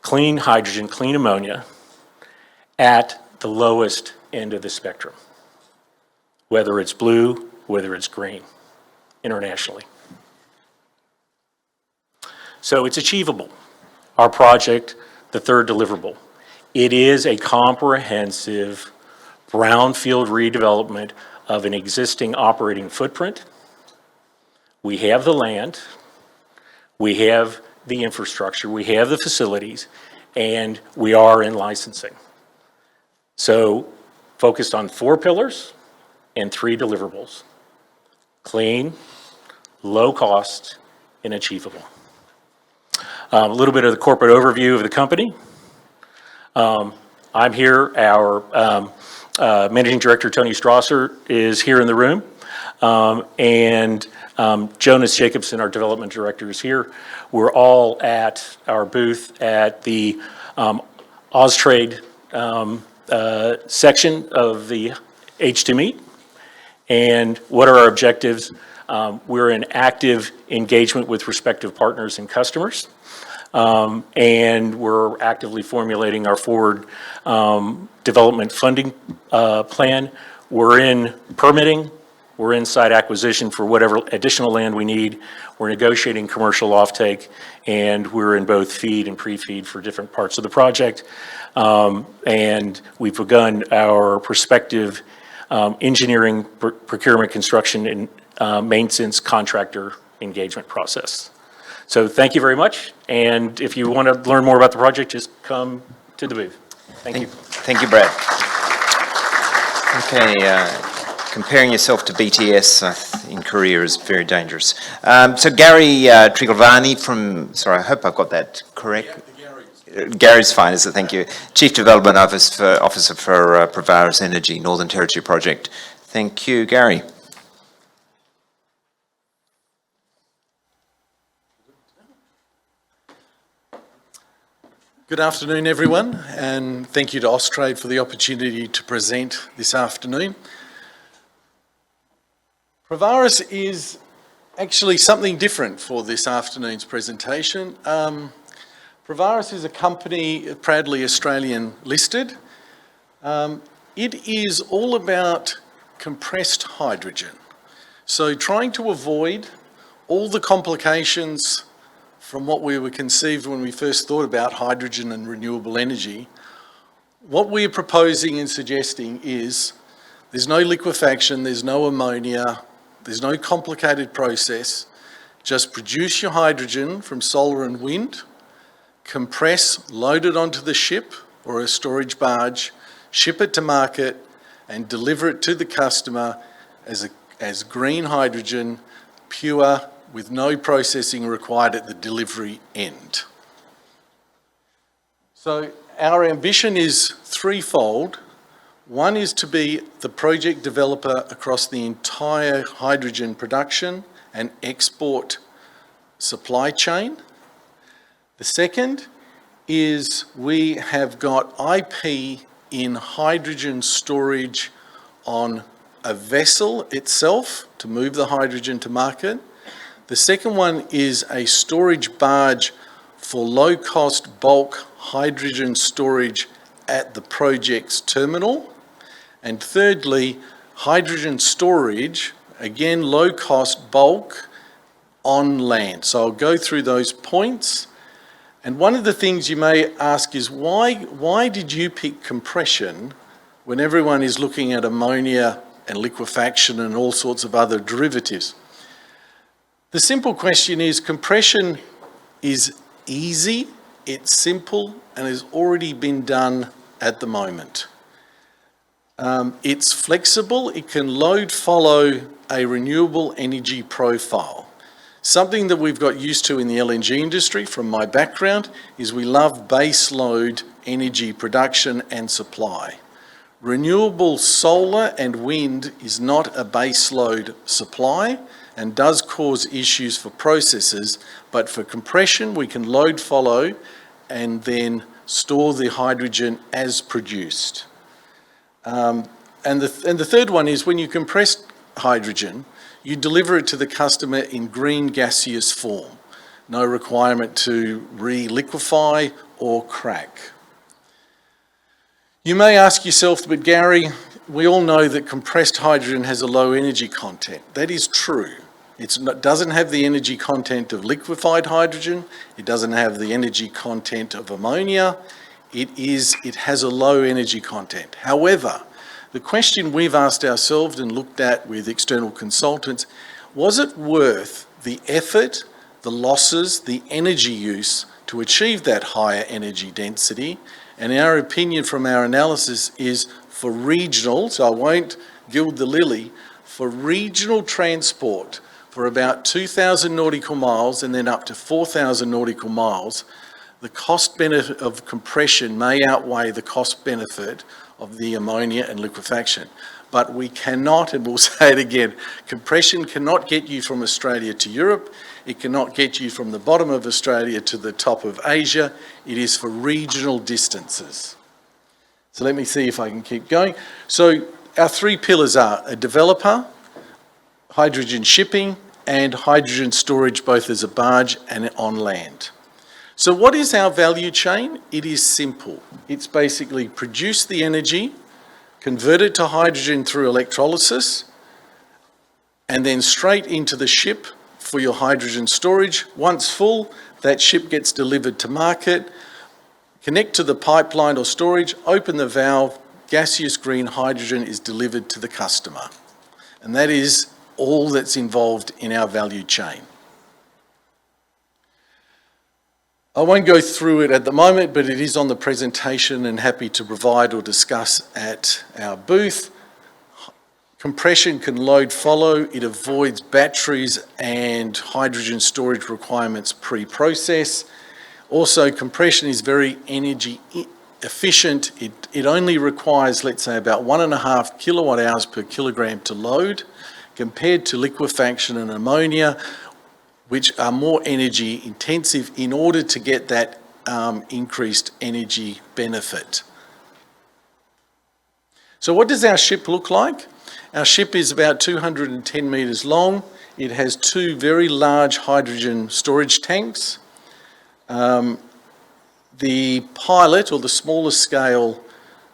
clean hydrogen, clean ammonia at the lowest end of the spectrum, whether it's blue, whether it's green, internationally. So it's achievable. Our project, the third deliverable. It is a comprehensive brownfield redevelopment of an existing operating footprint. We have the land, we have the infrastructure, we have the facilities, and we are in licensing. So focused on 4 pillars and 3 deliverables: clean, low cost, and achievable. A little bit of the corporate overview of the company. I'm here. Our Managing Director, Tony Strasser, is here in the room. And Jonas Jacobson, our Development Director, is here. We're all at our booth at the Austrade section of the H2 Meet. And what are our objectives? We're in active engagement with respective partners and customers. And we're actively formulating our forward development funding plan. We're in permitting. We're in site acquisition for whatever additional land we need. We're negotiating commercial offtake, and we're in both feed and pre-feed for different parts of the project. And we've begun our prospective engineering, procurement, construction, and maintenance contractor engagement process. So thank you very much, and if you want to learn more about the project, just come to the booth. Thank you. Thank you, Brad. Okay, comparing yourself to BTS in Korea is very dangerous. So Gary Trigalvani from, sorry, I hope I've got that correct. Gary's fine, is it? Thank you. Chief Development Officer for Provaris Energy, Northern Territory Project. Thank you, Gary. Good afternoon, everyone, and thank you to Austrade for the opportunity to present this afternoon. Provaris is actually something different for this afternoon's presentation. Provaris is a company proudly Australian listed. It is all about compressed hydrogen. So trying to avoid all the complications from what we were conceived when we first thought about hydrogen and renewable energy, what we're proposing and suggesting is there's no liquefaction, there's no ammonia, there's no complicated process. Just produce your hydrogen from solar and wind, compress, load it onto the ship or a storage barge, ship it to market, and deliver it to the customer as green hydrogen, pure, with no processing required at the delivery end. So our ambition is threefold. One is to be the project developer across the entire hydrogen production and export supply chain. The second is we have got IP in hydrogen storage on a vessel itself to move the hydrogen to market. The second one is a storage barge for low-cost bulk hydrogen storage at the project's terminal. And thirdly, hydrogen storage, again, low-cost bulk on land. So I'll go through those points. And one of the things you may ask is why did you pick compression when everyone is looking at ammonia and liquefaction and all sorts of other derivatives? The simple question is compression is easy, it's simple, and has already been done at the moment. It's flexible, it can load follow a renewable energy profile. Something that we've got used to in the LNG industry from my background is we love base load energy production and supply. Renewable solar and wind is not a base load supply, and does cause issues for processes, but for compression, we can load follow and then store the hydrogen as produced. And the third one is when you compress hydrogen, you deliver it to the customer in green gaseous form. No requirement to re-liquefy or crack. You may ask yourself, but Gary, we all know that compressed hydrogen has a low energy content. That is true. It doesn't have the energy content of liquefied hydrogen. It doesn't have the energy content of ammonia. It has a low energy content. However, the question we've asked ourselves and looked at with external consultants, was it worth the effort, the losses, the energy use to achieve that higher energy density? And our opinion from our analysis is for regional, so I won't gild the lily, for regional transport for about 2,000 nautical miles and then up to 4,000 nautical miles, the cost benefit of compression may outweigh the cost benefit of the ammonia and liquefaction. But we cannot, and we'll say it again, compression cannot get you from Australia to Europe. It cannot get you from the bottom of Australia to the top of Asia. It is for regional distances. So let me see if I can keep going. So our three pillars are a developer, hydrogen shipping, and hydrogen storage both as a barge and on land. So what is our value chain? It is simple. It's basically produce the energy, convert it to hydrogen through electrolysis, and then straight into the ship for your hydrogen storage. Once full, that ship gets delivered to market, connect to the pipeline or storage, open the valve, gaseous green hydrogen is delivered to the customer. And that is all that's involved in our value chain. I won't go through it at the moment, but it is on the presentation and happy to provide or discuss at our booth. Compression can load follow. It avoids batteries and hydrogen storage requirements pre-process. Also, compression is very energy efficient. It only requires, let's say, about 1.5 kilowatt hours per kilogram to load, compared to liquefaction and ammonia, which are more energy intensive in order to get that increased energy benefit. So what does our ship look like? Our ship is about 210 metres long. It has two very large hydrogen storage tanks. The pilot, or the smallest scale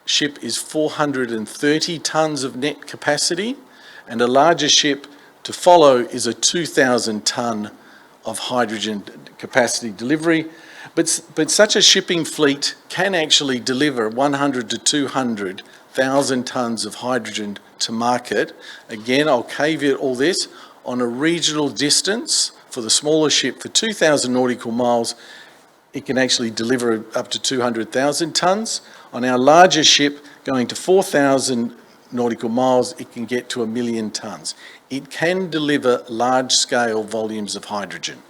ship, is 430 tonnes of net capacity, and a larger ship to follow is a 2,000 tonne of hydrogen capacity delivery. But such a shipping fleet can actually deliver 100 to 200,000 tonnes of hydrogen to market. Again, I'll caveat all this on a regional distance. For the smaller ship, for 2,000 nautical miles, it can actually deliver up to 200,000 tonnes. On our larger ship, going to 4,000 nautical miles, it can get to 1 million tonnes. It can deliver large-scale volumes of hydrogen.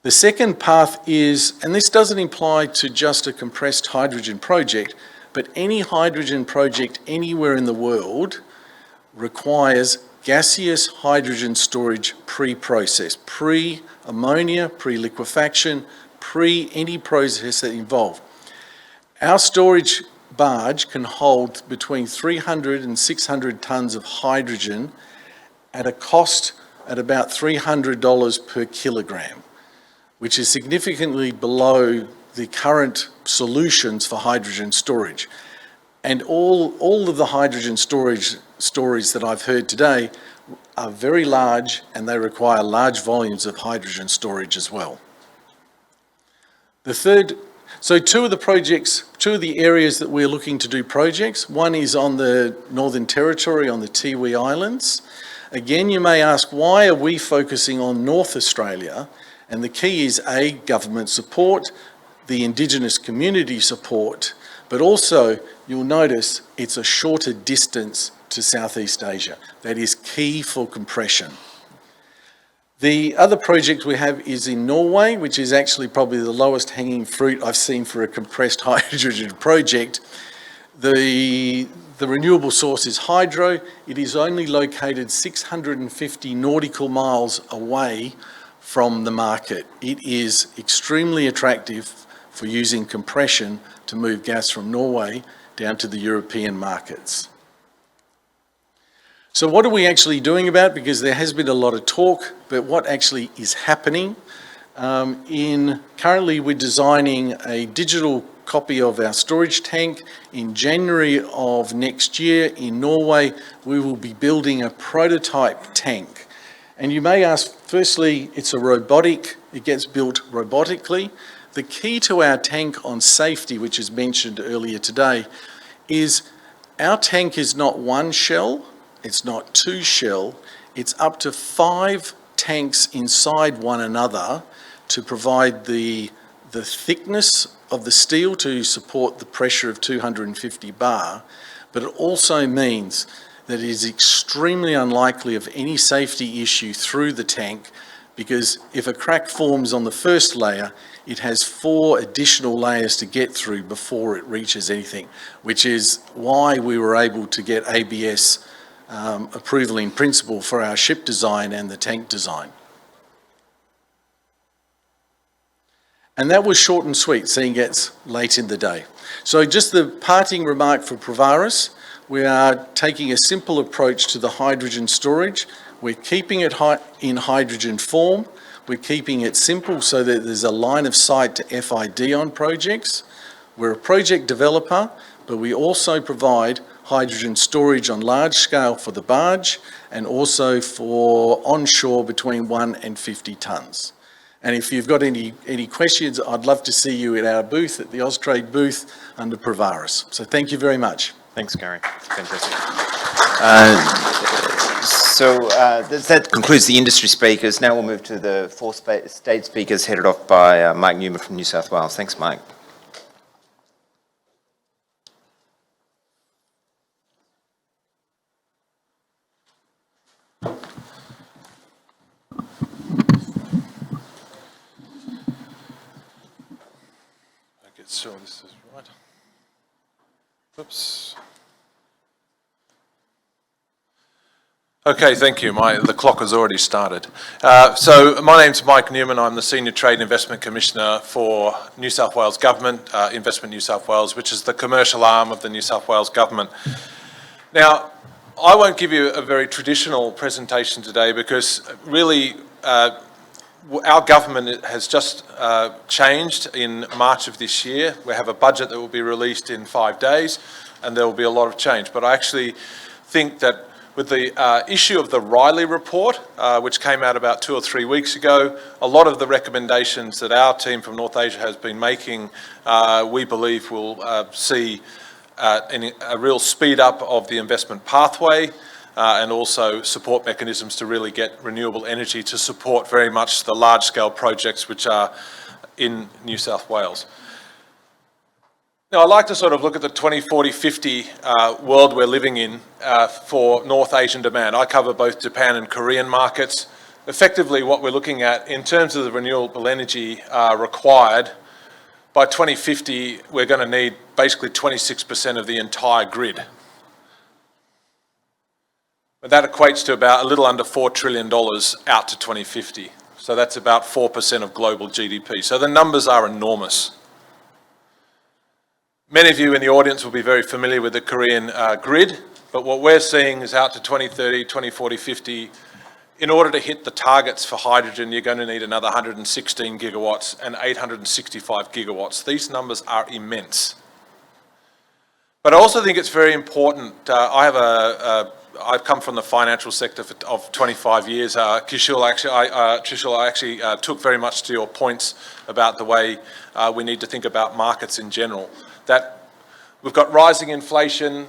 The second path is, and this doesn't apply to just a compressed hydrogen project, but any hydrogen project anywhere in the world requires gaseous hydrogen storage pre-process, pre-ammonia, pre-liquefaction, pre-any process that involve. Our storage barge can hold between 300 and 600 tonnes of hydrogen at a cost at about $300 per kilogram, which is significantly below the current solutions for hydrogen storage. And all of the hydrogen storage stories that I've heard today are very large, and they require large volumes of hydrogen storage as well. So two of the areas that we're looking to do projects, one is on the Northern Territory, on the Tiwi Islands. Again, you may ask, why are we focusing on North Australia? And the key is A, government support, the Indigenous community support, but also you'll notice it's a shorter distance to Southeast Asia. That is key for compression. The other project we have is in Norway, which is actually probably the lowest hanging fruit I've seen for a compressed hydrogen project. The the renewable source is hydro. It is only located 650 nautical miles away from the market. It is extremely attractive for using compression to move gas from Norway down to the European markets. So what are we actually doing about it? Because there has been a lot of talk, but what actually is happening? Currently we're designing a digital copy of our storage tank. In January of next year in Norway, we will be building a prototype tank. And you may ask, firstly, it gets built robotically. The key to our tank on safety, which is mentioned earlier today, is our tank is not one shell, it's not two shell, it's up to 5 tanks inside one another to provide the thickness of the steel to support the pressure of 250 bar, but it also means that it is extremely unlikely of any safety issue through the tank, because if a crack forms on the first layer, it has 4 additional layers to get through before it reaches anything, which is why we were able to get ABS approval in principle for our ship design and the tank design. And that was short and sweet, seeing it's late in the day. So just the parting remark for Provaris, we are taking a simple approach to the hydrogen storage. We're keeping it in hydrogen form. We're keeping it simple so that there's a line of sight to FID on projects. We're a project developer, but we also provide hydrogen storage on large scale for the barge and also for onshore between 1 and 50 tonnes. And if you've got any questions, I'd love to see you at our booth, at the Austrade booth under Provaris. So thank you very much. Thanks, Gary. Fantastic. That concludes the industry speakers. Now we'll move to the 4 state speakers headed off by Mike Newman from New South Wales. Thanks, Mike. Sure, this is right. Oops. Okay, thank you. The clock has already started. So my name's Mike Newman. I'm the Senior Trade and Investment Commissioner for New South Wales Government, Investment New South Wales, which is the commercial arm of the New South Wales Government. Now, I won't give you a very traditional presentation today because really our government has just changed in March of this year. We have a budget that will be released in 5 days, and there will be a lot of change. But I actually think that with the issue of the Riley report, which came out about 2 or 3 weeks ago, a lot of the recommendations that our team from North Asia has been making, we believe will see a real speed up of the investment pathway, and also support mechanisms to really get renewable energy to support very much the large-scale projects which are in New South Wales. Now, I like to sort of look at the 2040, 50 world we're living in for North Asian demand. I cover both Japan and Korean markets. Effectively, what we're looking at in terms of the renewable energy required, by 2050, we're going to need basically 26% of the entire grid. But that equates to about a little under $4 trillion out to 2050. So that's about 4% of global GDP. So the numbers are enormous. Many of you in the audience will be very familiar with the Korean grid, but what we're seeing is out to 2030, 2040, 50, in order to hit the targets for hydrogen, you're going to need another 116 gigawatts and 865 gigawatts. These numbers are immense. But I also think it's very important. I've come from the financial sector of 25 years. Trishul actually took very much to your points about the way we need to think about markets in general. That we've got rising inflation.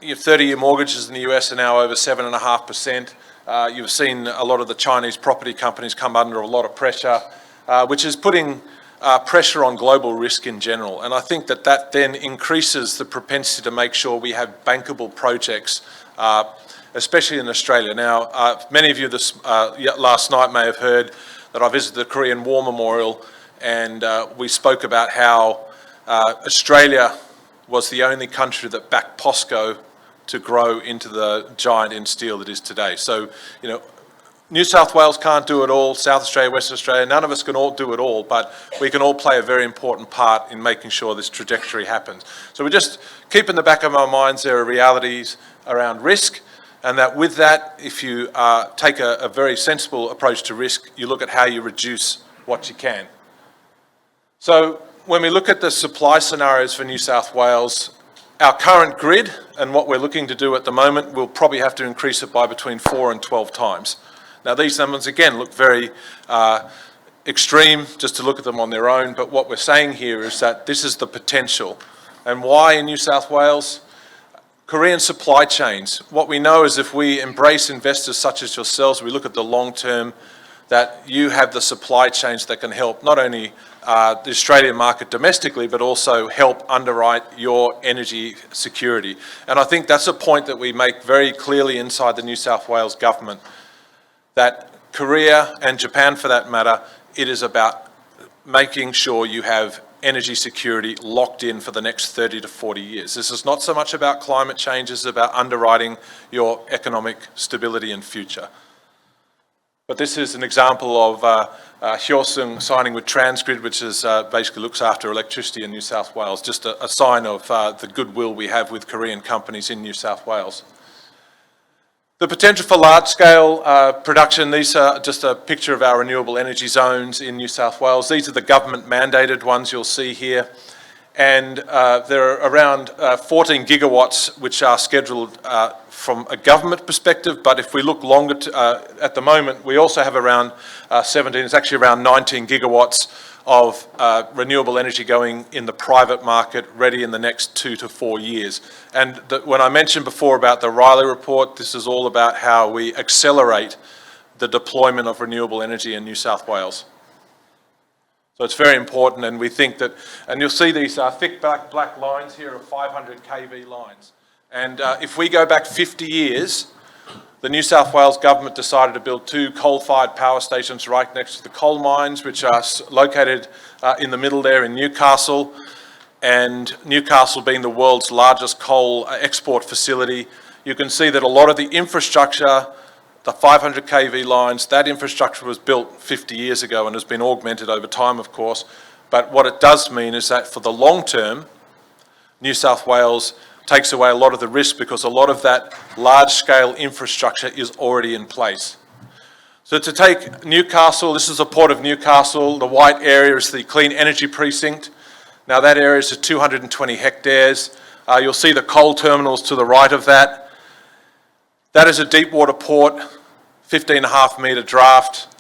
Your 30-year mortgages in the US are now over 7.5%. You've seen a lot of the Chinese property companies come under a lot of pressure, which is putting pressure on global risk in general. And I think that then increases the propensity to make sure we have bankable projects, especially in Australia. Now, many of you last night may have heard that I visited the Korean War Memorial, and we spoke about how Australia was the only country that backed POSCO to grow into the giant in steel that is today. So, you know, New South Wales can't do it all, South Australia, Western Australia, none of us can all do it all, but we can all play a very important part in making sure this trajectory happens. So we just keep in the back of our minds there are realities around risk, and that with that, if you take a very sensible approach to risk, you look at how you reduce what you can. So when we look at the supply scenarios for New South Wales, our current grid and what we're looking to do at the moment, we'll probably have to increase it by between 4 and 12 times. Now, these numbers, again, look very extreme just to look at them on their own, but what we're saying here is that this is the potential. And why in New South Wales? Korean supply chains. What we know is if we embrace investors such as yourselves, we look at the long term, that you have the supply chains that can help not only the Australian market domestically, but also help underwrite your energy security. And I think that's a point that we make very clearly inside the New South Wales government, that Korea and Japan for that matter, it is about making sure you have energy security locked in for the next 30 to 40 years. This is not so much about climate change, it's about underwriting your economic stability and future. But this is an example of Hyosung signing with Transgrid, which is basically looks after electricity in New South Wales, just a sign of the goodwill we have with Korean companies in New South Wales. The potential for large-scale production, these are just a picture of our renewable energy zones in New South Wales. These are the government-mandated ones you'll see here. And there are around 14 gigawatts which are scheduled from a government perspective, but if we look longer at the moment, we also have around 17, it's actually around 19 gigawatts of renewable energy going in the private market ready in the next 2 to 4 years. And when I mentioned before about the Riley report, this is all about how we accelerate the deployment of renewable energy in New South Wales. So it's very important, and we think that, and you'll see these thick black lines here are 500 kV lines. And if we go back 50 years, the New South Wales government decided to build 2 coal-fired power stations right next to the coal mines, which are located in the middle there in Newcastle. And Newcastle being the world's largest coal export facility, you can see that a lot of the infrastructure, the 500 kV lines, that infrastructure was built 50 years ago and has been augmented over time, of course. But what it does mean is that for the long term, New South Wales takes away a lot of the risk because a lot of that large-scale infrastructure is already in place. So to take Newcastle, this is the Port of Newcastle. The white area is the Clean Energy Precinct. Now that area is 220 hectares. You'll see the coal terminals to the right of that. That is a deep water port, 15.5 metre draft.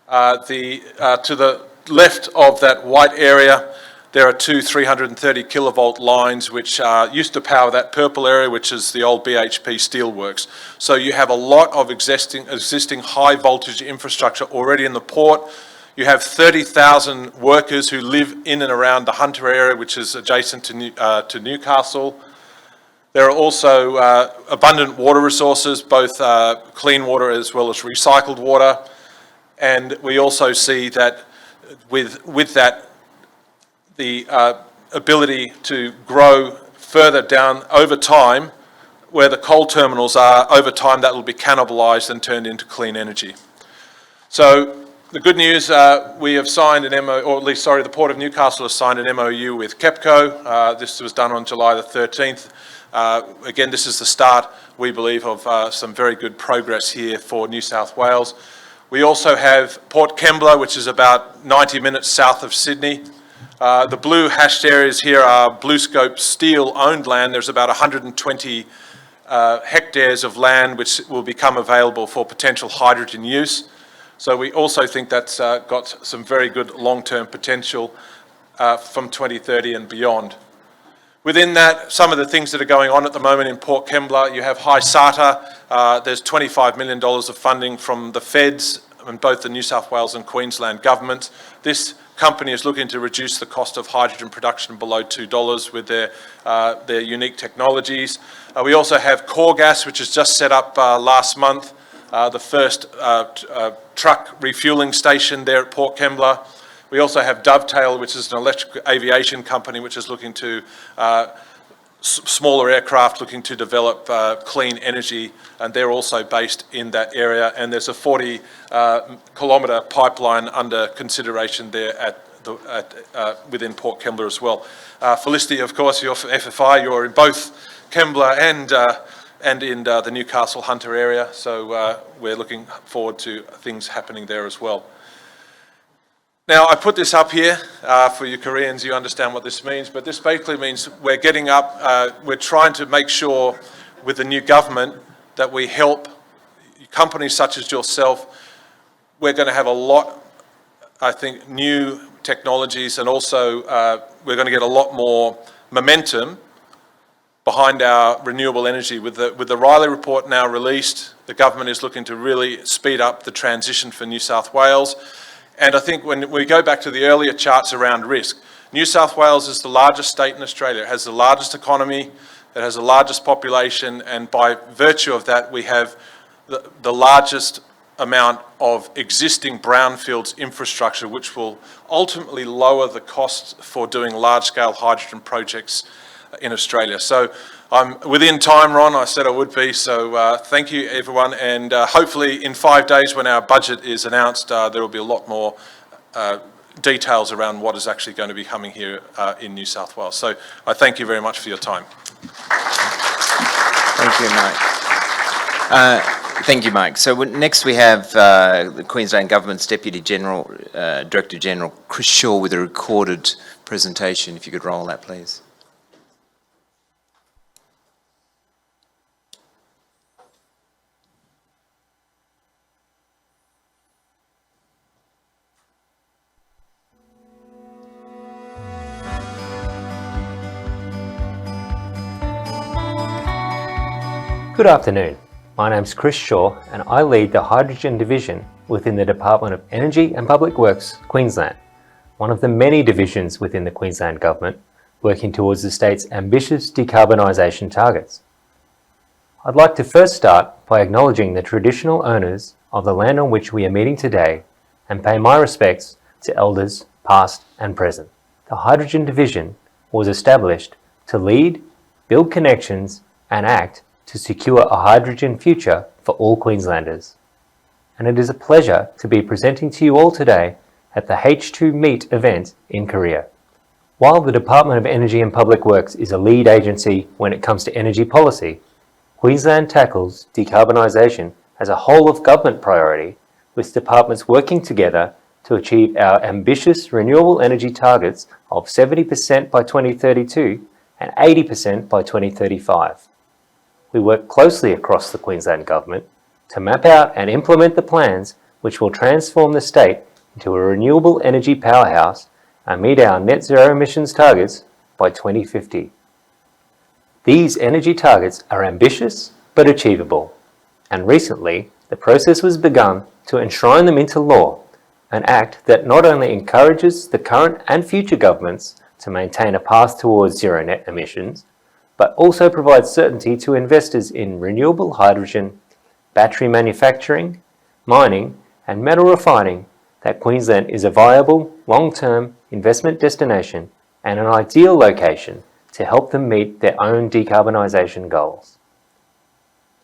To the left of that white area, there are 2 330 kilovolt lines which used to power that purple area, which is the old BHP steelworks. So you have a lot of existing high voltage infrastructure already in the port. You have 30,000 workers who live in and around the Hunter area, which is adjacent to Newcastle. There are also abundant water resources, both clean water as well as recycled water. And we also see that with that, the ability to grow further down over time, where the coal terminals are, over time that will be cannibalised and turned into clean energy. So the good news, we have signed an MOU, or at least, sorry, the Port of Newcastle has signed an MOU with KEPCO. This was done on July the 13th. Again, this is the start, we believe, of some very good progress here for New South Wales. We also have Port Kembla, which is about 90 minutes south of Sydney. The blue hashed areas here are BlueScope Steel-owned land. There's about 120 hectares of land which will become available for potential hydrogen use. So we also think that's got some very good long-term potential from 2030 and beyond. Within that, some of the things that are going on at the moment in Port Kembla, you have HySATA. There's $25 million of funding from the feds and both the New South Wales and Queensland governments. This company is looking to reduce the cost of hydrogen production below $2 with their unique technologies. We also have Coregas, which was just set up last month, the first truck refueling station there at Port Kembla. We also have Dovetail, which is an electric aviation company which is looking to smaller aircraft looking to develop clean energy, and they're also based in that area. And there's a 40-kilometre pipeline under consideration there within Port Kembla as well. Felicity, of course, you're FFI. You're in both Kembla and in the Newcastle Hunter area, so we're looking forward to things happening there as well. Now, I put this up here for you Koreans, you understand what this means, but this basically means we're getting up, we're trying to make sure with the new government that we help companies such as yourself. We're going to have a lot, I think, new technologies, and also we're going to get a lot more momentum behind our renewable energy. With the Riley report now released, the government is looking to really speed up the transition for New South Wales. And I think when we go back to the earlier charts around risk, New South Wales is the largest state in Australia. It has the largest economy, it has the largest population, and by virtue of that, we have the largest amount of existing brownfields infrastructure, which will ultimately lower the costs for doing large-scale hydrogen projects in Australia. So I'm within time, Ron. I said I would be. So thank you, everyone. And hopefully in 5 days when our budget is announced, there will be a lot more details around what is actually going to be coming here in New South Wales. So I thank you very much for your time. Thank you, Mike. Thank you, Mike. So next we have the Queensland Government's Deputy General, Director General, Chris Shaw, with a recorded presentation. If you could roll that, please. Good afternoon. My name's Chris Shaw and I lead the Hydrogen Division within the Department of Energy and Public Works, Queensland, one of the many divisions within the Queensland Government working towards the state's ambitious decarbonisation targets. I'd like to first start by acknowledging the traditional owners of the land on which we are meeting today and pay my respects to elders past and present. The Hydrogen Division was established to lead, build connections and act to secure a hydrogen future for all Queenslanders. And it is a pleasure to be presenting to you all today at the H2 Meet event in Korea. While the Department of Energy and Public Works is a lead agency when it comes to energy policy, Queensland tackles decarbonisation as a whole of government priority, with departments working together to achieve our ambitious renewable energy targets of 70% by 2032 and 80% by 2035. We work closely across the Queensland Government to map out and implement the plans which will transform the state into a renewable energy powerhouse and meet our net zero emissions targets by 2050. These energy targets are ambitious but achievable, and recently the process was begun to enshrine them into law, an act that not only encourages the current and future governments to maintain a path towards zero net emissions, but also provides certainty to investors in renewable hydrogen, battery manufacturing, mining and metal refining that Queensland is a viable, long-term investment destination and an ideal location to help them meet their own decarbonisation goals.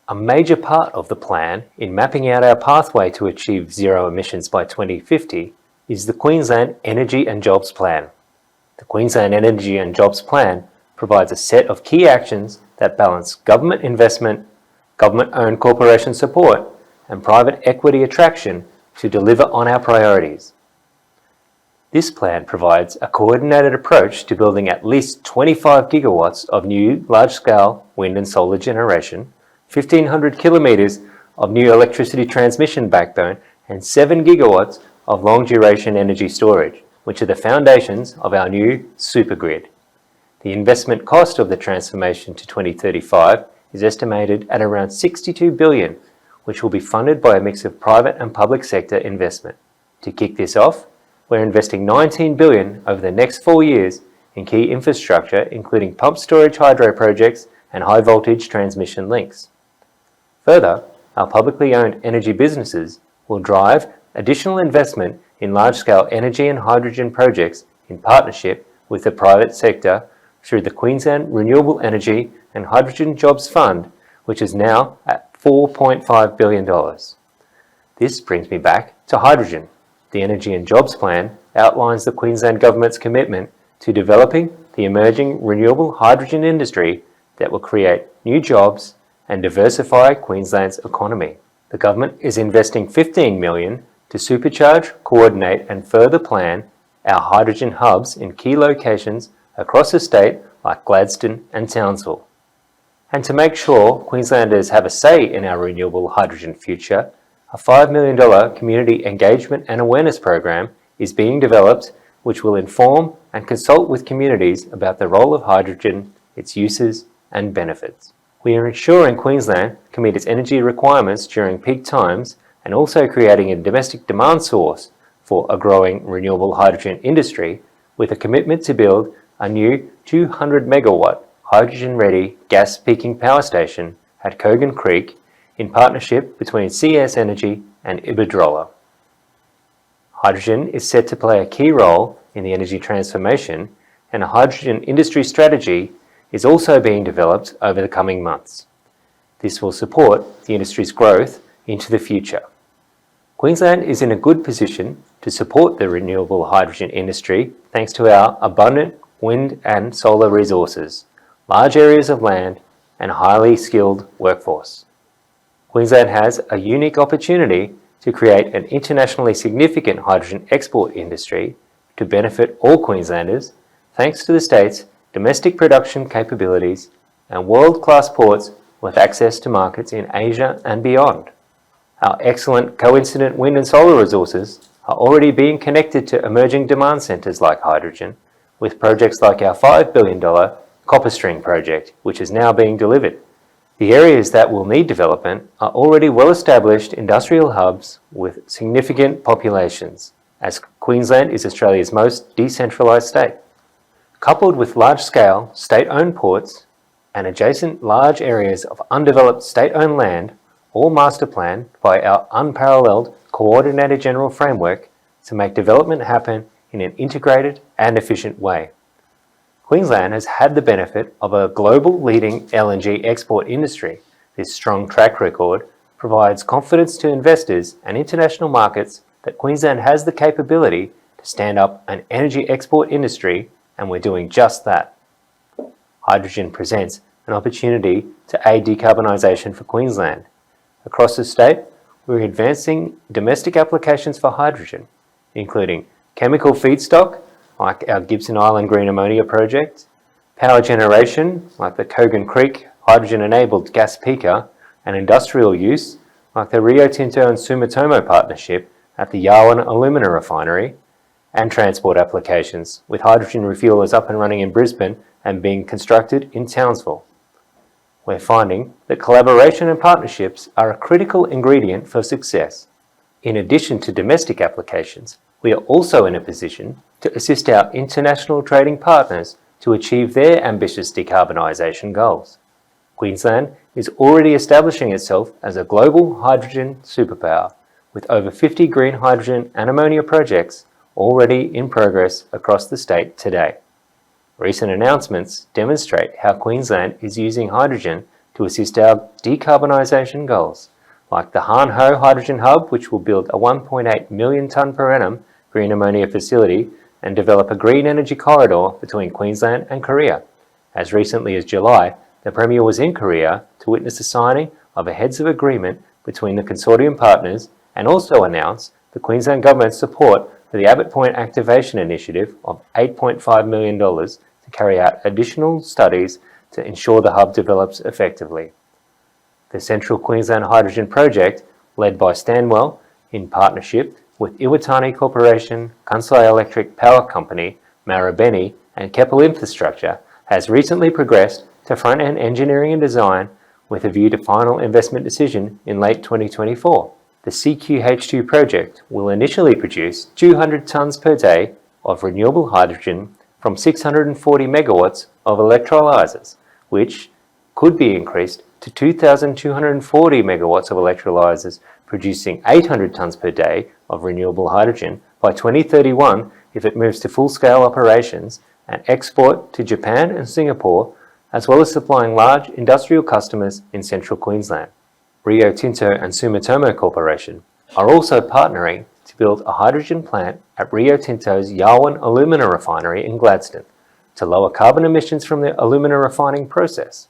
A major part of the plan in mapping out our pathway to achieve zero emissions by 2050 is the Queensland Energy and Jobs Plan. The Queensland Energy and Jobs Plan provides a set of key actions that balance government investment, government-owned corporation support, and private equity attraction to deliver on our priorities. This plan provides a coordinated approach to building at least 25 gigawatts of new large-scale wind and solar generation, 1,500 kilometres of new electricity transmission backbone, and 7 gigawatts of long-duration energy storage, which are the foundations of our new supergrid. The investment cost of the transformation to 2035 is estimated at around $62 billion, which will be funded by a mix of private and public sector investment. To kick this off, we're investing $19 billion over the next 4 years in key infrastructure, including pump storage hydro projects and high voltage transmission links. Further, our publicly owned energy businesses will drive additional investment in large-scale energy and hydrogen projects in partnership with the private sector through the Queensland Renewable Energy and Hydrogen Jobs Fund, which is now at $4.5 billion. This brings me back to hydrogen. The Energy and Jobs Plan outlines the Queensland Government's commitment to developing the emerging renewable hydrogen industry that will create new jobs and diversify Queensland's economy. The government is investing $15 million to supercharge, coordinate and further plan our hydrogen hubs in key locations across the state like Gladstone and Townsville. And to make sure Queenslanders have a say in our renewable hydrogen future, a $5 million community engagement and awareness program is being developed which will inform and consult with communities about the role of hydrogen, its uses and benefits. We are ensuring Queensland can meet its energy requirements during peak times and also creating a domestic demand source for a growing renewable hydrogen industry with a commitment to build a new 200 megawatt hydrogen-ready gas peaking power station at Kogan Creek in partnership between CS Energy and Iberdrola. Hydrogen is set to play a key role in the energy transformation, and a hydrogen industry strategy is also being developed over the coming months. This will support the industry's growth into the future. Queensland is in a good position to support the renewable hydrogen industry thanks to our abundant wind and solar resources, large areas of land, and a highly skilled workforce. Queensland has a unique opportunity to create an internationally significant hydrogen export industry to benefit all Queenslanders thanks to the state's domestic production capabilities and world-class ports with access to markets in Asia and beyond. Our excellent coincident wind and solar resources are already being connected to emerging demand centres like hydrogen, with projects like our $5 billion Copper String project, which is now being delivered. The areas that will need development are already well-established industrial hubs with significant populations, as Queensland is Australia's most decentralised state. Coupled with large-scale state-owned ports and adjacent large areas of undeveloped state-owned land, all master planned by our unparalleled Coordinator General framework to make development happen in an integrated and efficient way. Queensland has had the benefit of a global leading LNG export industry. This strong track record provides confidence to investors and international markets that Queensland has the capability to stand up an energy export industry, and we're doing just that. Hydrogen presents an opportunity to aid decarbonisation for Queensland. Across the state, we're advancing domestic applications for hydrogen, including chemical feedstock, like our Gibson Island Green Ammonia project, power generation, like the Kogan Creek hydrogen-enabled gas peaker, and industrial use, like the Rio Tinto and Sumitomo partnership at the Yarwun Alumina Refinery, and transport applications, with hydrogen refuelers up and running in Brisbane and being constructed in Townsville. We're finding that collaboration and partnerships are a critical ingredient for success. In addition to domestic applications, we are also in a position to assist our international trading partners to achieve their ambitious decarbonisation goals. Queensland is already establishing itself as a global hydrogen superpower, with over 50 green hydrogen and ammonia projects already in progress across the state today. Recent announcements demonstrate how Queensland is using hydrogen to assist our decarbonisation goals, like the Han Ho Hydrogen Hub, which will build a 1.8 million tonne per annum green ammonia facility and develop a green energy corridor between Queensland and Korea. As recently as July, the Premier was in Korea to witness the signing of a heads of agreement between the consortium partners and also announced the Queensland Government's support for the Abbott Point Activation Initiative of $8.5 million to carry out additional studies to ensure the hub develops effectively. The Central Queensland Hydrogen Project, led by Stanwell in partnership with Iwatani Corporation, Kansai Electric Power Company, Marubeni and Keppel Infrastructure, has recently progressed to front-end engineering and design with a view to final investment decision in late 2024. The CQH2 project will initially produce 200 tonnes per day of renewable hydrogen from 640 megawatts of electrolyzers, which could be increased to 2,240 megawatts of electrolyzers, producing 800 tonnes per day of renewable hydrogen by 2031 if it moves to full-scale operations, and export to Japan and Singapore, as well as supplying large industrial customers in central Queensland. Rio Tinto and Sumitomo Corporation are also partnering to build a hydrogen plant at Rio Tinto's Yarwun alumina refinery in Gladstone to lower carbon emissions from the alumina refining process.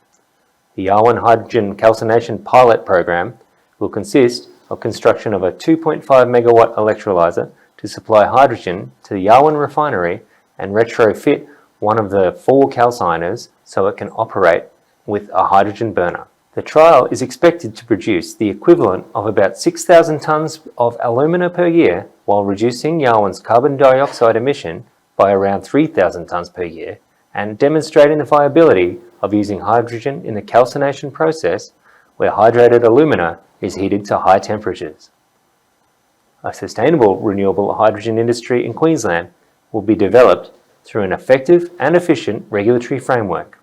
The Yarwun Hydrogen Calcination Pilot Program will consist of construction of a 2.5 megawatt electrolyser to supply hydrogen to the Yarwun refinery and retrofit one of the 4 calciners so it can operate with a hydrogen burner. The trial is expected to produce the equivalent of about 6,000 tonnes of alumina per year while reducing Yarwun's carbon dioxide emission by around 3,000 tonnes per year and demonstrating the viability of using hydrogen in the calcination process where hydrated alumina is heated to high temperatures. A sustainable renewable hydrogen industry in Queensland will be developed through an effective and efficient regulatory framework.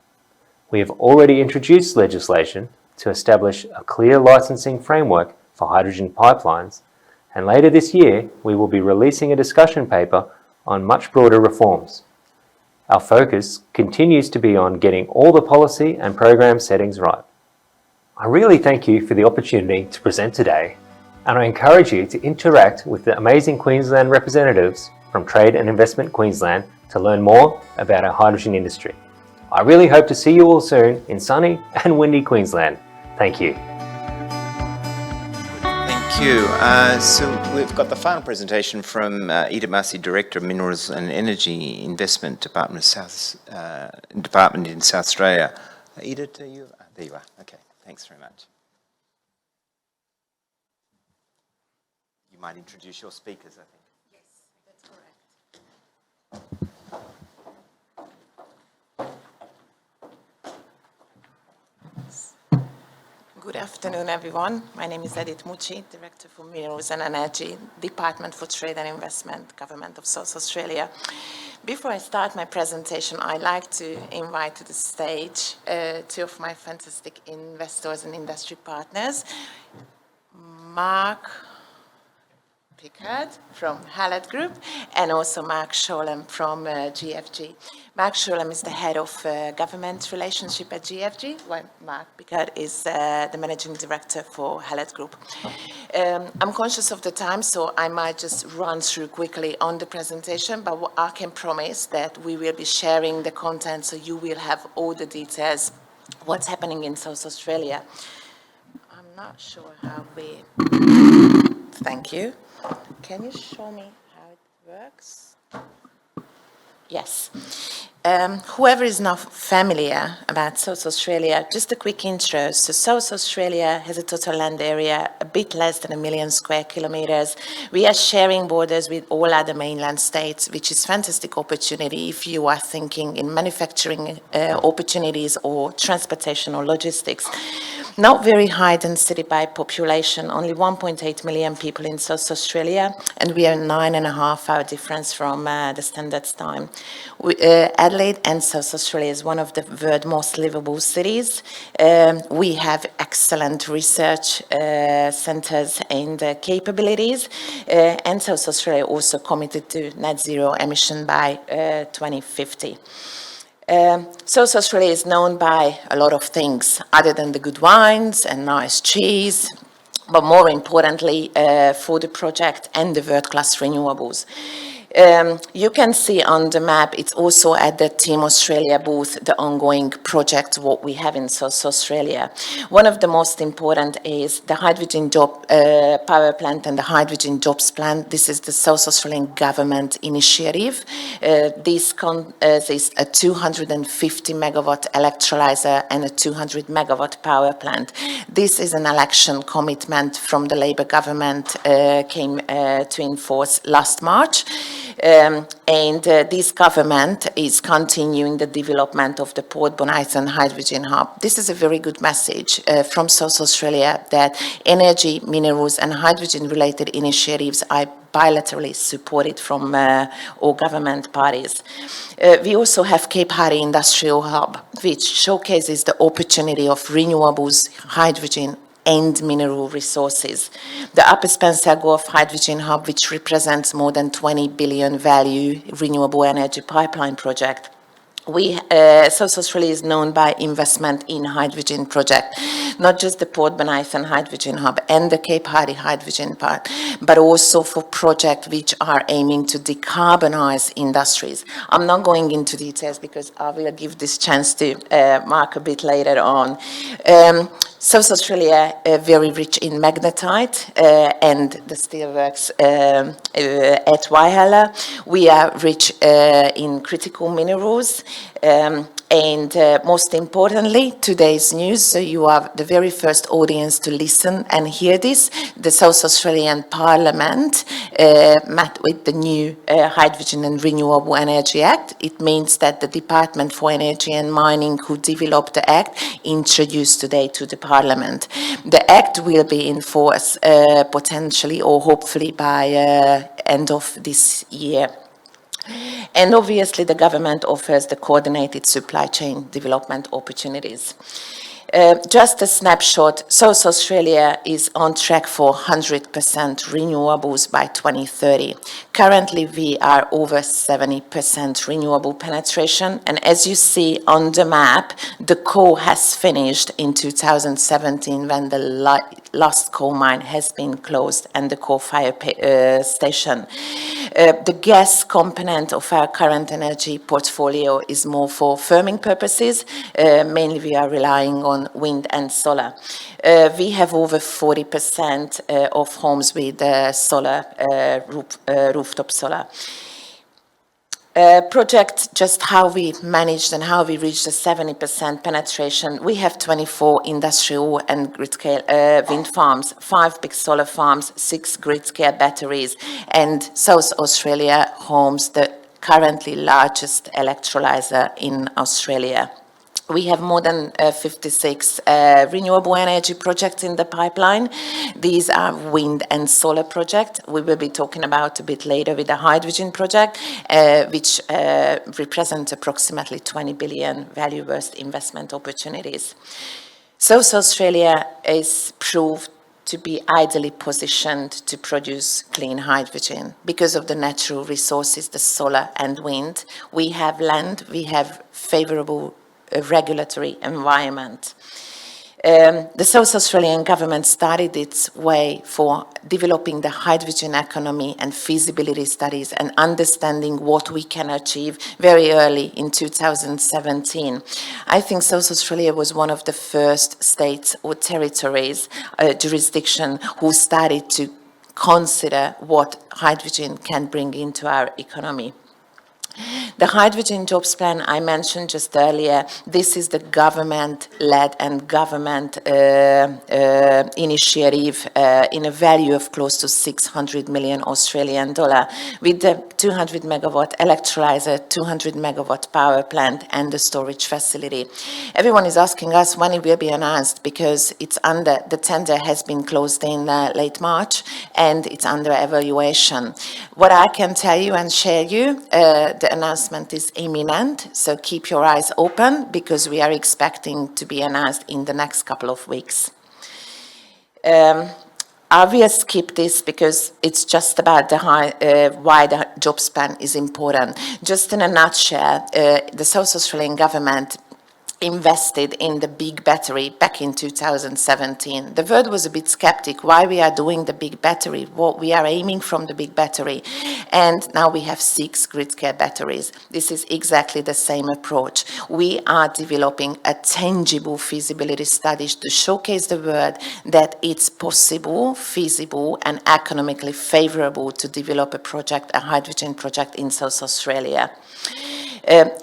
We have already introduced legislation to establish a clear licensing framework for hydrogen pipelines, and later this year we will be releasing a discussion paper on much broader reforms. Our focus continues to be on getting all the policy and program settings right. I really thank you for the opportunity to present today, and I encourage you to interact with the amazing Queensland representatives from Trade and Investment Queensland to learn more about our hydrogen industry. I really hope to see you all soon in sunny and windy Queensland. Thank you. Thank you. So we've got the final presentation from Ida Massey, Director of Minerals and Energy Investment Department in South Australia. Ida, there you are. Okay, thanks very much. You might introduce your speakers, I think. Yes, that's correct. Good afternoon, everyone. My name is Edith Mucci, Director for Minerals and Energy, Department for Trade and Investment, Government of South Australia. Before I start my presentation, I'd like to invite to the stage 2 of my fantastic investors and industry partners, Mark Pickard from Hallett Group and also Mark Scholem from GFG. Mark Scholem is the head of government relationship at GFG, while Mark Pickard is the managing director for Hallett Group. I'm conscious of the time, so I might just run through quickly on the presentation, but I can promise that we will be sharing the content, so you will have all the details, what's happening in South Australia. I'm not sure how we... Thank you. Can you show me how it works? Yes. Whoever is not familiar about South Australia, just a quick intro. So South Australia has a total land area a bit less than 1 million square kilometers. We are sharing borders with all other mainland states, which is fantastic opportunity if you are thinking in manufacturing opportunities or transportation or logistics. Not very high density by population, only 1.8 million people in South Australia, and we are 9.5 hour difference from the standard time. Adelaide and South Australia is one of the world's most livable cities. We have excellent research centres and capabilities, and South Australia also committed to net zero emission by 2050. South Australia is known by a lot of things other than the good wines and nice cheese, but more importantly for the project and the world-class renewables. You can see on the map, it's also at the Team Australia booth, the ongoing project, what we have in South Australia. One of the most important is the hydrogen job power plant and the hydrogen jobs plan. This is the South Australian government initiative. This is a 250 megawatt electrolyser and a 200 megawatt power plant. This is an election commitment from the Labor government, came to enforce last March. This government is continuing the development of the Port Bonython Hydrogen Hub. This is a very good message from South Australia that energy, minerals and hydrogen related initiatives are bilaterally supported from all government parties. We also have Cape Harry Industrial Hub, which showcases the opportunity of renewables, hydrogen and mineral resources. The Upper Spencer Gulf Hydrogen Hub, which represents more than 20 billion value renewable energy pipeline project. South Australia is known by investment in hydrogen project, not just the Port Bonython Hydrogen Hub and the Cape Hardy Hydrogen Park, but also for projects which are aiming to decarbonize industries. I'm not going into details because I will give this chance to Mark a bit later on. South Australia very rich in magnetite and the steelworks at Waihala. We are rich in critical minerals. And most importantly, today's news, so you are the very first audience to listen and hear this. The South Australian Parliament met with the new Hydrogen and Renewable Energy Act. It means that the Department for Energy and Mining, who developed the Act, introduced today to the Parliament. The Act will be in force potentially or hopefully by end of this year. And obviously the government offers the coordinated supply chain development opportunities. Just a snapshot, South Australia is on track for 100% renewables by 2030. Currently, we are over 70% renewable penetration, and as you see on the map, the coal has finished in 2017 when the last coal mine has been closed and the coal-fired station. The gas component of our current energy portfolio is more for firming purposes. Mainly we are relying on wind and solar. We have over 40% of homes with solar, rooftop solar. Project, just how we managed and how we reached the 70% penetration. We have 24 industrial and grid-scale wind farms, 5 big solar farms, 6 grid-scale batteries, and South Australia homes the currently largest electrolyzer in Australia. We have more than 56 renewable energy projects in the pipeline. These are wind and solar projects. We will be talking about a bit later with the hydrogen project, which represents approximately 20 billion value-worth investment opportunities. South Australia is proved to be ideally positioned to produce clean hydrogen because of the natural resources, the solar and wind. We have land, we have favorable regulatory environment. The South Australian government started its way for developing the hydrogen economy and feasibility studies and understanding what we can achieve very early in 2017. I think South Australia was one of the first states or territories, jurisdiction, who started to consider what hydrogen can bring into our economy. The Hydrogen Jobs Plan I mentioned just earlier, this is the government-led and government initiative in a value of close to 600 million Australian dollar with the 200 megawatt electrolyzer, 200 megawatt power plant and the storage facility. Everyone is asking us when it will be announced because it's under, the tender has been closed in late March and it's under evaluation. What I can tell you and share you, the announcement is imminent, so keep your eyes open because we are expecting to be announced in the next couple of weeks. I will skip this because it's just about the why the jobs plan is important. Just in a nutshell, the South Australian government invested in the big battery back in 2017. The world was a bit skeptic why we are doing the big battery, what we are aiming from the big battery. And now we have 6 grid-scale batteries. This is exactly the same approach. We are developing a tangible feasibility study to showcase the world that it's possible, feasible, and economically favorable to develop a project, a hydrogen project in South Australia.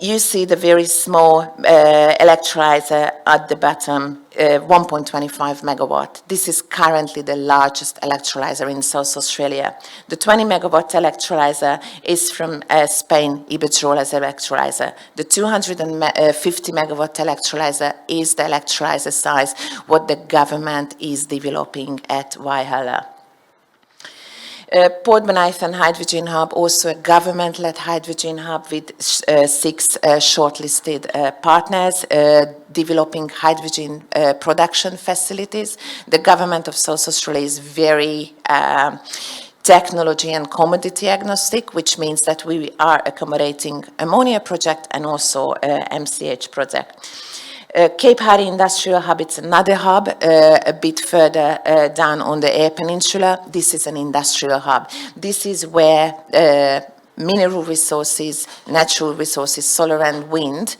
You see the very small electrolyzer at the bottom, 1.25 megawatt. This is currently the largest electrolyzer in South Australia. The 20 megawatt electrolyzer is from Spain, Iberdrola's electrolyzer. The 250 megawatt electrolyzer is the electrolyzer size what the government is developing at Waihala. Port Bonython Hydrogen Hub, also a government-led hydrogen hub with 6 shortlisted partners developing hydrogen production facilities. The government of South Australia is very technology and commodity agnostic, which means that we are accommodating ammonia project and also MCH project. Cape Harry Industrial Hub, it's another hub a bit further down on the Eyre Peninsula. This is an industrial hub. This is where mineral resources, natural resources, solar and wind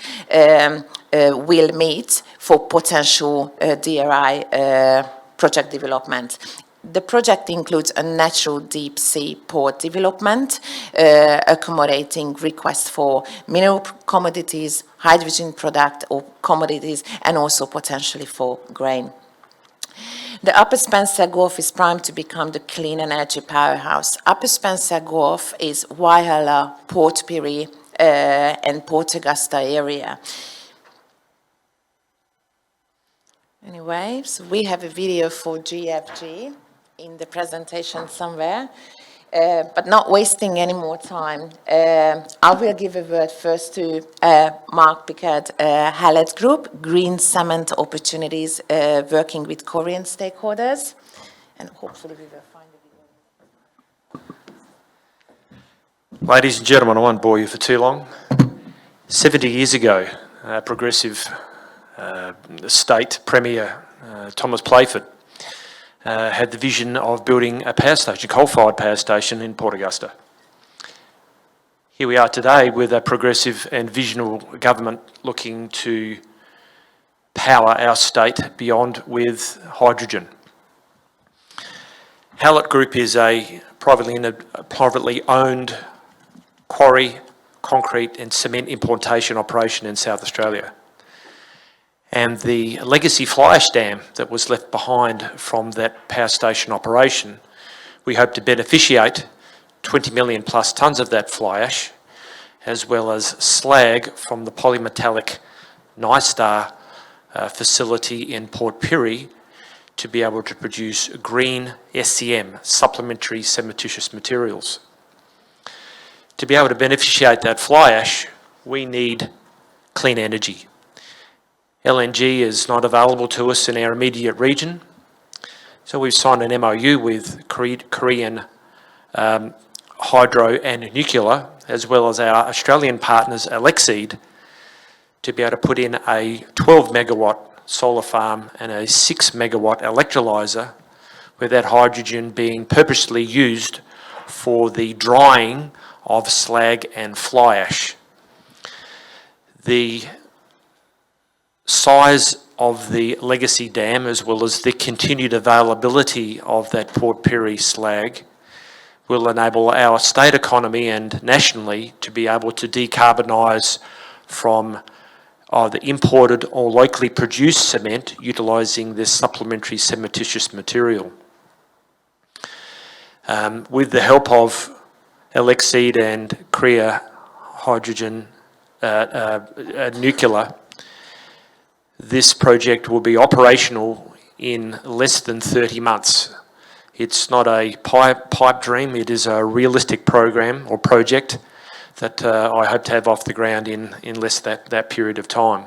will meet for potential DRI project development. The project includes a natural deep sea port development, accommodating requests for mineral commodities, hydrogen product or commodities, and also potentially for grain. The Upper Spencer Gulf is primed to become the clean energy powerhouse. Upper Spencer Gulf is Whyalla, Port Pirie, and Port Augusta area. Anyway, so we have a video for GFG in the presentation somewhere, but not wasting any more time. I will give a word first to Mark Pickard, Hallett Group, Green Cement Opportunities, working with Korean stakeholders, and hopefully we will find the video. Ladies and gentlemen, I won't bore you for too long. 70 years ago, progressive state Premier Thomas Playford had the vision of building a power station, coal-fired power station in Port Augusta. Here we are today with a progressive and visionary government looking to power our state beyond with hydrogen. Hallett Group is a privately owned quarry, concrete and cement importation operation in South Australia. And the legacy fly ash dam that was left behind from that power station operation, we hope to beneficiate 20 million plus tonnes of that fly ash, as well as slag from the polymetallic NiStar facility in Port Pirie to be able to produce green SCM, supplementary cementitious materials. To be able to beneficiate that fly ash, we need clean energy. LNG is not available to us in our immediate region, so we've signed an MOU with Korean Hydro and Nuclear, as well as our Australian partners Alexeed, to be able to put in a 12 megawatt solar farm and a 6 megawatt electrolyser, with that hydrogen being purposely used for the drying of slag and fly ash. The size of the legacy dam, as well as the continued availability of that Port Pirie slag, will enable our state economy and nationally to be able to decarbonise from either imported or locally produced cement utilising this supplementary cementitious material. With the help of Alexeed and Korea Hydrogen Nuclear, this project will be operational in less than 30 months. It's not a pipe dream, it is a realistic program or project that I hope to have off the ground in less that period of time.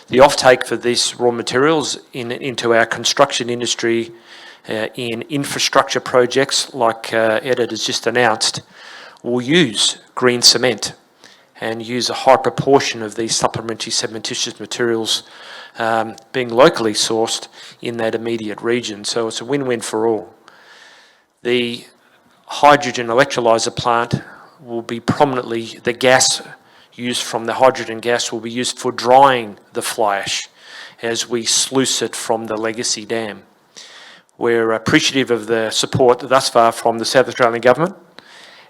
The offtake for these raw materials into our construction industry in infrastructure projects like Edit has just announced will use green cement and use a high proportion of these supplementary cementitious materials being locally sourced in that immediate region. So it's a win-win for all. The hydrogen electrolyser plant will be prominently, the gas used from the hydrogen gas will be used for drying the fly ash as we sluice it from the legacy dam. We're appreciative of the support thus far from the South Australian Government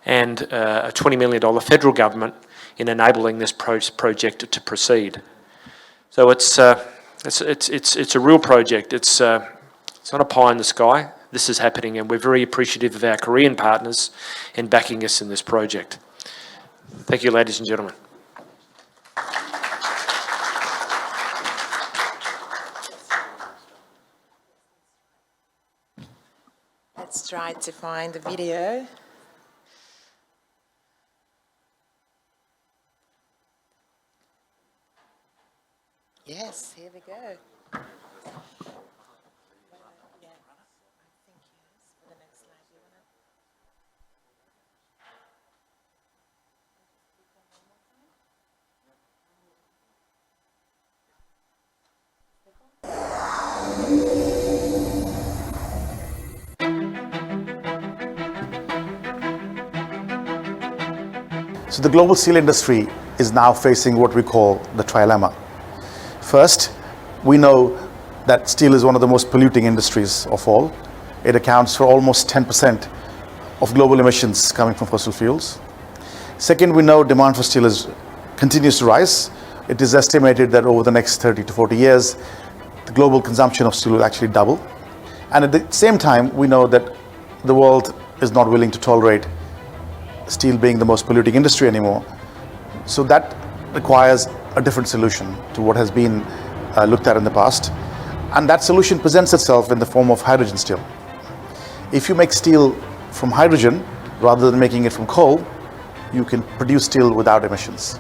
and a $20 million federal government in enabling this project to proceed. So it's a real project. It's not a pie in the sky. This is happening, and we're very appreciative of our Korean partners in backing us in this project. Thank you, ladies and gentlemen. Let's try to find the video. Yes, here we go. So the global steel industry is now facing what we call the trilemma. First, we know that steel is one of the most polluting industries of all. It accounts for almost 10% of global emissions coming from fossil fuels. Second, we know demand for steel continues to rise. It is estimated that over the next 30 to 40 years, the global consumption of steel will actually double. And at the same time, we know that the world is not willing to tolerate steel being the most polluting industry anymore. So that requires a different solution to what has been looked at in the past. And that solution presents itself in the form of hydrogen steel. If you make steel from hydrogen, rather than making it from coal, you can produce steel without emissions.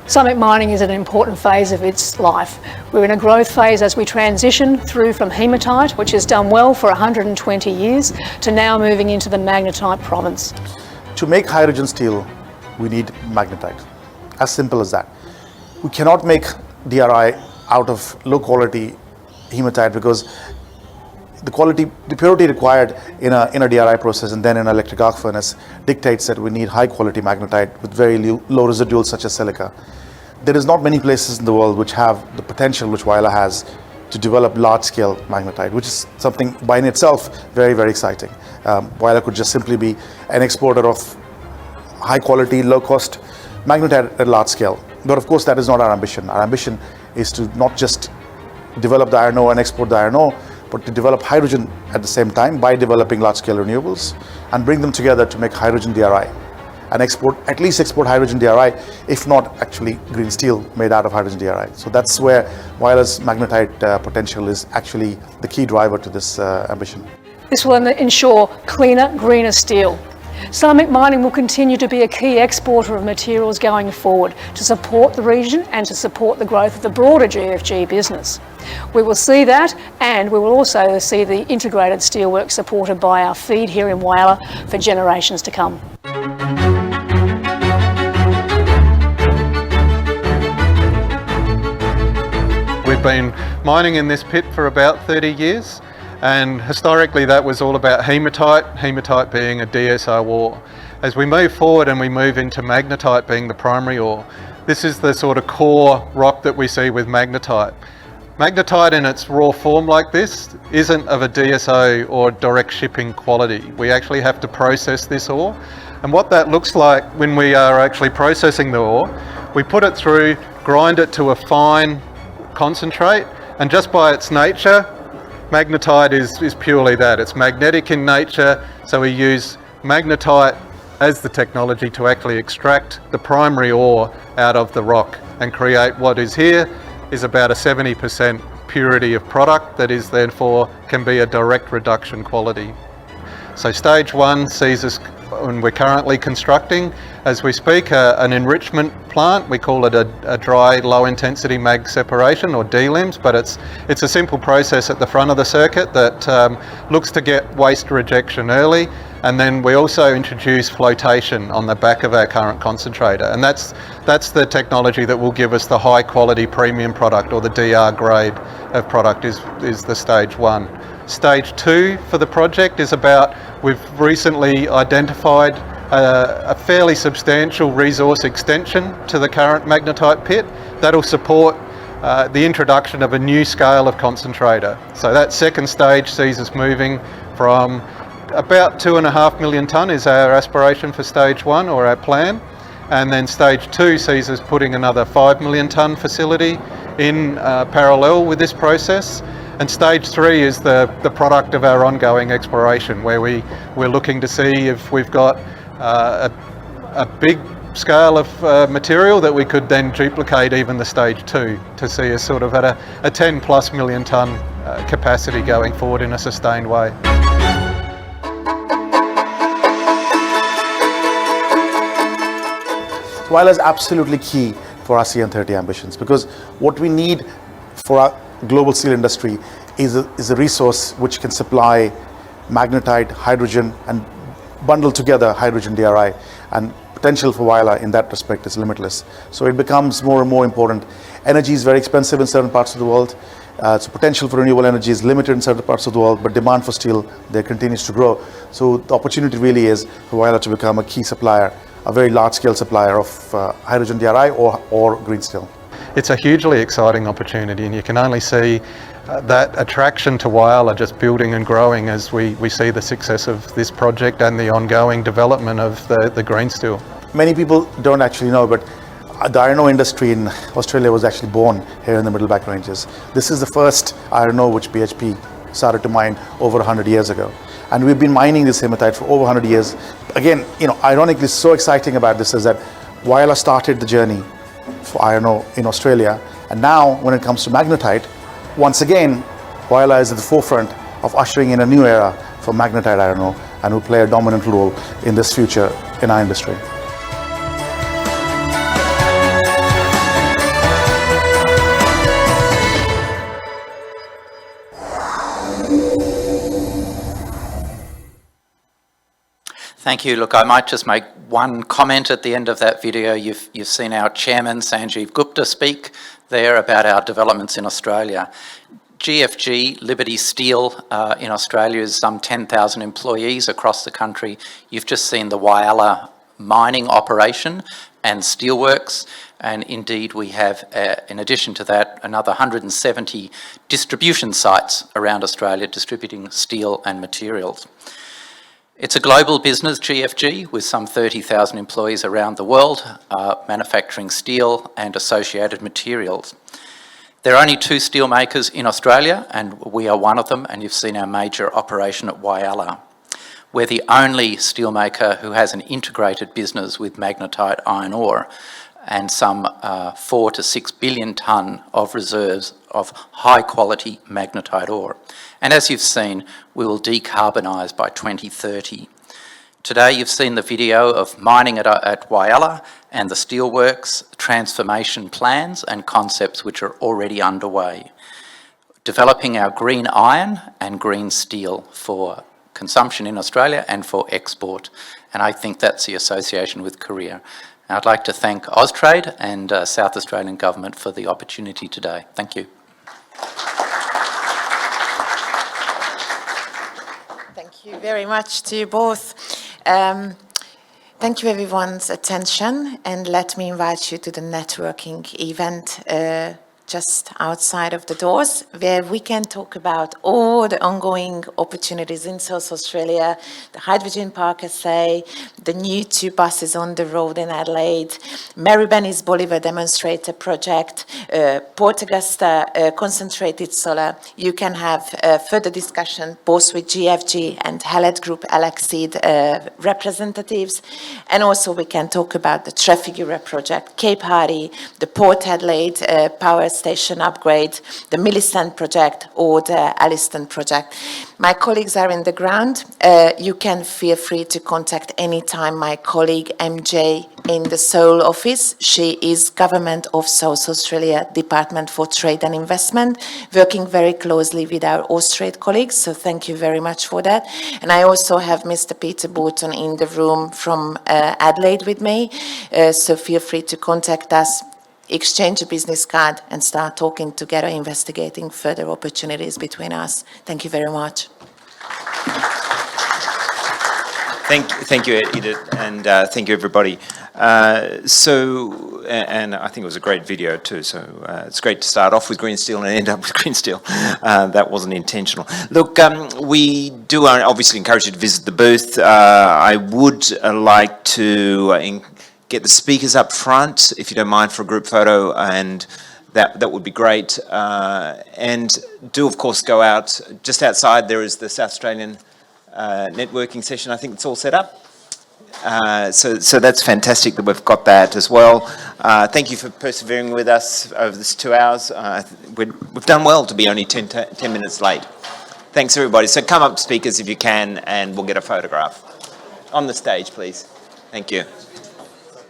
Summit Mining is at an important phase of its life. We're in a growth phase as we transition through from hematite, which has done well for 120 years, to now moving into the magnetite province. To make hydrogen steel, we need magnetite. As simple as that. We cannot make DRI out of low quality hematite because the purity required in a DRI process and then in an electric arc furnace dictates that we need high quality magnetite with very low residuals such as silica. There is not many places in the world which have the potential which Whyalla has to develop large scale magnetite, which is something by in itself very, very exciting. Whyalla could just simply be an exporter of high quality, low cost magnetite at large scale. But of course that is not our ambition. Our ambition is to not just develop the iron ore and export the iron ore, but to develop hydrogen at the same time by developing large-scale renewables and bring them together to make hydrogen DRI and at least export hydrogen DRI, if not actually green steel made out of hydrogen DRI. So that's where Whyalla's magnetite potential is actually the key driver to this ambition. This will ensure cleaner, greener steel. Summit Mining will continue to be a key exporter of materials going forward to support the region and to support the growth of the broader GFG business. We will see that, and we will also see the integrated steelwork supported by our feed here in Whyalla for generations to come. We've been mining in this pit for about 30 years. And historically that was all about hematite being a DSO ore. As we move forward and we move into magnetite being the primary ore, this is the sort of core rock that we see with magnetite. Magnetite in its raw form like this isn't of a DSO or direct shipping quality. We actually have to process this ore. And what that looks like when we are actually processing the ore, we put it through, grind it to a fine concentrate, and just by its nature, magnetite is purely that. It's magnetic in nature, so we use magnetite as the technology to actually extract the primary ore out of the rock and create what is here is about a 70% purity of product that is therefore can be a direct reduction quality. So stage one sees us, and we're currently constructing as we speak, an enrichment plant. We call it a dry low intensity mag separation, or DLIMS, but it's a simple process at the front of the circuit that looks to get waste rejection early, and then we also introduce flotation on the back of our current concentrator, and that's the technology that will give us the high quality premium product, or the DR grade of product is the stage one. Stage two for the project is about, we've recently identified a fairly substantial resource extension to the current magnetite pit that'll support the introduction of a new scale of concentrator. So that second stage sees us moving from about 2.5 million tonne is our aspiration for stage one, or our plan, and then stage two sees us putting another 5 million tonne facility in parallel with this process. And stage three is the product of our ongoing exploration, where we're looking to see if we've got a big scale of material that we could then duplicate even the stage two to see us sort of at a 10+ million tonne capacity going forward in a sustained way. Whyalla is absolutely key for our CN30 ambitions, because what we need for our global steel industry is a resource which can supply magnetite, hydrogen, and bundle together hydrogen DRI, and potential for Whyalla in that respect is limitless. So it becomes more and more important. Energy is very expensive in certain parts of the world, so potential for renewable energy is limited in certain parts of the world, but demand for steel there continues to grow. So the opportunity really is for Whyalla to become a key supplier a very large-scale supplier of hydrogen DRI or green steel. It's a hugely exciting opportunity, and you can only see that attraction to Whyalla just building and growing as we see the success of this project and the ongoing development of the green steel. Many people don't actually know, but the iron ore industry in Australia was actually born here in the Middleback Ranges. This is the first iron ore which BHP started to mine over 100 years ago. And we've been mining this hematite for over 100 years. Again, ironically, so exciting about this is that Whyalla started the journey for iron ore in Australia. And now, when it comes to magnetite, once again, Whyalla is at the forefront of ushering in a new era for magnetite iron ore and will play a dominant role in this future in our industry. Thank you. Look, I might just make one comment at the end of that video. You've seen our chairman, Sanjeev Gupta, speak there about our developments in Australia. GFG, Liberty Steel in Australia is some 10,000 employees across the country. You've just seen the Whyalla mining operation and steelworks, and indeed we have, in addition to that, another 170 distribution sites around Australia distributing steel and materials. It's a global business, GFG, with some 30,000 employees around the world, manufacturing steel and associated materials. There are only 2 steel makers in Australia, and we are one of them, and you've seen our major operation at Whyalla. We're the only steelmaker who has an integrated business with magnetite iron ore and some 4 to 6 billion tonne of reserves of high quality magnetite ore. And as you've seen, we will decarbonise by 2030. Today you've seen the video of mining at Whyalla and the steelworks, transformation plans and concepts which are already underway. Developing our green iron and green steel for consumption in Australia and for export. And I think that's the association with Korea. I'd like to thank Austrade and South Australian Government for the opportunity today. Thank you. Thank you very much to you both. Thank you everyone's attention, and let me invite you to the networking event just outside of the doors, where we can talk about all the ongoing opportunities in South Australia, the Hydrogen Park SA, the new 2 buses on the road in Adelaide, Maribyrnong Bolivar demonstrator project, Port Augusta concentrated solar. You can have further discussion both with GFG and Hallett Group Alexseed representatives, and also we can talk about the Trafigura project, Cape Hardy, the Port Adelaide power station upgrade, the Millicent project, or the Alliston project. My colleagues are in the ground. You can feel free to contact anytime my colleague MJ in the Seoul office. She is Government of South Australia Department for Trade and Investment, working very closely with our Austrade colleagues, so thank you very much for that. And I also have Mr. Peter Boughton in the room from Adelaide with me, so feel free to contact us, exchange a business card, and start talking together, investigating further opportunities between us. Thank you very much. Thank you, Edith, and thank you, everybody. And I think it was a great video too, so it's great to start off with green steel and end up with green steel. That wasn't intentional. Look, we do obviously encourage you to visit the booth. I would like to get the speakers up front, if you don't mind, for a group photo, and that would be great. And do, of course, go out. Just outside there is the South Australian networking session. I think it's all set up. So that's fantastic that we've got that as well. Thank you for persevering with us over this 2 hours. We've done well to be only 10 minutes late. Thanks, everybody. So come up, speakers, if you can, and we'll get a photograph. On the stage, please. Thank you.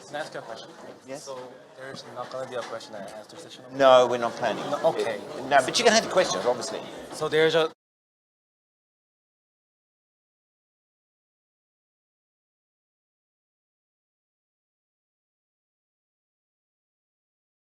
Can I ask you a question? Yes. So there's not going to be a question and answer session? No, we're not planning. No, okay. No, but you can have questions, obviously. So there's a